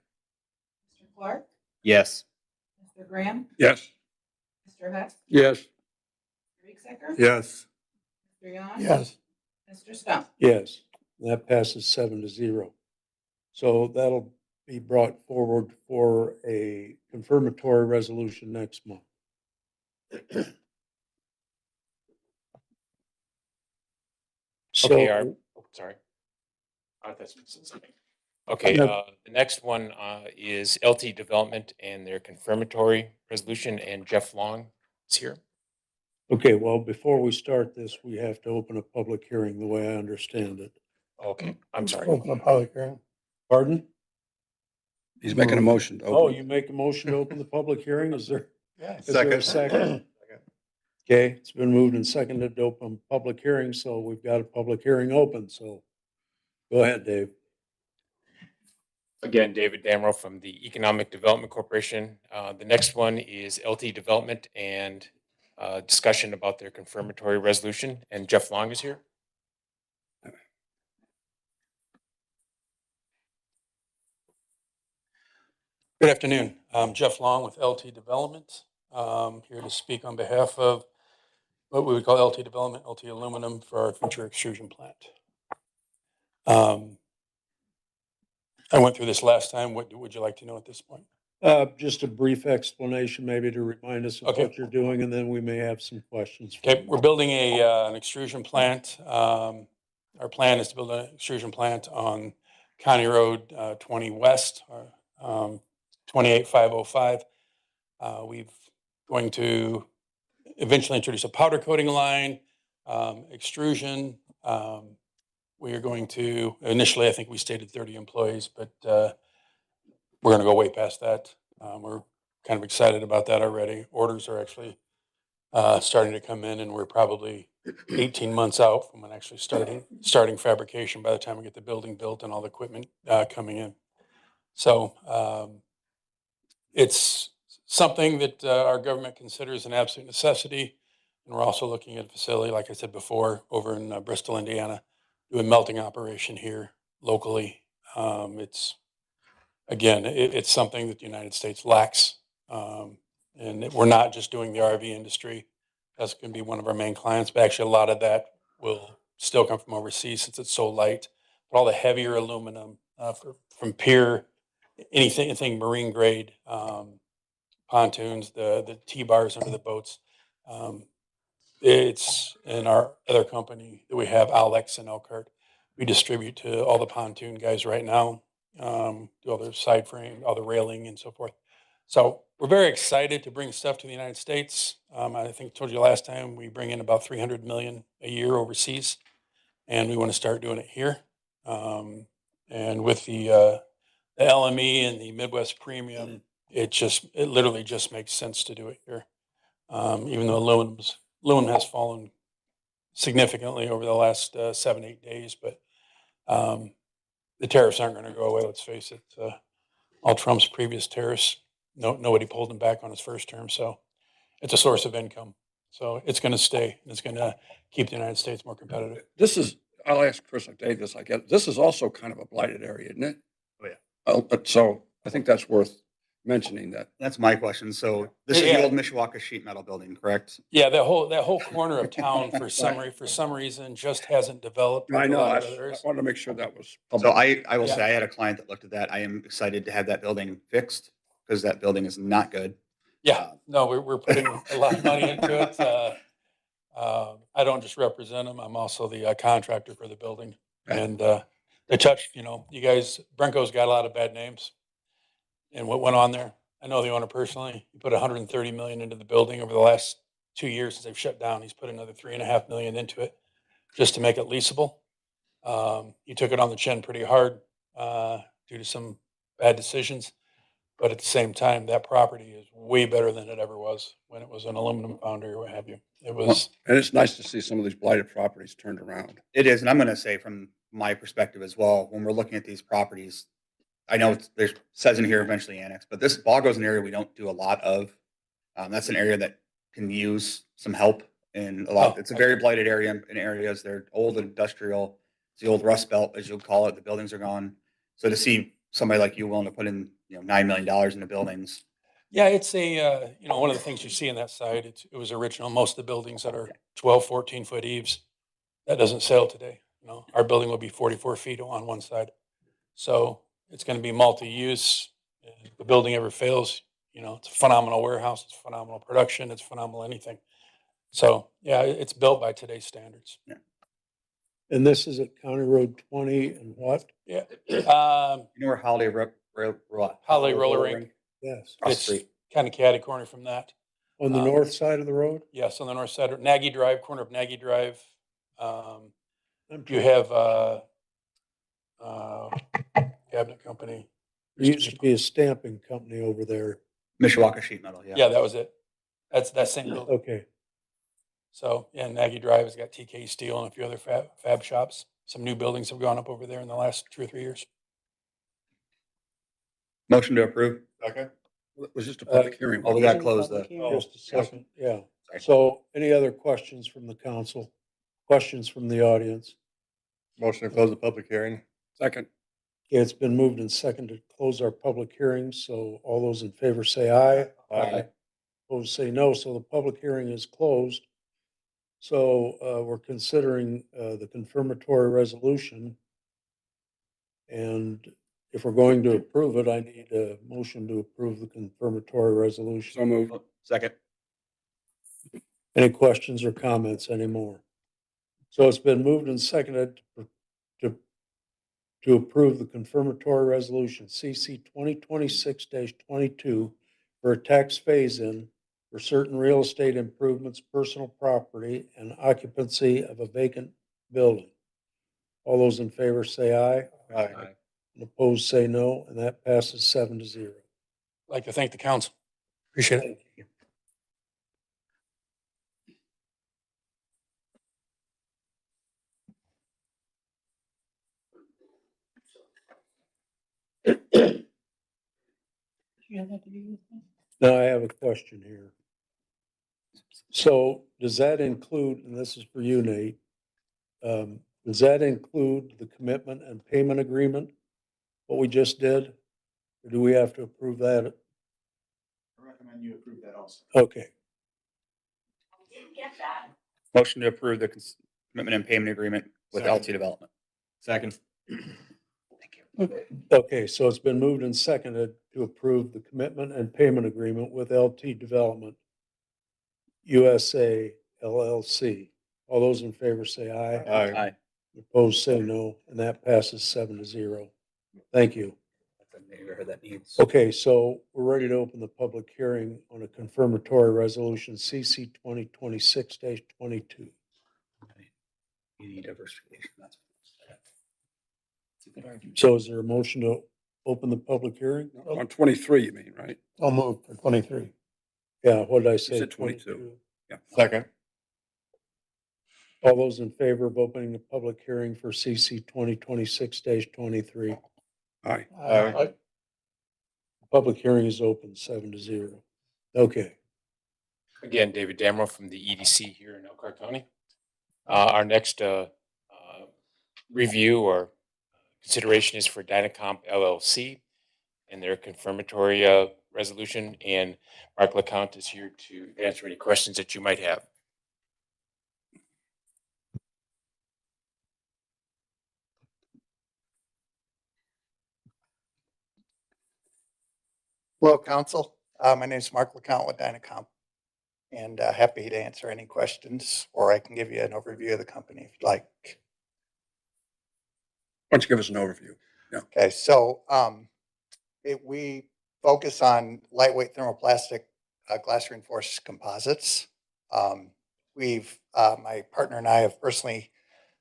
Mr. Clark? Yes. Mr. Graham? Yes. Mr. Hess? Yes. Mr. Riecksecker? Yes. Mr. Yon? Yes. Mr. Stump? Yes, that passes 7-0. So that'll be brought forward for a confirmatory resolution next month. Okay, So, sorry. That's something. Okay, No. the next one is LT Development and their confirmatory resolution, and Jeff Long is here. Okay, well, before we start this, we have to open a public hearing, the way I understand it. Okay, I'm sorry. Open a public hearing. Pardon? He's making a motion to Oh, open. you make a motion to open the public hearing? Is there a Second. second? Okay, it's been moved and seconded to open public hearing, so we've got a public hearing open, so go ahead, Dave. Again, David Damrow from the Economic Development Corporation. The next one is LT Development and discussion about their confirmatory resolution, and Jeff Long is here. Good afternoon. I'm Jeff Long with LT Development. Here to speak on behalf of what we would call LT Development, LT Aluminum for our future extrusion plant. I went through this last time. What would you like to know at this point? Just a brief explanation, maybe to remind us of what you're doing, and then we may have some questions. Okay, we're building an extrusion plant. Our plan is to build an extrusion plant on County Road 20 West, 28505. We're going to eventually introduce a powder coating line, extrusion. We are going to, initially, I think we stated 30 employees, but we're going to go way past that. We're kind of excited about that already. Orders are actually starting to come in, and we're probably 18 months out from when actually starting fabrication by the time we get the building built and all the equipment coming in. So it's something that our government considers an absolute necessity. And we're also looking at a facility, like I said before, over in Bristol, Indiana, do a melting operation here locally. It's something that the United States lacks. And we're not just doing the RV industry. That's going to be one of our main clients, but actually a lot of that will still come from overseas since it's so light. But all the heavier aluminum from pier, anything marine grade, pontoons, the T-bars under the boats. It's in our other company that we have, Alex in Elkhart. We distribute to all the pontoon guys right now, do all their side frame, all the railing and so forth. So we're very excited to bring stuff to the United States. I think I told you last time, we bring in about 300 million a year overseas, and we want to start doing it here. And with the LME and the Midwest Premium, it literally just makes sense to do it here. Even though aluminum has fallen significantly over the last 7-8 days, but the tariffs aren't going to go away. Let's face it. All Trump's previous tariffs, nobody pulled him back on his first term. So it's a source of income. So it's going to stay. It's going to keep the United States more competitive. I'll ask Chris or Dave this, I guess. This is also kind of a blighted area, isn't it? Oh, yeah. So I think that's worth mentioning that. That's my question. So this is the old Mishawaka sheet metal building, correct? Yeah, that whole corner of town for some reason just hasn't developed. I like a know. lot I of others. wanted to make sure that was. So I will say I had a client that looked at that. I am excited to have that building fixed because that building is not good. Yeah, no, we're putting a lot of money into it. I don't just represent them. I'm also the contractor for the building. And they touched, you guys, Brinko's got a lot of bad names. And what went on there, I know the owner personally. He put 130 million into the building over the last 2 years since they've shut down. He's put another 3.5 million into it just to make it leasable. He took it on the chin pretty hard due to some bad decisions. But at the same time, that property is way better than it ever was when it was an aluminum foundry or what have you. It was. And it's nice to see some of these blighted properties turned around. It is. And I'm going to say from my perspective as well, when we're looking at these properties, I know there's says in here eventually annex, but this Bogos an area we don't do a lot of. That's an area that can use some help in a lot. It's a very blighted area in areas. They're old industrial. It's the old Rust Belt, as you'll call it. The buildings are gone. So to see somebody like you willing to put in, $9 million into buildings. Yeah, it's one of the things you see in that site. It was original. Most of the buildings that are 12, 14 foot eaves, that doesn't sell today. Our building will be 44 feet on one side. So it's going to be multi-use. If the building ever fails, it's a phenomenal warehouse. It's phenomenal production. It's phenomenal anything. So yeah, it's built by today's standards. Yeah. And this is at County Road 20 and what? Yeah. You know where Holiday Holiday Roller Rink. Yes. It's kind of catty corner from that. On the north side of the road? Yes, on the north side, of Nagy Drive, corner of Nagy Drive. I'm You trying- have, cabinet company. There used to be a stamping company over there. Mishawaka Sheet Metal, yeah. Yeah, that was it. That's that same building. Okay. So, yeah, Nagy Drive has got TK Steel and a few other fab shops. Some new buildings have gone up over there in the last 2 or 3 years. Motion to approve. Okay. It was just a public hearing. Oh, we gotta close the. Just a second, yeah. Sorry. So any other questions from the council? Questions from the audience? Motion to close the public hearing. Second. Okay, it's been moved and seconded to close our public hearing, so all those in favor say aye. Aye. Opposed say no, so the public hearing is closed. So, we're considering, the confirmatory resolution. And if we're going to approve it, I need a motion to approve the confirmatory resolution. So moved. Second. Any questions or comments anymore? So it's been moved and seconded to approve the confirmatory resolution CC 2026-22 for a tax phase-in for certain real estate improvements, personal property, and occupancy of a vacant building. All those in favor say aye. Aye. And opposed say no, and that passes 7-0. I'd like to thank the council. Appreciate it. Now I have a question here. So does that include, and this is for you, Nate, does that include the commitment and payment agreement, what we just did? Or do we have to approve that? I recommend you approve that also. Okay, Motion to approve the commitment and payment agreement with Second. LT Development. Second. okay, so it's been moved and seconded to approve the commitment and payment agreement with LT Development USA LLC. All those in favor say aye. Aye. Opposed say no, and that passes 7-0. Thank you. That needs. Okay, so we're ready to open the public hearing on a confirmatory resolution CC 2026-22. Community diversification. That's. So is there a motion to open the public hearing? On 23, you mean, right? I'll move for 23. Yeah, what did I You say? said 22. Yeah. Second. All those in favor of opening the public hearing for CC 2026-23? Aye. Aye. Public hearing is open, 7-0. Okay. Again, David Damrow from the EDC here in Elkhart County. Our next review or consideration is for Dynacomp LLC and their confirmatory resolution. And Mark LeCount is here to answer any questions that you might have. Hello, Council. My name is Mark LeCount with Dynacomp, and happy to answer any questions, or I can give you an overview of the company if you'd like. Why don't you give us an overview? Yeah. Okay, so we focus on lightweight thermoplastic glass reinforced composites. My partner and I have personally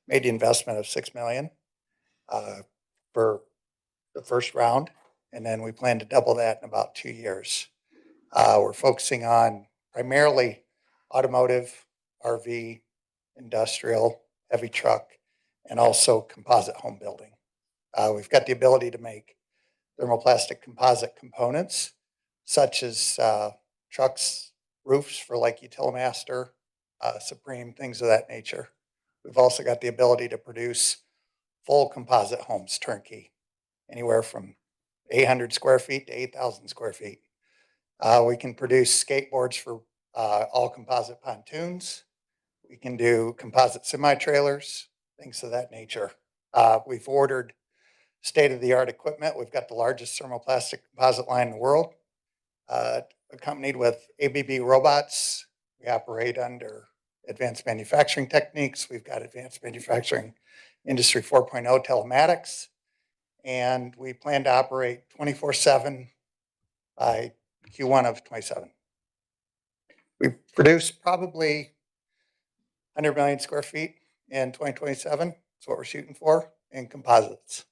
made the investment of $6 million for the first round, and then we plan to double that in about 2 years. We're focusing on primarily automotive, RV, industrial, heavy truck, and also composite home building. We've got the ability to make thermoplastic composite components, such as trucks, roofs for like Utilimaster, Supreme, things of that nature. We've also got the ability to produce full composite homes turnkey, anywhere from 800 square feet to 8,000 square feet. We can produce skateboards for all composite pontoons. We can do composite semi-trailers, things of that nature. We've ordered state-of-the-art equipment. We've got the largest thermoplastic composite line in the world, accompanied with ABB robots. We operate under advanced manufacturing techniques. We've got advanced manufacturing industry 4.0 telematics, and we plan to operate 24/7 by Q1 of 27. We produce probably 100 million square feet in 2027. That's what we're shooting for in composites.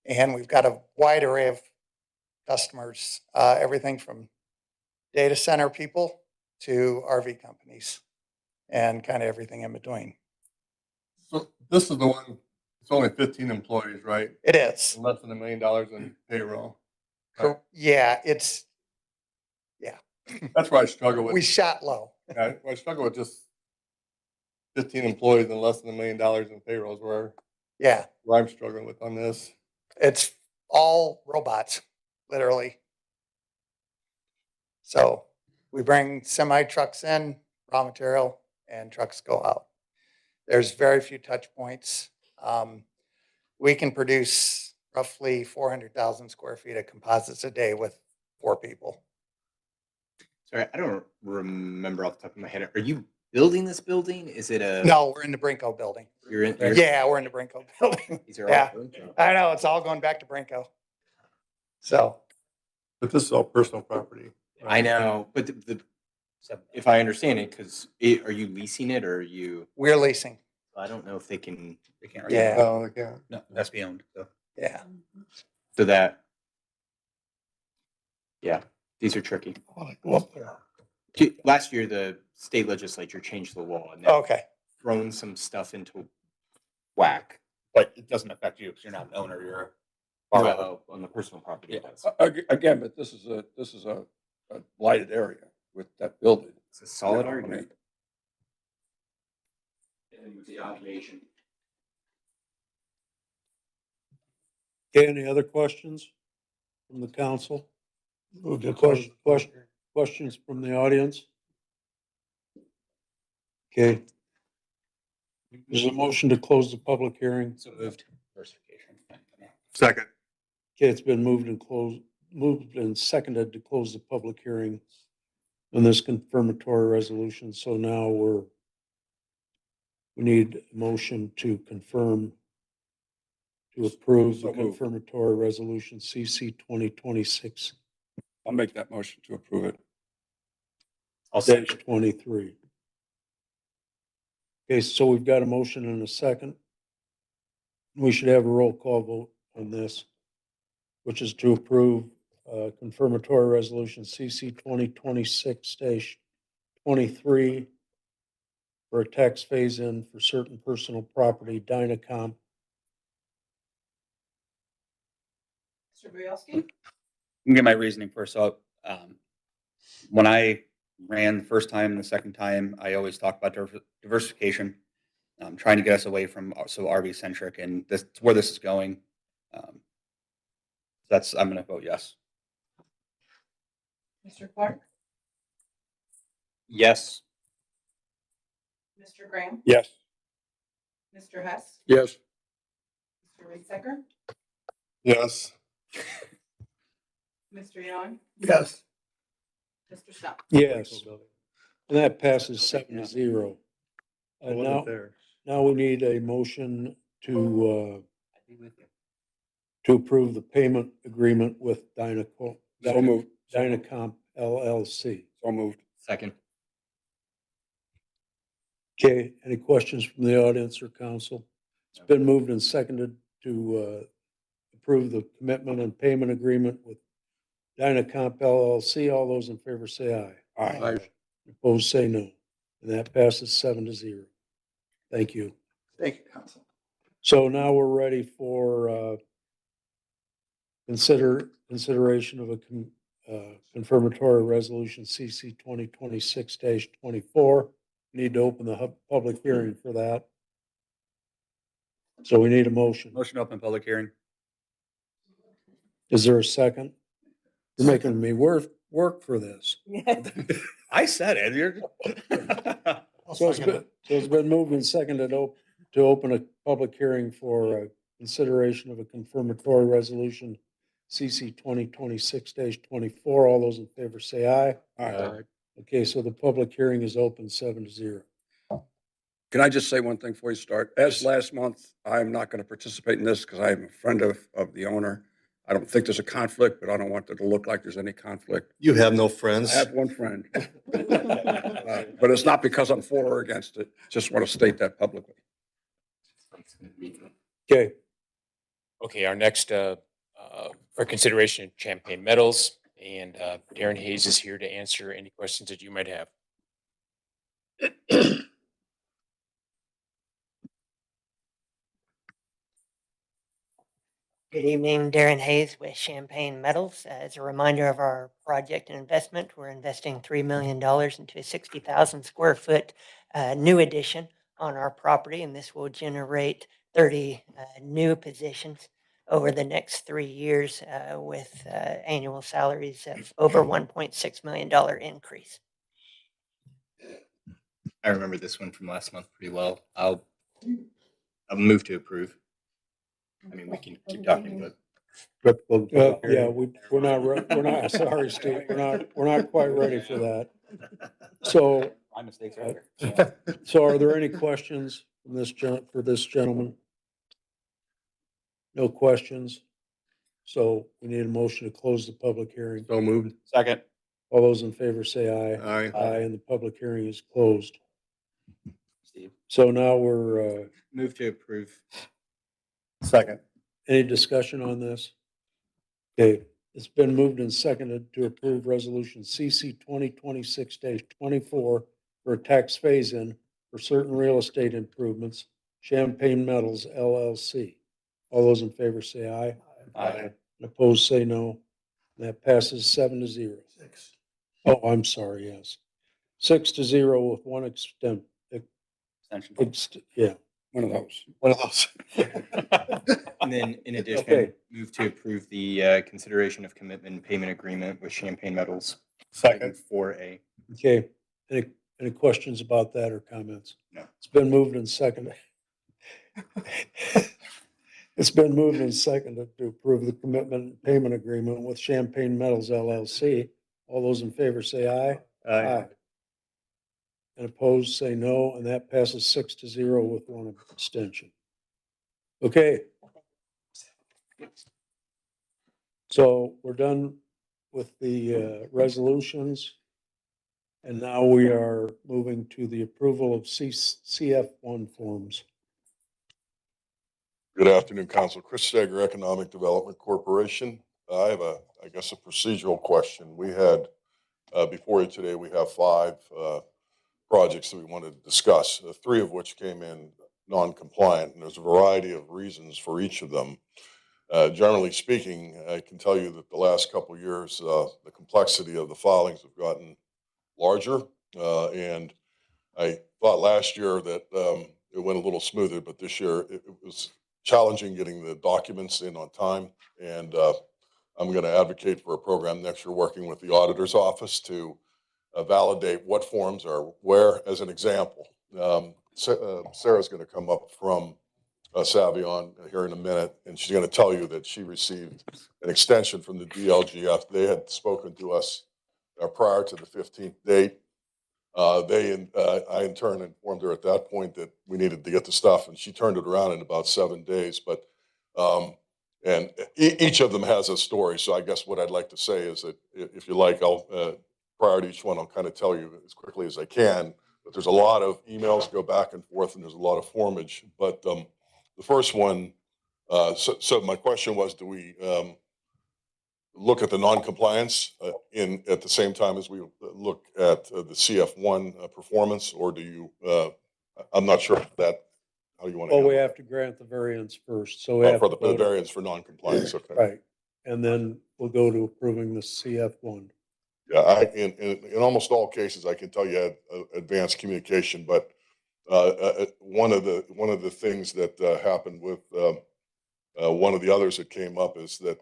And we've got a wide array of customers, everything from data center people to RV companies and kind of everything in between. So this is the one, it's only 15 employees, right? It is. Less than $1 million in payroll. Yeah, yeah. That's why I struggle with. We shot low. Yeah, I struggle with just 15 employees and less than $1 million in payrolls where I'm struggling with on this. It's all robots, literally. So we bring semi trucks in, raw material, and trucks go out. There's very few touch points. We can produce roughly 400,000 square feet of composites a day with 4 people. Sorry, I don't remember off the top of my head. Are you building this building? Is it a? No, we're in the Brinko building. You're in? Yeah, we're in the Brinko building. These are all Yeah, Brinko. I know, it's all going back to Brinko. So. But this is all personal property. I know, but if I understand it, because are you leasing it or are you? We're leasing. I don't know if they can. They can't. Yeah. No, they can't. No, that's be owned. So. Yeah. So that. Yeah, these are tricky. Last year, the state legislature changed the law and thrown some stuff into whack. But it doesn't affect you because you're not an owner. You're a borrower. Well, on the personal property. Yeah. It does. Again, but this is a lighted area with that building. It's a solid You know, I argument. mean, And with the automation. Okay, any other questions from the council? Questions from the audience? Okay. There's a motion to close the public hearing. So moved. Diversification. Second. Okay, it's been moved and seconded to close the public hearing on this confirmatory resolution. So now we need a motion to confirm, to approve the So moved. confirmatory resolution CC 2026. I'll make that motion to approve it. I'll Dash second. 23. Okay, so we've got a motion and a second. We should have a roll call vote on this, which is to approve confirmatory resolution CC 2026-23 for a tax phase-in for certain personal property, Dynacomp. Mr. Boyowski? I can get my reasoning first. So, when I ran the first time and the second time, I always talk about diversification, trying to get us away from so RV centric, and this where this is going. I'm going to vote yes. Mr. Clark? Yes. Mr. Graham? Yes. Mr. Hess? Yes. Mr. Riecksecker? Yes. Mr. Yon? Yes. Mr. Stump? Yes. And that passes 7-0. Now we need a motion to approve the payment agreement with So moved. Dynacomp LLC. So moved. Second. Okay, any questions from the audience or council? It's been moved and seconded to approve the commitment and payment agreement with Dynacomp LLC. All those in favor say aye. Aye. Opposed, say no. And that passes 7-0. Thank you. Thank you, Council. So now we're ready for consideration of a confirmatory resolution CC 2026-24. Need to open the public hearing for that. So we need a motion. Motion to open public hearing. Is there a second? You're making me work for this. I said it. So it's been moved and seconded to open a public hearing for consideration of a confirmatory resolution CC 2026-24. All those in favor say aye. Aye. Okay, so the public hearing is open 7-0. Can I just say one thing before you start? As last month, I'm not going to participate in this because I am a friend of the owner. I don't think there's a conflict, but I don't want it to look like there's any conflict. You have no I friends. have one friend. But it's not because I'm for or against it. Just want to state that publicly. Okay, Okay, our next, for consideration, Champagne Metals, and Darren Hayes is here to answer any questions that you might have. Good evening, Darren Hayes with Champagne Metals. As a reminder of our project and investment, we're investing $3 million into a 60,000 square foot new addition on our property, and this will generate 30 new positions over the next 3 years with annual salaries of over $1.6 million increase. I remember this one from last month pretty well. I'll move to approve. I mean, we can keep talking, but yeah, we're not, sorry, Steve, we're not quite ready for that. So, My mistakes so are there any questions from for this gentleman? No questions? So we need a motion to close the public hearing. So moved. Second. All those in favor say aye. Aye. Aye, and the public hearing is closed. Steve, So now we're, move to approve. Second. any discussion on this? Okay, it's been moved and seconded to approve resolution CC 2026-24 for a tax phase-in for certain real estate improvements, Champagne Metals LLC. All those in favor say aye. Aye. And opposed say no. That passes 7-0. Oh, I'm sorry, yes. 6-0 with one extension. Yeah. One of those. One of those. And then in addition, Okay. move to approve the consideration of commitment and payment agreement with Champagne Metals. Second. 4A. Okay, any questions about that or comments? No. It's been moved and seconded. It's been moved and seconded to approve the commitment and payment agreement with Champagne Metals LLC. All those in favor say aye. Aye. And opposed say no, and that passes 6-0 with one abstention. Okay. So we're done with the resolutions. And now we are moving to the approval of CF1 forms. Good afternoon, Council. Chris Steger, Economic Development Corporation. I have I guess a procedural question. We had, before you today, we have 5 projects that we wanted to discuss, 3 of which came in non-compliant, and there's a variety of reasons for each of them. Generally speaking, I can tell you that the last couple of years, the complexity of the filings have gotten larger, and I thought last year that it went a little smoother, but this year it was challenging getting the documents in on time, and I'm going to advocate for a program next year working with the auditor's office to validate what forms are where. As an example, Sarah's going to come up from Savion here in a minute, and she's going to tell you that she received an extension from the DLGF. They had spoken to us prior to the 15th date. I in turn informed her at that point that we needed to get the stuff, and she turned it around in about 7 days. But and each of them has a story. So I guess what I'd like to say is that if you like, I'll prior to each one, I'll kind of tell you as quickly as I can. But there's a lot of emails go back and forth, and there's a lot of formage. But the first one, so my question was, do we look at the non-compliance at the same time as we look at the CF1 performance, or do you? I'm not sure how you want to. Well, we have to grant the variance first, so we have for to the vote on- variance for non-compliance. Okay. Right, and then we'll go to approving the CF1. Yeah, in almost all cases, I can tell you had advanced communication, but one of the things that happened with one of the others that came up is that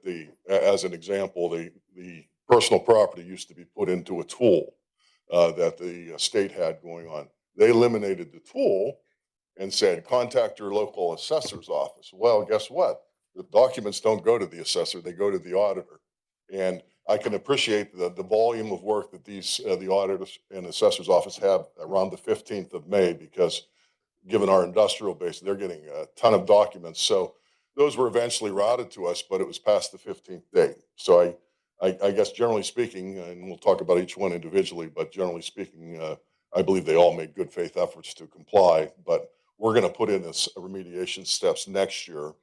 as an example, the personal property used to be put into a tool that the state had going on. They eliminated the tool and said, contact your local assessor's office. Well, guess what? The documents don't go to the assessor; they go to the auditor. And I can appreciate the volume of work that the auditors and assessor's office have around the 15th of May, because given our industrial base, they're getting a ton of documents. So those were eventually routed to us, but it was past the 15th day. So I guess generally speaking, and we'll talk about each one individually, but generally speaking, I believe they all made good faith efforts to comply. But we're going to put in this remediation steps next year,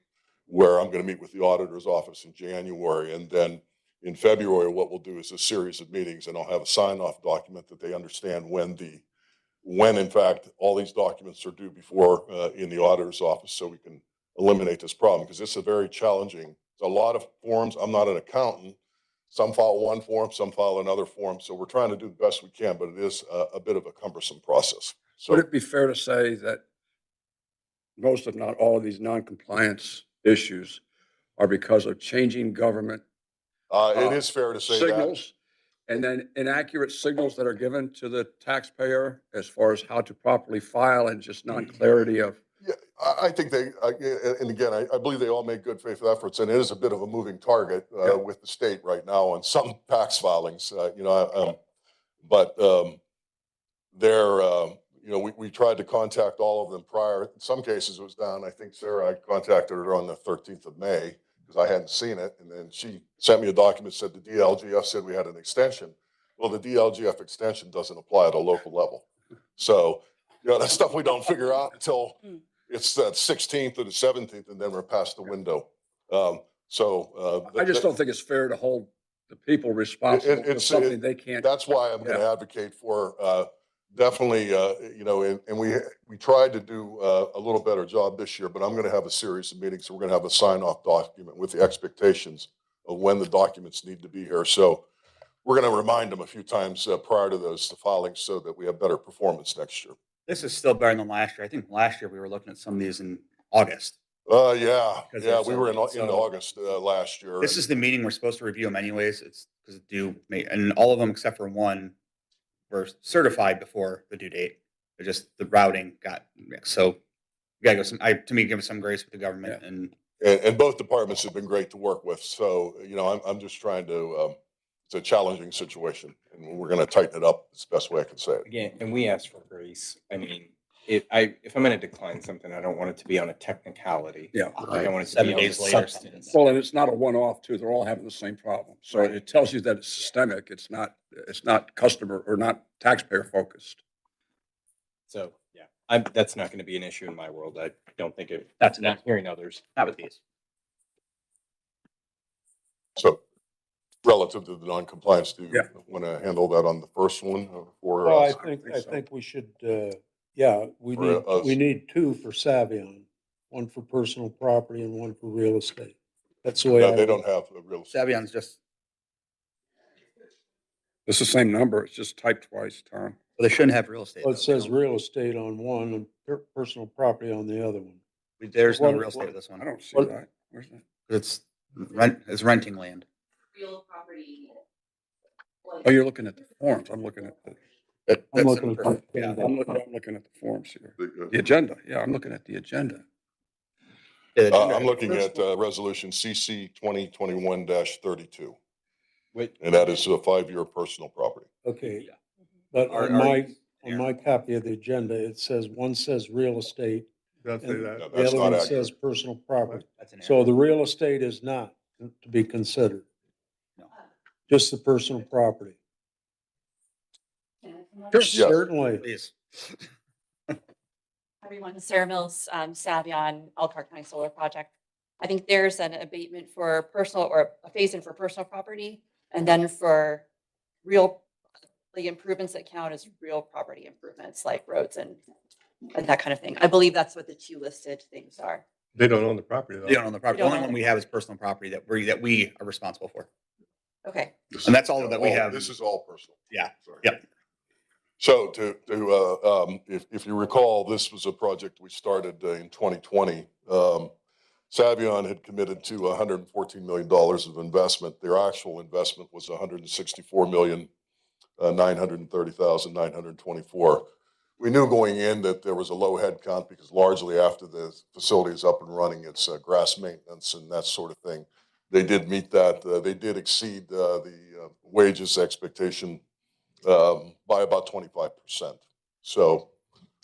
where I'm going to meet with the auditor's office in January, and then in February, what we'll do is a series of meetings, and I'll have a sign-off document that they understand when in fact all these documents are due before in the auditor's office, so we can eliminate this problem, because it's a very challenging. It's a lot of forms. I'm not an accountant. Some file one form, some file another form. So we're trying to do the best we can, but it is a bit of a cumbersome process. So Would it be fair to say that most, if not all, of these non-compliance issues are because of changing government it is fair to say that. signals, and then inaccurate signals that are given to the taxpayer as far as how to properly file, and just non-clarity of? Yeah, I think they, and again, I believe they all make good faith efforts, and it is a bit of a moving target with the state right now on some tax filings, but they're, we tried to contact all of them prior. In some cases, it was down. I think Sarah, I contacted her on the 13th of May because I hadn't seen it, and then she sent me a document, said the DLGF said we had an extension. Well, the DLGF extension doesn't apply at a local level, so that's stuff we don't figure out until it's the 16th or the 17th, and then we're past the window. I just don't think it's fair to hold the people responsible for something they can't. That's why I'm going to advocate for definitely, and we tried to do a little better job this year, but I'm going to have a series of meetings. So we're going to have a sign-off document with the expectations of when the documents need to be here. So we're going to remind them a few times prior to those filings so that we have better performance next year. This is still better than last year. I think last year we were looking at some of these in August. Yeah, we were in August last year. This is the meeting we're supposed to review them anyways. It's because and all of them except for one were certified before the due date. But just the routing got mixed. So we gotta go to me, give us some grace with the government. And both departments have been great to work with. So, I'm just trying to, it's a challenging situation, and we're going to tighten it up. It's the best way I can say it. Again, and we ask for grace. I mean, if I'm going to decline something, I don't want it to be on a technicality. Yeah. I want it to 7 be on the days later. substance. Well, and it's not a one-off too. They're all having the same problem. So it tells you that it's systemic. It's not customer or not taxpayer focused. So, yeah, that's not going to be an issue in my world. I don't think it. That's not hearing others. Not with these. So relative to the non-compliance, do you want to handle that on the first one? Well, I think we should, we need two for Savion, one for personal property and one for real estate. That's the way. No, they don't have a real estate. Savion's just. It's the same number. It's just typed twice, Tom. Well, they shouldn't have real estate. Well, it says real estate on one and personal property on the other one. There's no real estate with this one. I don't see that. Where's that? It's renting land. Real property. Oh, you're looking at the forms. I'm looking at the. I'm looking at the. Yeah, I'm looking at the forms here. The agenda. Yeah, I'm looking at the agenda. I'm looking at resolution CC 2021-32. And that is a 5-year personal property. Okay. But on my copy of the agenda, it says, one says real estate. Don't say that. No, The that's other not one accurate. says personal property. So the real estate is not to be considered. No. Just the personal property. Yes. Certainly. Please. Everyone, Sarah Mills, Savion, Elkhart County Solar Project. I think there's an abatement for personal or a phase in for personal property, and then for real, the improvements that count as real property improvements like roads and that kind of thing. I believe that's what the two listed things are. They don't own the property though. They don't own the property. The They don't only own one we have is personal property that we are responsible for. Okay. And that's all that we have. This is all personal. Yeah. Sorry. Yep. So if you recall, this was a project we started in 2020. Savion had committed to $114 million of investment. Their actual investment was $164,930,924. We knew going in that there was a low head count because largely after the facility is up and running, it's grass maintenance and that sort of thing. They did meet that. They did exceed the wages expectation by about 25%. So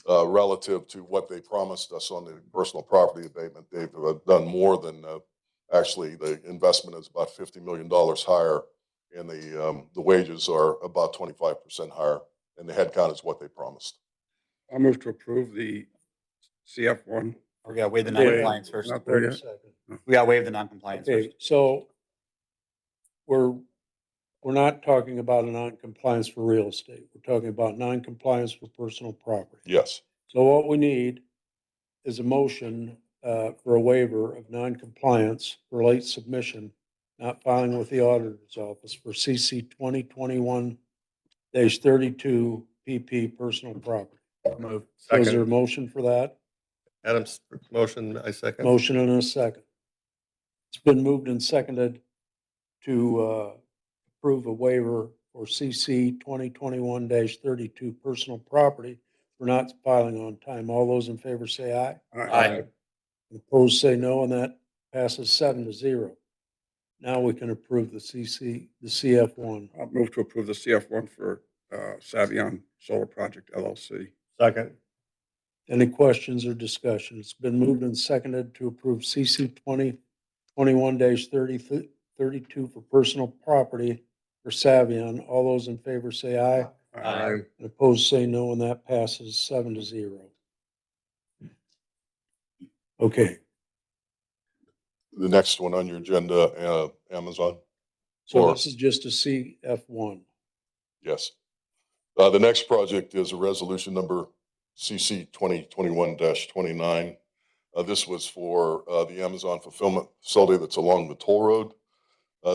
relative to what they promised us on the personal property abatement. They've done more than, actually, the investment is about $50 million higher, and the wages are about 25% higher, and the headcount is what they promised. I move to approve the CF1. We gotta waive the Okay. non-compliance first. Not there Wait a yet. second. We gotta waive the non-compliance first. Okay, so we're not talking about a non-compliance for real estate. We're talking about non-compliance for personal property. Yes. So what we need is a motion for a waiver of non-compliance for late submission, not filing with the auditor's office for CC 2021-32 PP personal property. Move. So is there a Second. motion for that? Adams motion, I second. Motion and a second. It's been moved and seconded to approve a waiver for CC 2021-32 personal property for not filing on time. All those in favor say aye. Aye. Opposed say no, and that passes 7-0. Now we can approve the CF1. I'll move to approve the CF1 for Savion Solar Project LLC. Second. Any questions or discussion? It's been moved and seconded to approve CC 2021-32 for personal property for Savion. All those in favor say aye. Aye. And opposed say no, and that passes 7-0. Okay, The next one on your agenda, Amazon. so Or- this is just a CF1. Yes. The next project is a resolution number CC 2021-29. This was for the Amazon fulfillment facility that's along the toll road.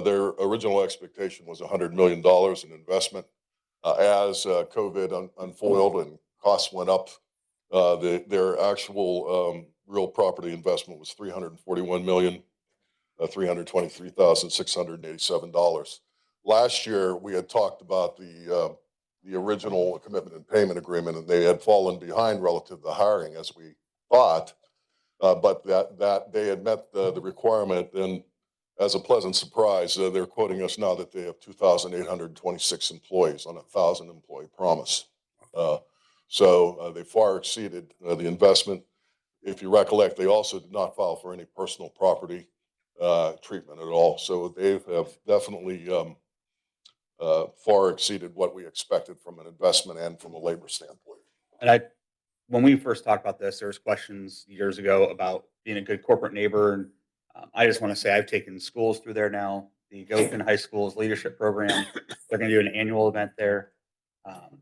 Their original expectation was $100 million in investment. As COVID unfoiled and costs went up, their actual real property investment was $323,687. Last year, we had talked about the original commitment and payment agreement, and they had fallen behind relative to the hiring as we thought. But that they had met the requirement, and as a pleasant surprise, they're quoting us now that they have 2,826 employees on a 1,000 employee promise. So they far exceeded the investment. If you recollect, they also did not file for any personal property treatment at all. So they have definitely far exceeded what we expected from an investment and from a labor standpoint. And when we first talked about this, there was questions years ago about being a good corporate neighbor. And I just want to say I've taken schools through there now. The Goshen High School's leadership program, they're going to do an annual event there.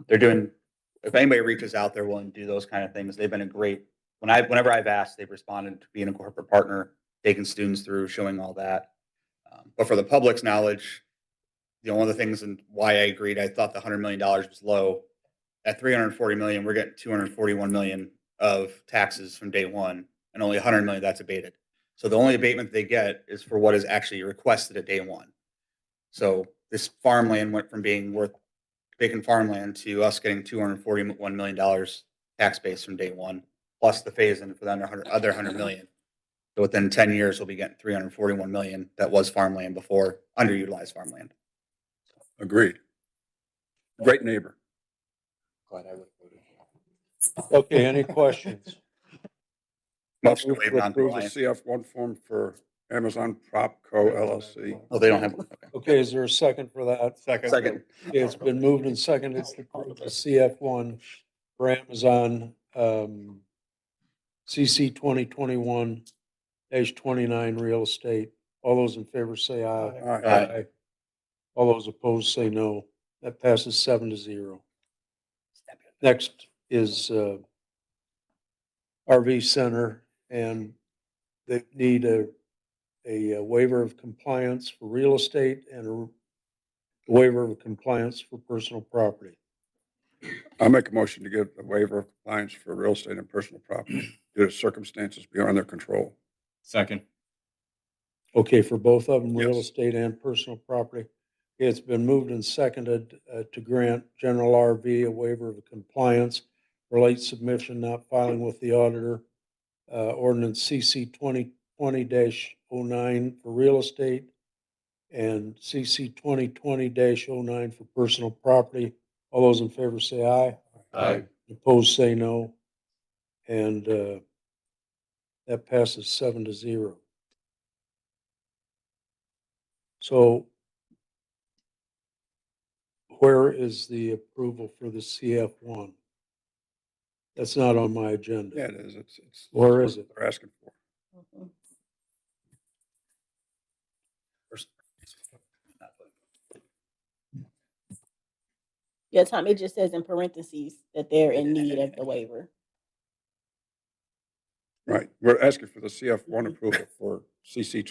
They're doing, if anybody reaches out, they're willing to do those kind of things. They've been a great, whenever I've asked, they've responded to being a corporate partner, taking students through, showing all that. But for the public's knowledge, one of the things and why I agreed, I thought the $100 million was low. At $340 million, we're getting $241 million of taxes from day one, and only $100 million that's abated. So the only abatement they get is for what is actually requested at day one. So this farmland went from being worth vacant farmland to us getting $241 million tax base from day one, plus the phase-in for the other $100 million. So within 10 years, we'll be getting $341 million that was farmland before, underutilized farmland. Agreed. Great neighbor. Glad I would. Okay, any questions? Motion to Move waive to Approve the non-compliance. CF1 form for Amazon Prop Co. LLC. Oh, they don't have one. Okay. Okay, is there a second for that? Second. Second. Okay, it's been moved and seconded to approve the CF1 for Amazon, CC 2021-29 real estate. All those in favor say aye. Aye. All those opposed say no. That passes 7-0. Next is RV Center, and they need a waiver of compliance for real estate and a waiver of compliance for personal property. I'll make a motion to give a waiver of compliance for real estate and personal property due to circumstances beyond their control. Second. Okay, for both of them, real Yes. estate and personal property. It's been moved and seconded to grant General RV a waiver of compliance for late submission, not filing with the auditor. Ordinance CC 2020-09 for real estate and CC 2020-09 for personal property. All those in favor say aye. Aye. Opposed say no. And that passes 7-0. So where is the approval for the CF1? That's not on my agenda. Yeah, it is. It's. Where is it? They're asking for. Yeah, Tom, it just says in parentheses that they're in need of the waiver. Right. We're asking for the CF1 approval for CC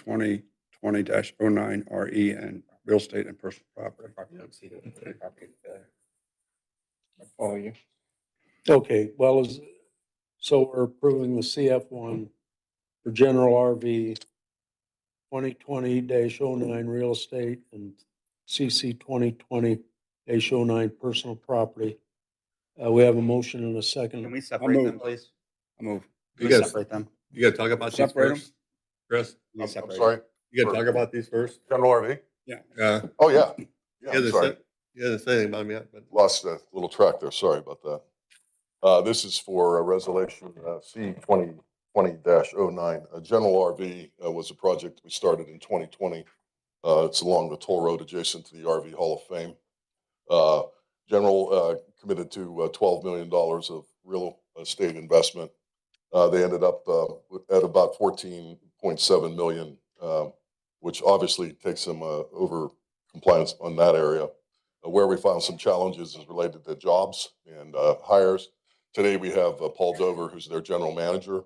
2020-09 RE and real estate and personal property. Follow you. Okay, well, so we're approving the CF1 for general RV 2020-09 real estate and CC 2020-09 personal property. We have a motion and a second. Can we separate them, please? I'll move. Can we separate them? You gotta talk about these Separate 'em? first, Chris. We I'm separate sorry. You gotta talk about these first. General RV? Yeah. Oh, yeah. You Yeah, I'm hasn't sorry. said, you hasn't said anything about them yet, but. Lost a little track there. Sorry about that. This is for resolution C 2020-09. General RV was a project we started in 2020. It's along the toll road adjacent to the RV Hall of Fame. General committed to $12 million of real estate investment. They ended up at about 14.7 million, which obviously takes them over compliance on that area. Where we found some challenges is related to jobs and hires. Today we have Paul Dover, who's their general manager,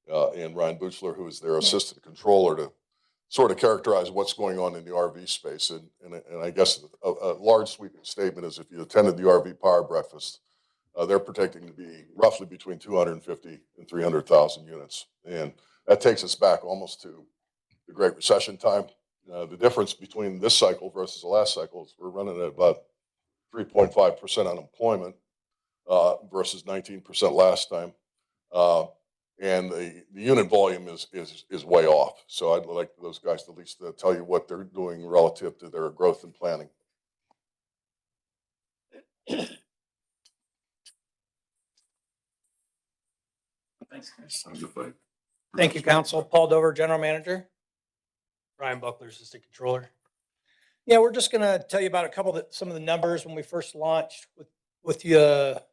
and Ryan Buchler, who is their assistant controller, to sort of characterize what's going on in the RV space. And I guess a large sweeping statement is if you attended the RV Power Breakfast, they're projecting to be roughly between 250 and 300,000 units. And that takes us back almost to the Great Recession time. The difference between this cycle versus the last cycle is we're running at about 3.5% unemployment versus 19% last time. And the unit volume is way off. So I'd like those guys to at least tell you what they're doing relative to their growth and planning. Thank you, Council. Paul Dover, General Manager. Ryan Buckler, Assistant Controller. Yeah, we're just gonna tell you about some of the numbers when we first launched with the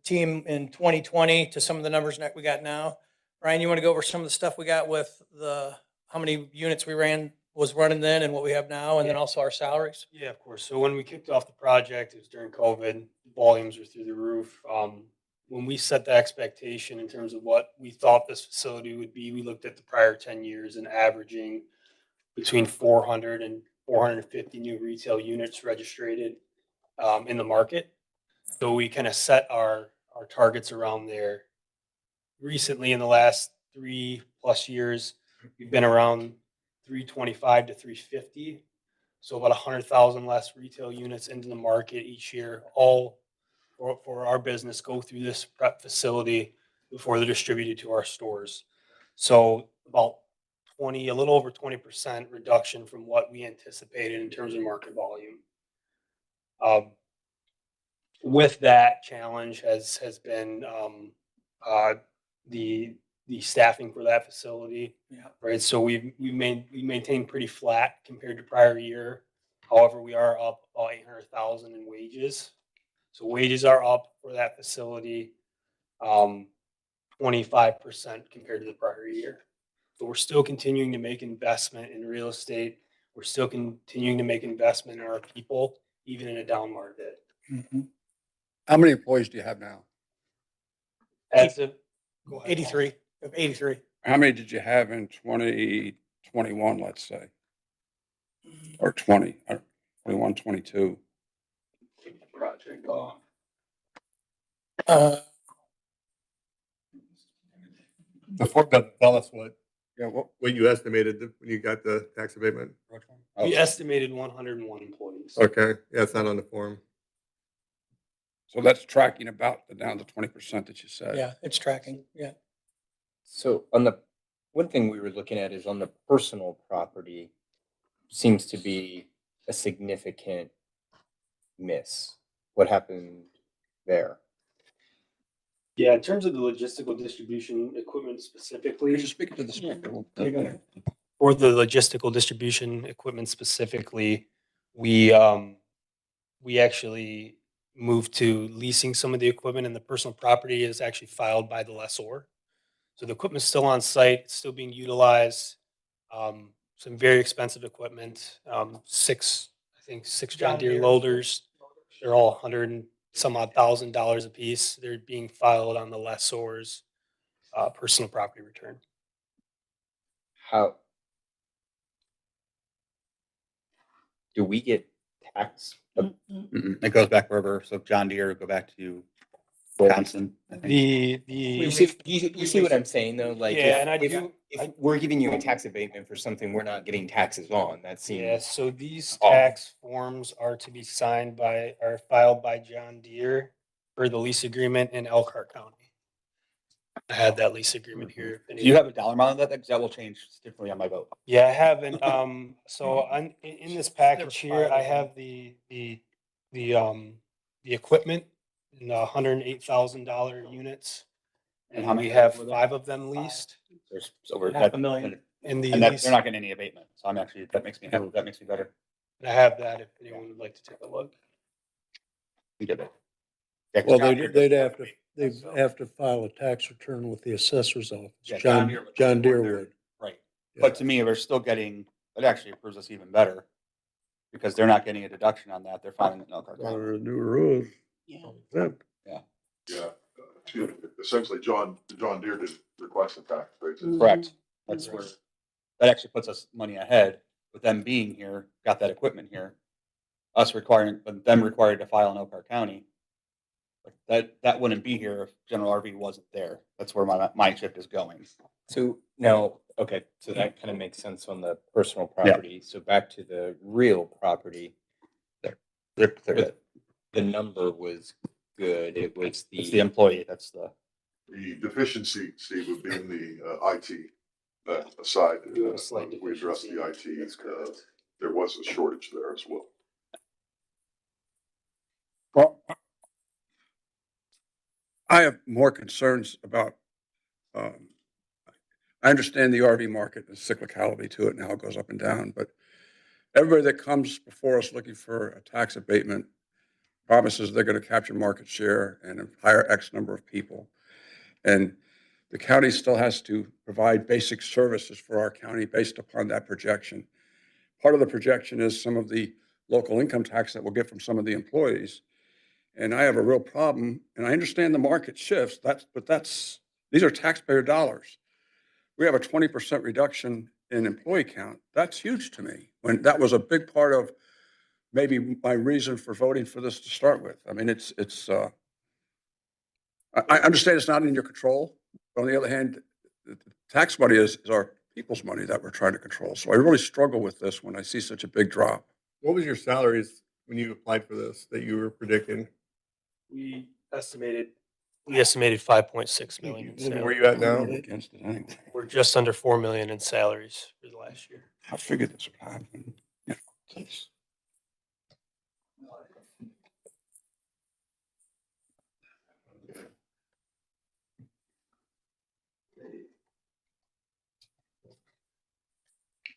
team in 2020 to some of the numbers that we got now. Ryan, you want to go over some of the stuff we got with how many units we was running then and what we have now, and then also our salaries? Yeah, of course. So when we kicked off the project, it was during COVID. Volumes were through the roof. When we set the expectation in terms of what we thought this facility would be, we looked at the prior 10 years and averaging between 400 and 450 new retail units registered in the market. So we kind of set our targets around there. Recently, in the last 3+ years, we've been around 325 to 350. So about 100,000 less retail units into the market each year, all for our business go through this prep facility before they're distributed to our stores. So about a little over 20% reduction from what we anticipated in terms of market volume. With that challenge has been the staffing for that facility. Yeah. Right. So we maintained pretty flat compared to prior year. However, we are up about 800,000 in wages. So wages are up for that facility 25% compared to the prior year. So we're still continuing to make investment in real estate. We're still continuing to make investment in our people, even in a down market. Mm-hmm. How many employees do you have now? As of 83. Of 83. How many did you have in 2021, let's say? Or 21, 22? Project. Before, tell us what you estimated when you got the tax abatement. We estimated 101 employees. Okay, yeah, it's not on the form. So that's tracking about down to 20% that you said. Yeah, it's tracking. Yeah. So on the one thing we were looking at is on the personal property seems to be a significant miss. What happened there? Yeah, in terms of the logistical distribution equipment specifically. Just speak to the speaker. For the logistical distribution equipment specifically, we actually moved to leasing some of the equipment, and the personal property is actually filed by the lessor. So the equipment's still on site, it's still being utilized. Some very expensive equipment, six John Deere loaders. They're all 100 and some odd $1,000 a piece. They're being filed on the lessor's personal property return. How do we get tax? It goes back wherever. So John Deere, go back to Wisconsin. I think. You see what I'm saying though? Like, Yeah, if we're giving you a tax abatement for something we're not getting taxes on, that seems. Yeah, so these off. tax forms are to be filed by John Deere for the lease agreement in Elkhart County. I have that lease agreement here. Do you have a dollar amount of that? Because that will change differently on my vote. Yeah, I have, and so in this package here, I have the equipment in the $108,000 units. And how many we have were there? 5 of them leased. There's over $500,000. And the that, lease, they're not getting any abatement. So I'm actually, that makes me better. I have that if anyone would like to take a look. We did it. Yeah, 'cause Well, John Deere they'd doesn't have to, abate, they'd so- have to file a tax return with the assessor's office. Yeah, John Deere would. Right. But to me, we're still getting, it actually approves us even better because they're not getting a deduction on that. They're filing it in Elkhart County. Or new rules. Yeah. Yeah. Yeah, excuse me. Essentially, John Deere did request a tax basis. Correct. That's where, that actually puts us money ahead with them being here, got that equipment here. Us requiring, but them required to file in Elkhart County. Like that wouldn't be here if General RV wasn't there. That's where my mind shift is going. So now, okay, so that kind of makes sense on the personal property. So back to the real property. They're The number was good. It was it's the employee. That's the. The deficiency, Steve, would be in the IT side. We addressed the IT. There was a shortage there as well. Well, I have more concerns about, I understand the RV market and cyclicality to it and how it goes up and down, but everybody that comes before us looking for a tax abatement promises they're going to capture market share and hire X number of people. And the county still has to provide basic services for our county based upon that projection. Part of the projection is some of the local income tax that we'll get from some of the employees. And I have a real problem, and I understand the market shifts, these are taxpayer dollars. We have a 20% reduction in employee count. That's huge to me. When that was a big part of maybe my reason for voting for this to start with. I mean, I understand it's not in your control. But on the other hand, the tax money is our people's money that we're trying to control. So I really struggle with this when I see such a big drop. What was your salaries when you applied for this that you were predicting? We estimated 5.6 million. In And where salaries. you at now? Against it anyway. We're just under 4 million in salaries for the last year. I figured this would happen. Yeah.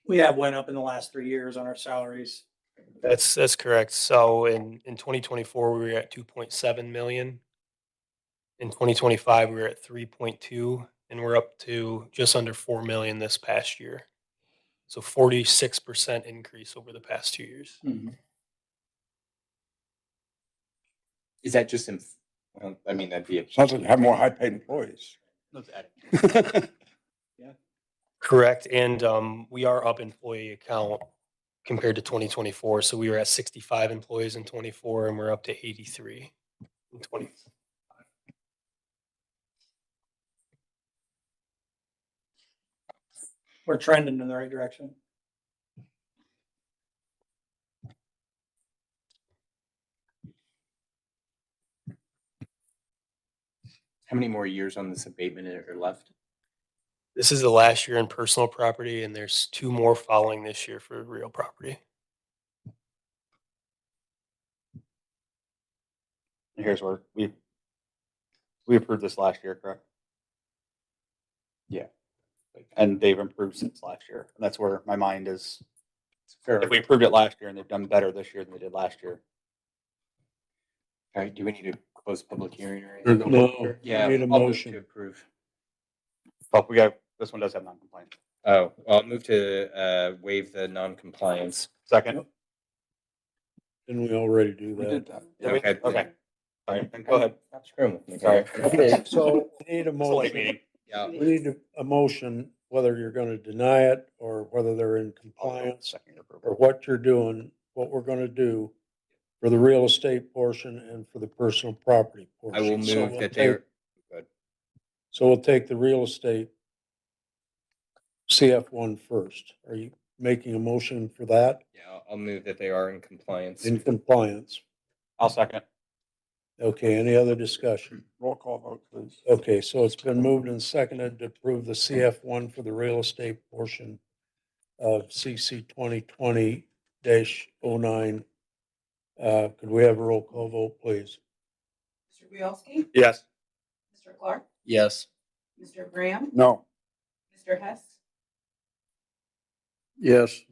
We have went up in the last 3 years on our salaries. That's correct. So in 2024, we were at 2.7 million. In 2025, we were at 3.2, and we're up to just under 4 million this past year. So 46% increase over the past 2 years. Is that just well, I mean, that'd be a. Sounds like you have more high-paid employees. Correct. And we are up employee account compared to 2024. So we were at 65 employees in 24, and we're up to 83 in 20. We're trending in the right direction. How many more years on this abatement are left? This is the last year in personal property, and there's 2 more following this year for real property. Here's where We approved this last year, correct? Yeah. And they've improved since last year. And that's where my mind is. If we approved it last year and they've done better this year than they did last year. All right, do we need to close public hearing or No, anything? we Yeah, need a I'll move motion. to approve. But we got, this one does have non-compliance. Oh, well, I'll move to waive the non-compliance. Second. Didn't we already do We that? did that. Okay. Okay. All right, then go ahead. Stop screwing with me. Sorry. Okay, so we need a It's a late motion. meeting. Yeah. We need a motion, whether you're gonna deny it or whether they're in compliance Second approval. or what you're doing, what we're gonna do for the real estate portion and for the personal property portion. I will So move we'll that take- they're, good. So we'll take the real estate CF1 first. Are you making a motion for that? Yeah, I'll move that they are in compliance. In compliance. I'll second. Okay, any other discussion? Roll call vote, please. Okay, so it's been moved and seconded to approve the CF1 for the real estate portion of CC 2020-09. Could we have a roll call vote, please? Mr. Bielski, Yes. Mr. Clark, Yes. Mr. Graham, No. Mr. Hess, Yes.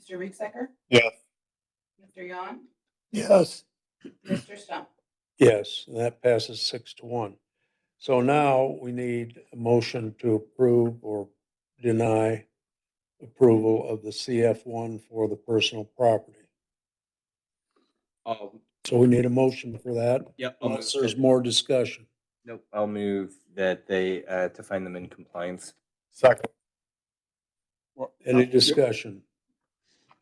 Mr. Riecksecker, Yes. Mr. Yon, Yes. Mr. Stump. Yes, and that passes 6-1. So now we need a motion to approve or deny approval of the CF1 for the personal property. So we need a motion for that. Yep. Unless there's more discussion. Nope, I'll move that they, to find them in compliance. Second. Any discussion?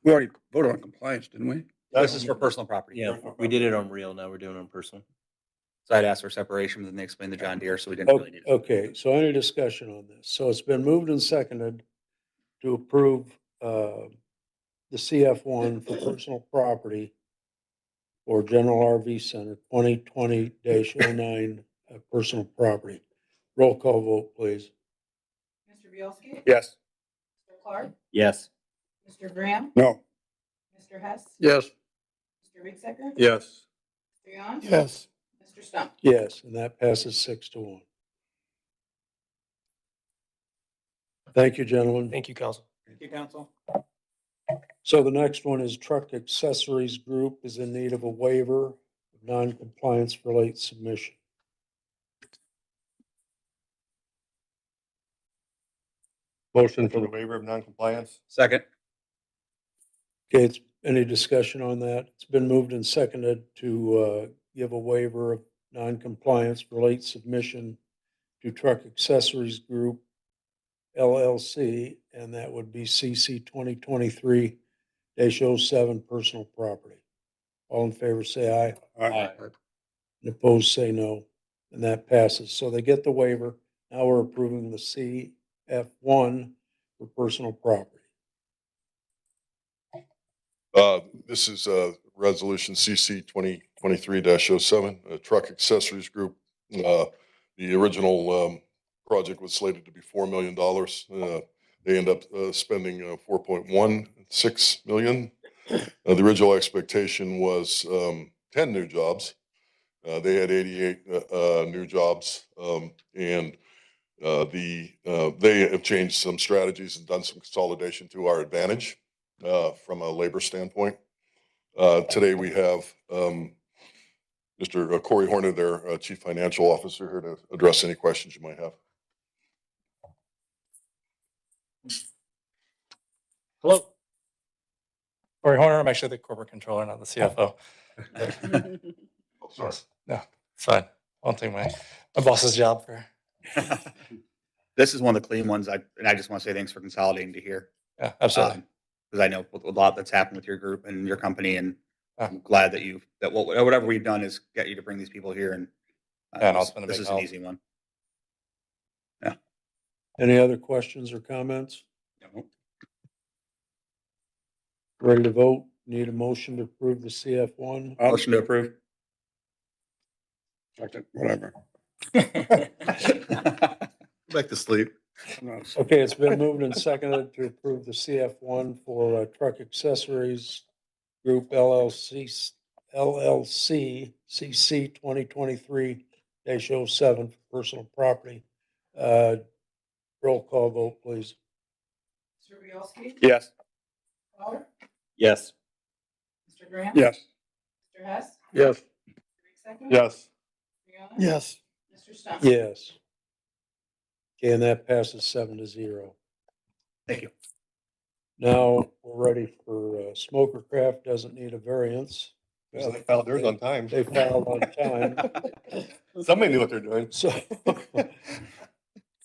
We already voted on compliance, didn't we? This is for personal property. Yeah, we did it on real, now we're doing it on personal. So I'd asked for separation, but then they explained the John Deere, so we didn't really need it. Okay, so any discussion on this? So it's been moved and seconded to approve the CF1 for personal property or general RV center 2020-09 personal property. Roll call vote, please. Mr. Bielski, Yes. Mr. Clark, Yes. Mr. Graham, No. Mr. Hess, Yes. Mr. Riecksecker, Yes. Mr. Yon, Yes. Mr. Stump. Yes, and that passes 6-1. Thank you, gentlemen. Thank you, council. Thank you, council. So the next one is Truck Accessories Group is in need of a waiver of non-compliance for late submission. Motion for the waiver of noncompliance? Second. Okay, it's, any discussion on that? It's been moved and seconded to give a waiver of non-compliance for late submission to Truck Accessories Group LLC, and that would be CC 2023-07 personal property. All in favor, say aye. Aye. And opposed, say no. And that passes. So they get the waiver. Now we're approving the CF1 for personal property. This is resolution CC 2023-07, Truck Accessories Group. The original project was slated to be $4 million. They end up spending 4.16 million. The original expectation was 10 new jobs. They had 88 new jobs, and they have changed some strategies and done some consolidation to our advantage from a labor standpoint. Today we have Mr. Corey Horner, their Chief Financial Officer, here to address any questions you might have. Hello. Corey Horner, I'm actually the corporate controller, not the CFO. Oh, sorry. No, it's fine. I won't take my boss's job for. This is one of the clean ones. And I just want to say thanks for consolidating to here. Yeah, absolutely. Because I know a lot that's happened with your group and your company, and I'm glad that whatever we've done is get you to bring these people here. And Yeah, no, it's been a this big is an help. easy one. Any other questions or comments? No. Ready to vote? Need a motion to approve the CF1? Motion to approve. Whatever. Back to sleep. Okay, it's been moved and seconded to approve the CF1 for Truck Accessories Group LLC CC -07 for personal property. Roll call vote, please. Mr. Bielski? Yes. Fowler? Yes. Mr. Grant? Yes. Mr. Hess? Yes. Mr. Ricksicker? Yes. Mr. Yon? Yes. Mr. Stump? Yes. Okay, and that passes 7-0. Thank you. Now, we're ready for Smoker Craft doesn't need a variance. Yeah, they filed theirs on time. They filed on time. Somebody knew what they're doing. So,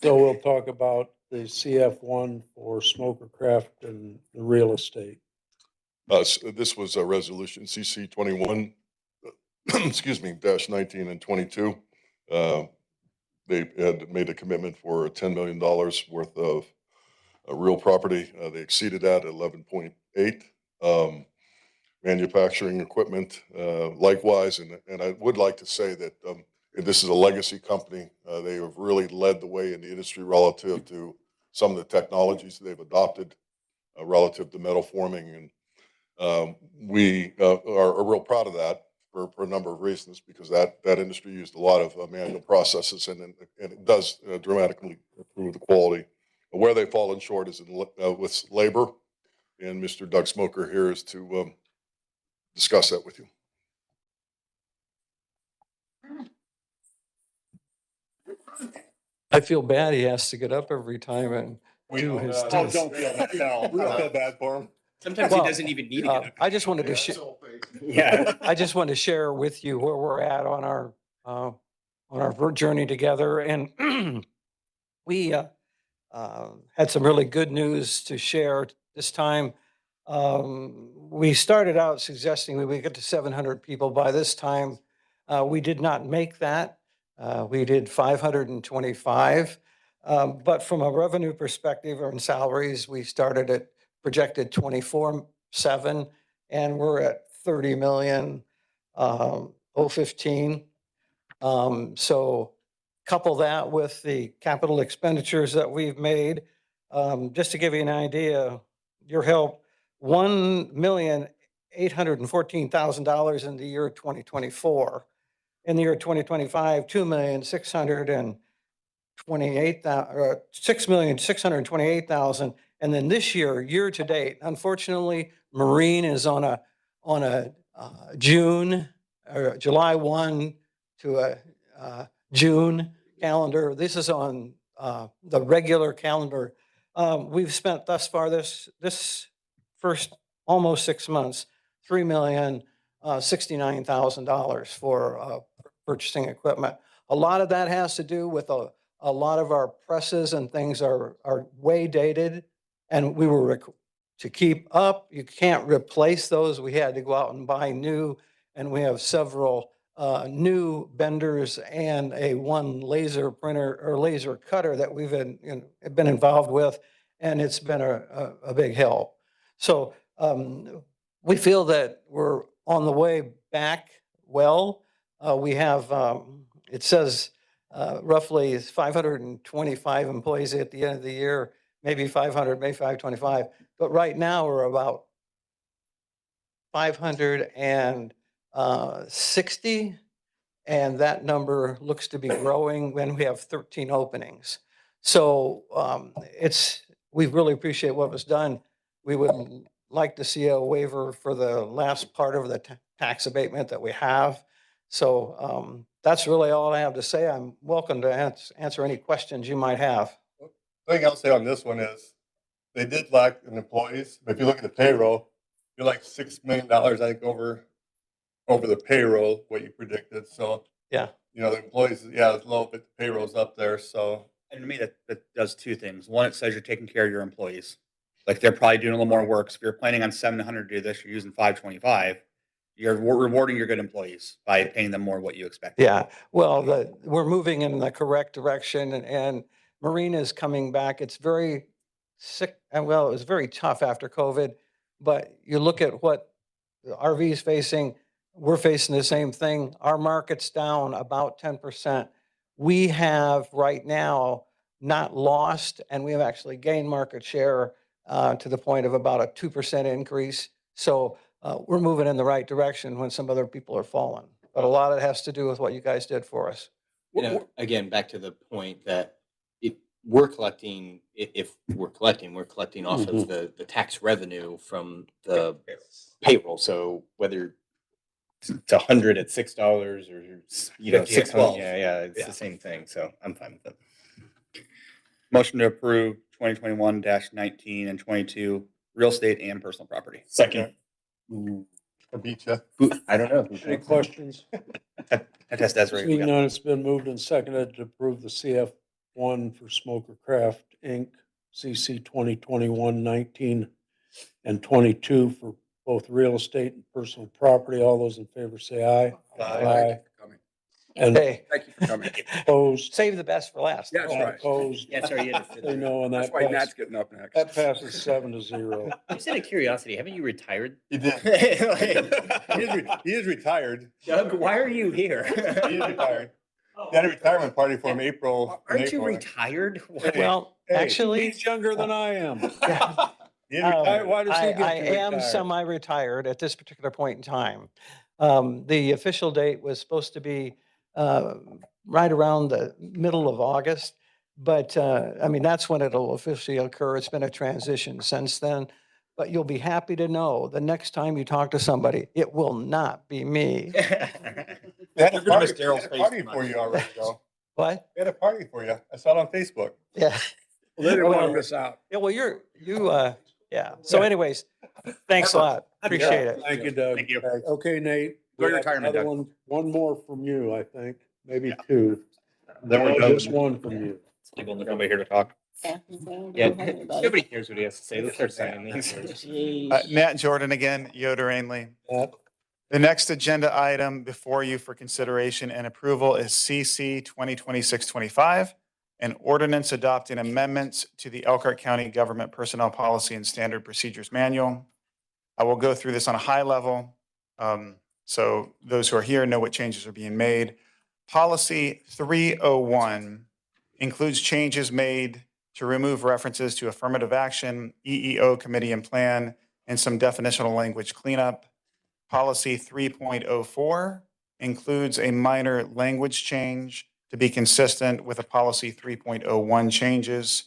so we'll talk about the CF1 for Smoker Craft and the real estate. This was a resolution CC 21, excuse me, -19 and 22. They had made a commitment for $10 million worth of real property. They exceeded that at 11.8. Manufacturing equipment, likewise, and I would like to say that this is a legacy company. They have really led the way in the industry relative to some of the technologies they've adopted relative to metal forming, and we are real proud of that for a number of reasons, because that industry used a lot of manual processes, and it does dramatically improve the quality. Where they've fallen short is with labor, and Mr. Doug Smoker here is to discuss that with you. I feel bad he has to get up every time and We do don't, his. don't feel bad. No, we don't feel bad for him. Sometimes Well, he doesn't even need to get up. I just wanted to share. Yeah. I just wanted to share with you where we're at on our journey together, and we had some really good news to share this time. We started out suggesting we would get to 700 people by this time. We did not make that. We did 525. But from a revenue perspective or in salaries, we started at projected 24.7, and we're at 30 million, 015. So couple that with the capital expenditures that we've made. Just to give you an idea, your help, $1,814,000 in the year 2024. In the year 2025, $6,628,000. And then this year to date, unfortunately, Marine is on a June or July 1 to a June calendar. This is on the regular calendar. We've spent thus far this first almost 6 months, $3,069,000 for purchasing equipment. A lot of that has to do with a lot of our presses and things are way dated, and we were to keep up. You can't replace those. We had to go out and buy new, and we have several new benders and one laser printer or laser cutter that we've been involved with, and it's been a big help. So we feel that we're on the way back well. We have, it says roughly 525 employees at the end of the year, maybe 500, maybe 525. But right now we're about 560, and that number looks to be growing when we have 13 openings. So we really appreciate what was done. We would like to see a waiver for the last part of the tax abatement that we have. So that's really all I have to say. I'm welcome to answer any questions you might have. The thing I'll say on this one is they did lack in employees, but if you look at the payroll, you're like $6 million, I think, over the payroll, what you predicted. So, yeah, the employees, yeah, it's low, but the payroll's up there. So, and to me, that does two things. One, it says you're taking care of your employees. Like they're probably doing a little more work. So if you're planning on 700 to do this, you're using 525. You're rewarding your good employees by paying them more what you expect. Yeah, well, we're moving in the correct direction, and Marine is coming back. It's very sick, and well, it was very tough after COVID, but you look at what the RV is facing, we're facing the same thing. Our market's down about 10%. We have right now not lost, and we have actually gained market share to the point of about a 2% increase. So we're moving in the right direction when some other people are falling. But a lot of it has to do with what you guys did for us. You know, again, back to the point that if we're collecting, if we're collecting off of the tax revenue from the payroll. So whether it's 100 at $6 or, you know, 50 at 600, 12. yeah, it's Yeah. the same thing. So I'm fine with it. Motion to approve 2021-19 and 22 real estate and personal property. Second. I beat you. I don't know. Any questions? I test Desiree. Seeing none, it's been moved and seconded to approve the CF1 for Smoker Craft Inc., CC 2021-19 and 22 for both real estate and personal property. All those in favor say aye. Aye. And Hey, Thank you for coming. opposed? save the best for last. Yeah, that's right. Opposed? Yeah, sorry, you had to sit Say there. no, and That's that why Nat's passes, getting up next. that passes 7-0. Just out of curiosity, haven't you retired? He did. He is retired. Doug, why are you here? He is retired. They had a retirement party for him April. in Aren't you April. retired? Well, Hey, actually, He's younger than I am. He is Why, why does he I get to am retire? semi-retired at this particular point in time. The official date was supposed to be right around the middle of August. But I mean, that's when it'll officially occur. It's been a transition since then. But you'll be happy to know the next time you talk to somebody, it will not be me. They had a You're gonna miss party, Daryl's they had a face party too for much. you already, though. What? They had a party for you. I saw it on Facebook. Yeah. Well, they didn't want to Well, miss out. Yeah, well, yeah. So anyways, thanks a lot. Appreciate it. Thank you, Doug. Thank you. Okay, Nate. we Enjoy your have retirement, another Doug. One more from you, I think, maybe two. Then we're No, done. just one from you. Nobody here to talk. Yeah, nobody cares what he has to say. Let's start signing these. Nat Jordan again, Yoder Ainley. Matt? The next agenda item before you for consideration and approval is CC 2026-25, an ordinance adopting amendments to the Elkhart County Government Personnel Policy and Standard Procedures Manual. I will go through this on a high level, so those who are here know what changes are being made. Policy 301 includes changes made to remove references to affirmative action, EEO committee and plan, and some definitional language cleanup. Policy 3.04 includes a minor language change to be consistent with the policy 3.01 changes.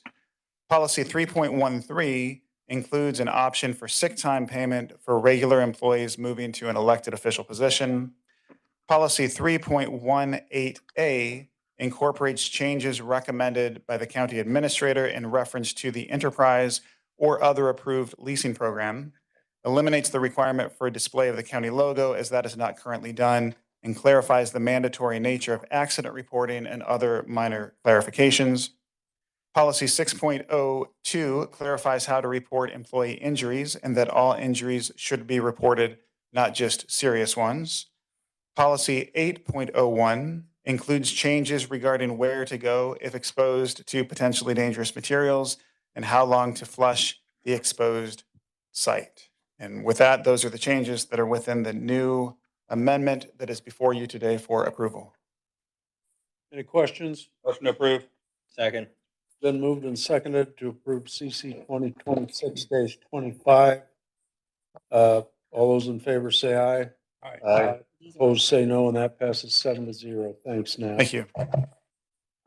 Policy 3.13 includes an option for sick time payment for regular employees moving to an elected official position. Policy 3.18A incorporates changes recommended by the county administrator in reference to the enterprise or other approved leasing program, eliminates the requirement for a display of the county logo as that is not currently done, and clarifies the mandatory nature of accident reporting and other minor clarifications. Policy 6.02 clarifies how to report employee injuries and that all injuries should be reported, not just serious ones. Policy 8.01 includes changes regarding where to go if exposed to potentially dangerous materials and how long to flush the exposed site. And with that, those are the changes that are within the new amendment that is before you today for approval. Any questions? Motion to approve. Second. Been moved and seconded to approve CC 2026-25. All those in favor say aye. Aye. Opposed, say no, and that passes 7-0. Thanks, Nat. Thank you.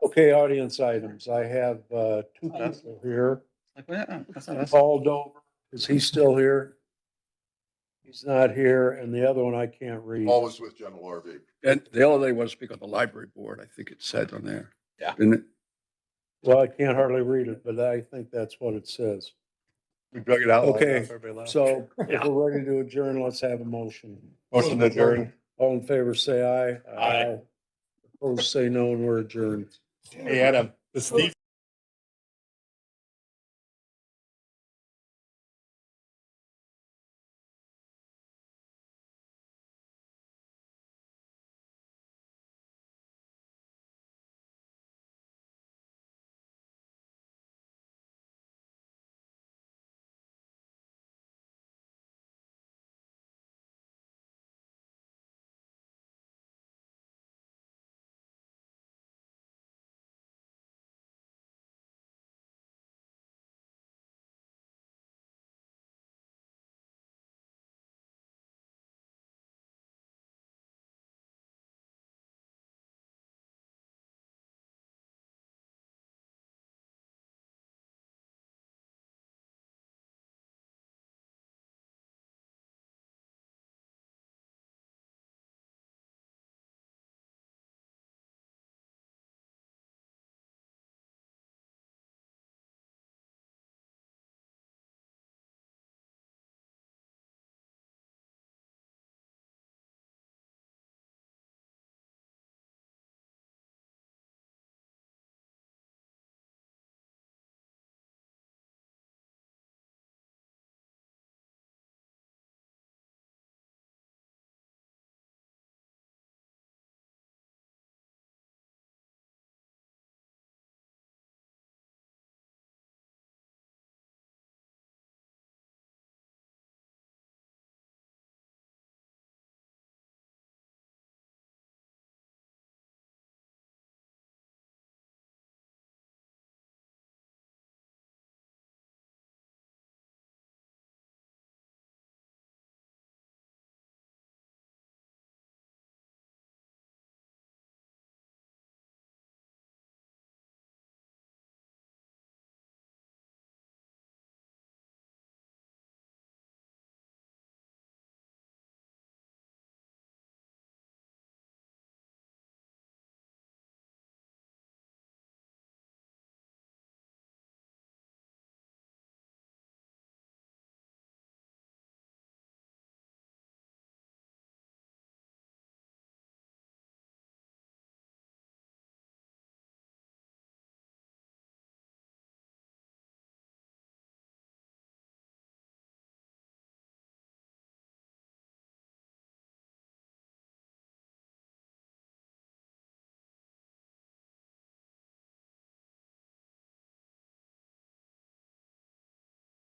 Okay, audience items. I have two people here. That's not us. Paul Dover, is he still here? He's not here, and the other one I can't read. Always with General RV. And the other they want to speak on the library board, I think it said on there. Yeah. Didn't it? Well, I can't hardly read it, but I think that's what it says. We drug it out. long Okay, enough, everybody laughed. so if we're ready to adjourn, let's have a motion. Motion to adjourn. All in favor, say aye. Aye. Opposed, say no, and we're adjourned. Hey, Adam, the Steve